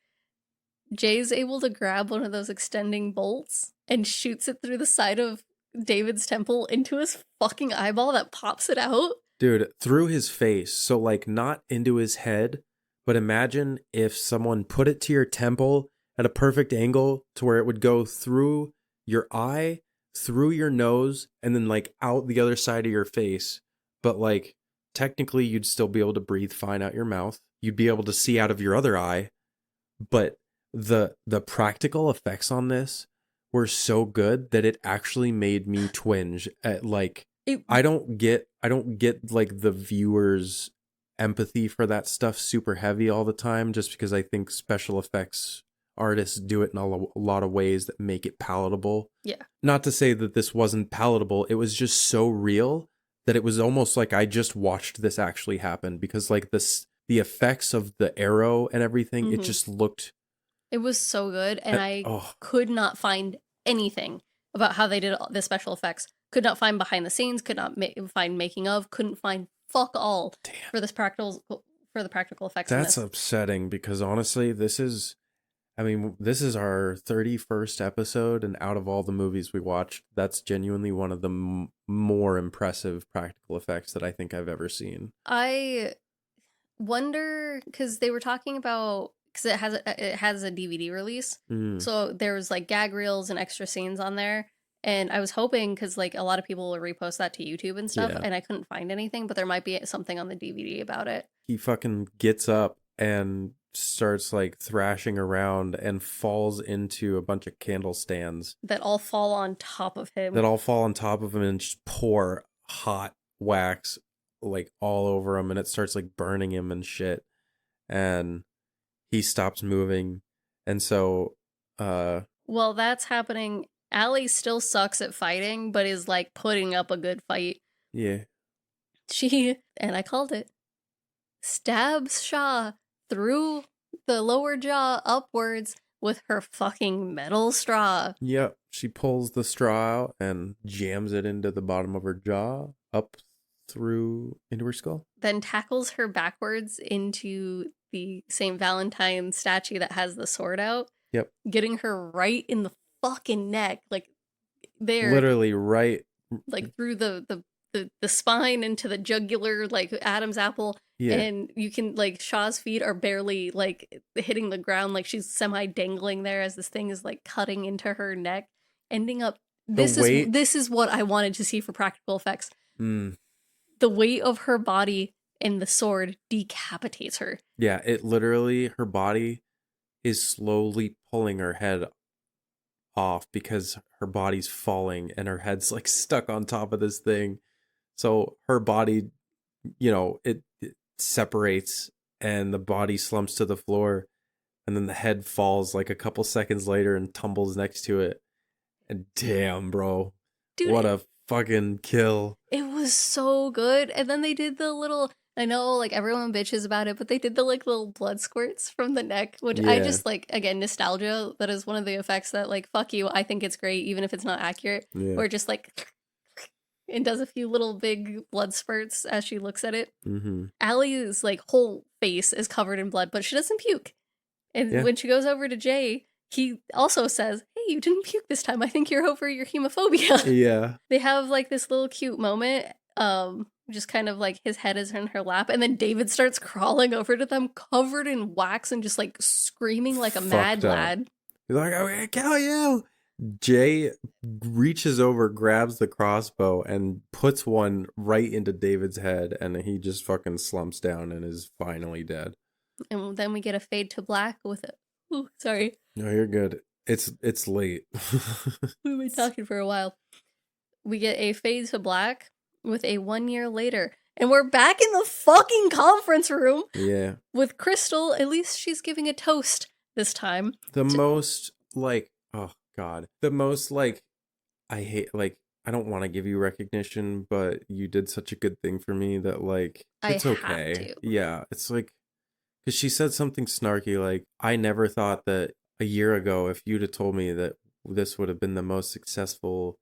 Jay's able to grab one of those extending bolts and shoots it through the side of David's temple into his fucking eyeball that pops it out. Dude, through his face. So like not into his head, but imagine if someone put it to your temple at a perfect angle to where it would go through your eye, through your nose, and then like out the other side of your face. But like technically you'd still be able to breathe fine out your mouth. You'd be able to see out of your other eye. But the practical effects on this were so good that it actually made me twinge at like I don't get like the viewers empathy for that stuff super heavy all the time, just because I think special effects artists do it in a lot of ways that make it palatable. Yeah. Not to say that this wasn't palatable, it was just so real that it was almost like I just watched this actually happen, because like the effects of the arrow and everything, it just looked. It was so good, and I could not find anything about how they did the special effects. Could not find behind the scenes, could not find making of, couldn't find fuck all for the practical effects. That's upsetting, because honestly, this is our 31st episode, and out of all the movies we watched, that's genuinely one of the more impressive practical effects that I think I've ever seen. I wonder, because they were talking about, because it has a DVD release, so there was like gag reels and extra scenes on there, and I was hoping, because like a lot of people will repost that to YouTube and stuff, and I couldn't find anything, but there might be something on the DVD about it. He fucking gets up and starts like thrashing around and falls into a bunch of candle stands that all fall on top of him and just pour hot wax like all over him, and it starts like burning him and shit, and he stops moving. And so while that's happening, Allie still sucks at fighting, but is like putting up a good fight. Yeah. She, and I called it, stabs Shaw through the lower jaw upwards with her fucking metal straw. Yep. She pulls the straw out and jams it into the bottom of her jaw, up through into her skull. Then tackles her backwards into the St. Valentine statue that has the sword out. Yep. Getting her right in the fucking neck. Like, there. Literally right. Like, through the spine into the jugular, like Adam's apple. Yeah. And you can, like, Shaw's feet are barely, like, hitting the ground. Like, she's semi-dangling there as this thing is, like, cutting into her neck. Ending up... This is what I wanted to see for practical effects. The weight of her body and the sword decapitates her. Yeah, it literally, her body is slowly pulling her head off because her body's falling and her head's like stuck on top of this thing. So her body, it separates and the body slumps to the floor, and then the head falls like a couple seconds later and tumbles next to it. And damn, bro. Dude, what a fucking kill. It was so good. And then they did the little, I know like everyone bitches about it, but they did the like little blood squirts from the neck, which I just like, again, nostalgia. That is one of the effects that like, fuck you, I think it's great even if it's not accurate. Or just like and does a few little big blood spurts as she looks at it. Allie's like whole face is covered in blood, but she doesn't puke. And when she goes over to Jay, he also says, hey, you didn't puke this time. I think you're over your hemophobia. Yeah. They have like this little cute moment. Just kind of like his head is in her lap. And then David starts crawling over to them covered in wax and just like screaming like a mad lad. He's like, I'm going to kill you. Jay reaches over, grabs the crossbow, and puts one right into David's head. And he just fucking slumps down and is finally dead. And then we get a fade to black with it. Ooh, sorry. No, you're good. It's late. We've been talking for a while. We get a fade to black with a 1 year later. And we're back in the fucking conference room. Yeah. With Crystal. At least she's giving a toast this time. The most, like, oh, God. The most, like, I hate, like, I don't want to give you recognition, but you did such a good thing for me that, like, it's okay. Have to. Yeah. It's like, because she said something snarky, like, I never thought that a year ago, if you'd have told me that this would have been the most successful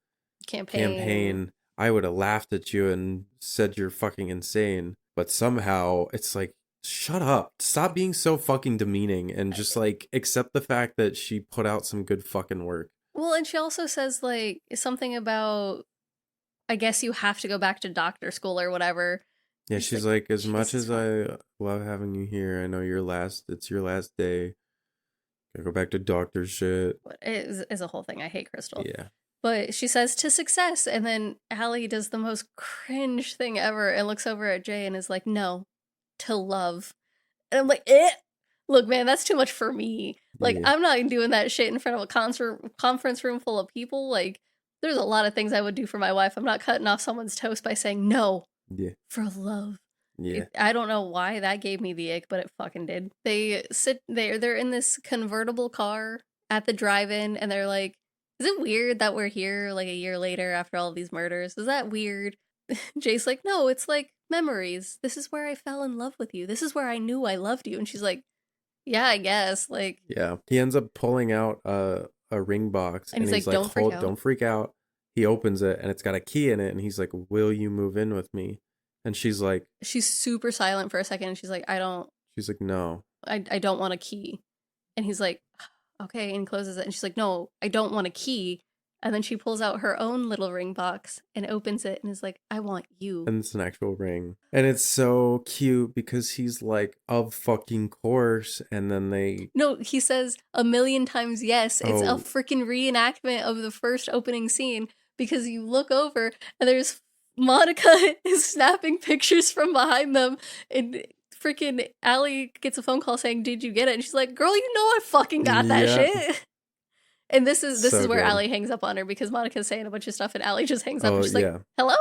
campaign, I would have laughed at you and said you're fucking insane. But somehow it's like, shut up. Stop being so fucking demeaning and just like accept the fact that she put out some good fucking work. Well, and she also says like something about, I guess you have to go back to doctor school or whatever. Yeah, she's like, as much as I love having you here, I know it's your last day. Gotta go back to doctor shit. It is a whole thing. I hate Crystal. Yeah. But she says to success, and then Allie does the most cringe thing ever and looks over at Jay and is like, no, to love. And I'm like, look, man, that's too much for me. Like, I'm not doing that shit in front of a conference room full of people. Like, there's a lot of things I would do for my wife. I'm not cutting off someone's toast by saying no. Yeah. For love. Yeah. I don't know why that gave me the ick, but it fucking did. They're in this convertible car at the drive-in, and they're like, is it weird that we're here like a year later after all these murders? Is that weird? Jay's like, no, it's like memories. This is where I fell in love with you. This is where I knew I loved you. And she's like, yeah, I guess. Like, yeah. He ends up pulling out a ring box, and and he's he's like, like, don't freak hold, out. don't freak out. He opens it, and it's got a key in it, and he's like, will you move in with me? And she's super silent for a second, and she's like, no. I don't want a key. And he's like, okay, and closes it. And she's like, no, I don't want a key. And then she pulls out her own little ring box and opens it and is like, I want you. And it's an actual ring. And it's so cute because he's like, of fucking course. And then No, he says a million times yes. It's a Oh. freaking reenactment of the first opening scene because you look over and there's Monica is snapping pictures from behind them, and freaking Allie gets a phone call saying, did you get it? And she's like, girl, you know I fucking got that shit. And this is So where good. Allie hangs up on her because Monica's saying a bunch of stuff and Allie just hangs up Oh, and she's yeah. like, hello?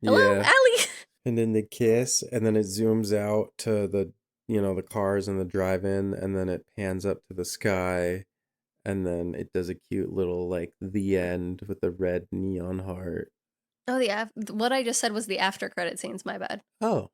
Hello, Yeah. Allie? And then they kiss, and then it zooms out to the cars and the drive-in, and then it pans up to the sky, and then it does a cute little like the end with the red neon heart. Oh, what I just said was the after credit scenes, my bad. Oh,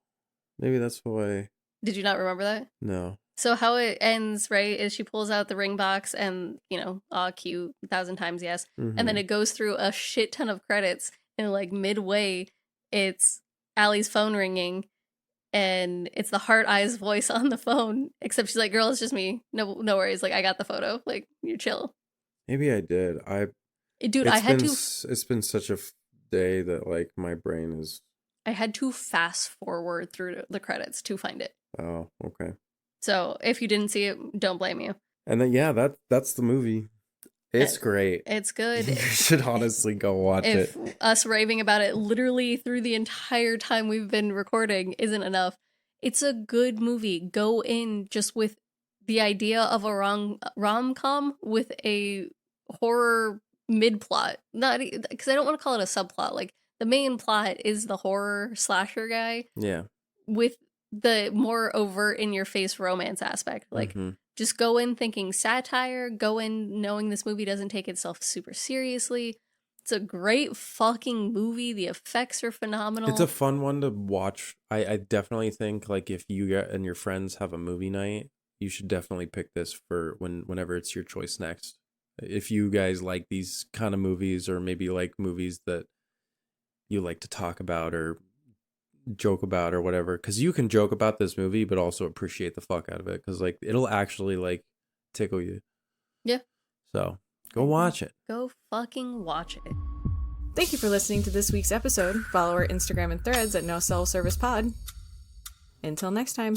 maybe that's why. Did you not remember that? No. So how it ends, right, is she pulls out the ring box and, cute, 1,000 times yes. Mm-hmm. And then it goes through a shit ton of credits, and like midway, it's Allie's phone ringing, and it's the Heart Eyes voice on the phone, except she's like, girl, it's just me. No worries. Like, I got the photo. Like, you're chill. Maybe I did. Dude, It's been such a day that like my brain is. I had to fast forward through the credits to find it. Oh, okay. So if you didn't see it, don't blame you. And then that's the movie. It's great. It's good. You should honestly go watch it. If us raving about it literally through the entire time we've been recording isn't enough, it's a good movie. Go in just with the idea of a rom-com with a horror mid-plot. Not because I don't want to call it a subplot. Like, the main plot is the horror slasher guy. Yeah. With the more overt in-your-face romance aspect. Like, just go in thinking satire, go in knowing this movie doesn't take itself super seriously. It's a great fucking movie. The effects are phenomenal. It's a fun one to watch. I definitely think, like, if you and your friends have a movie night, you should definitely pick this for whenever it's your choice next. If you guys like these kind of movies, or maybe like movies that you like to talk about or joke about or whatever, because you can joke about this movie but also appreciate the fuck out of it, because like it'll actually like tickle you. Yeah. So go watch it. Go fucking watch it. Thank you for listening to this week's episode. Follow our Instagram and threads at No Self Service Pod. Until next time.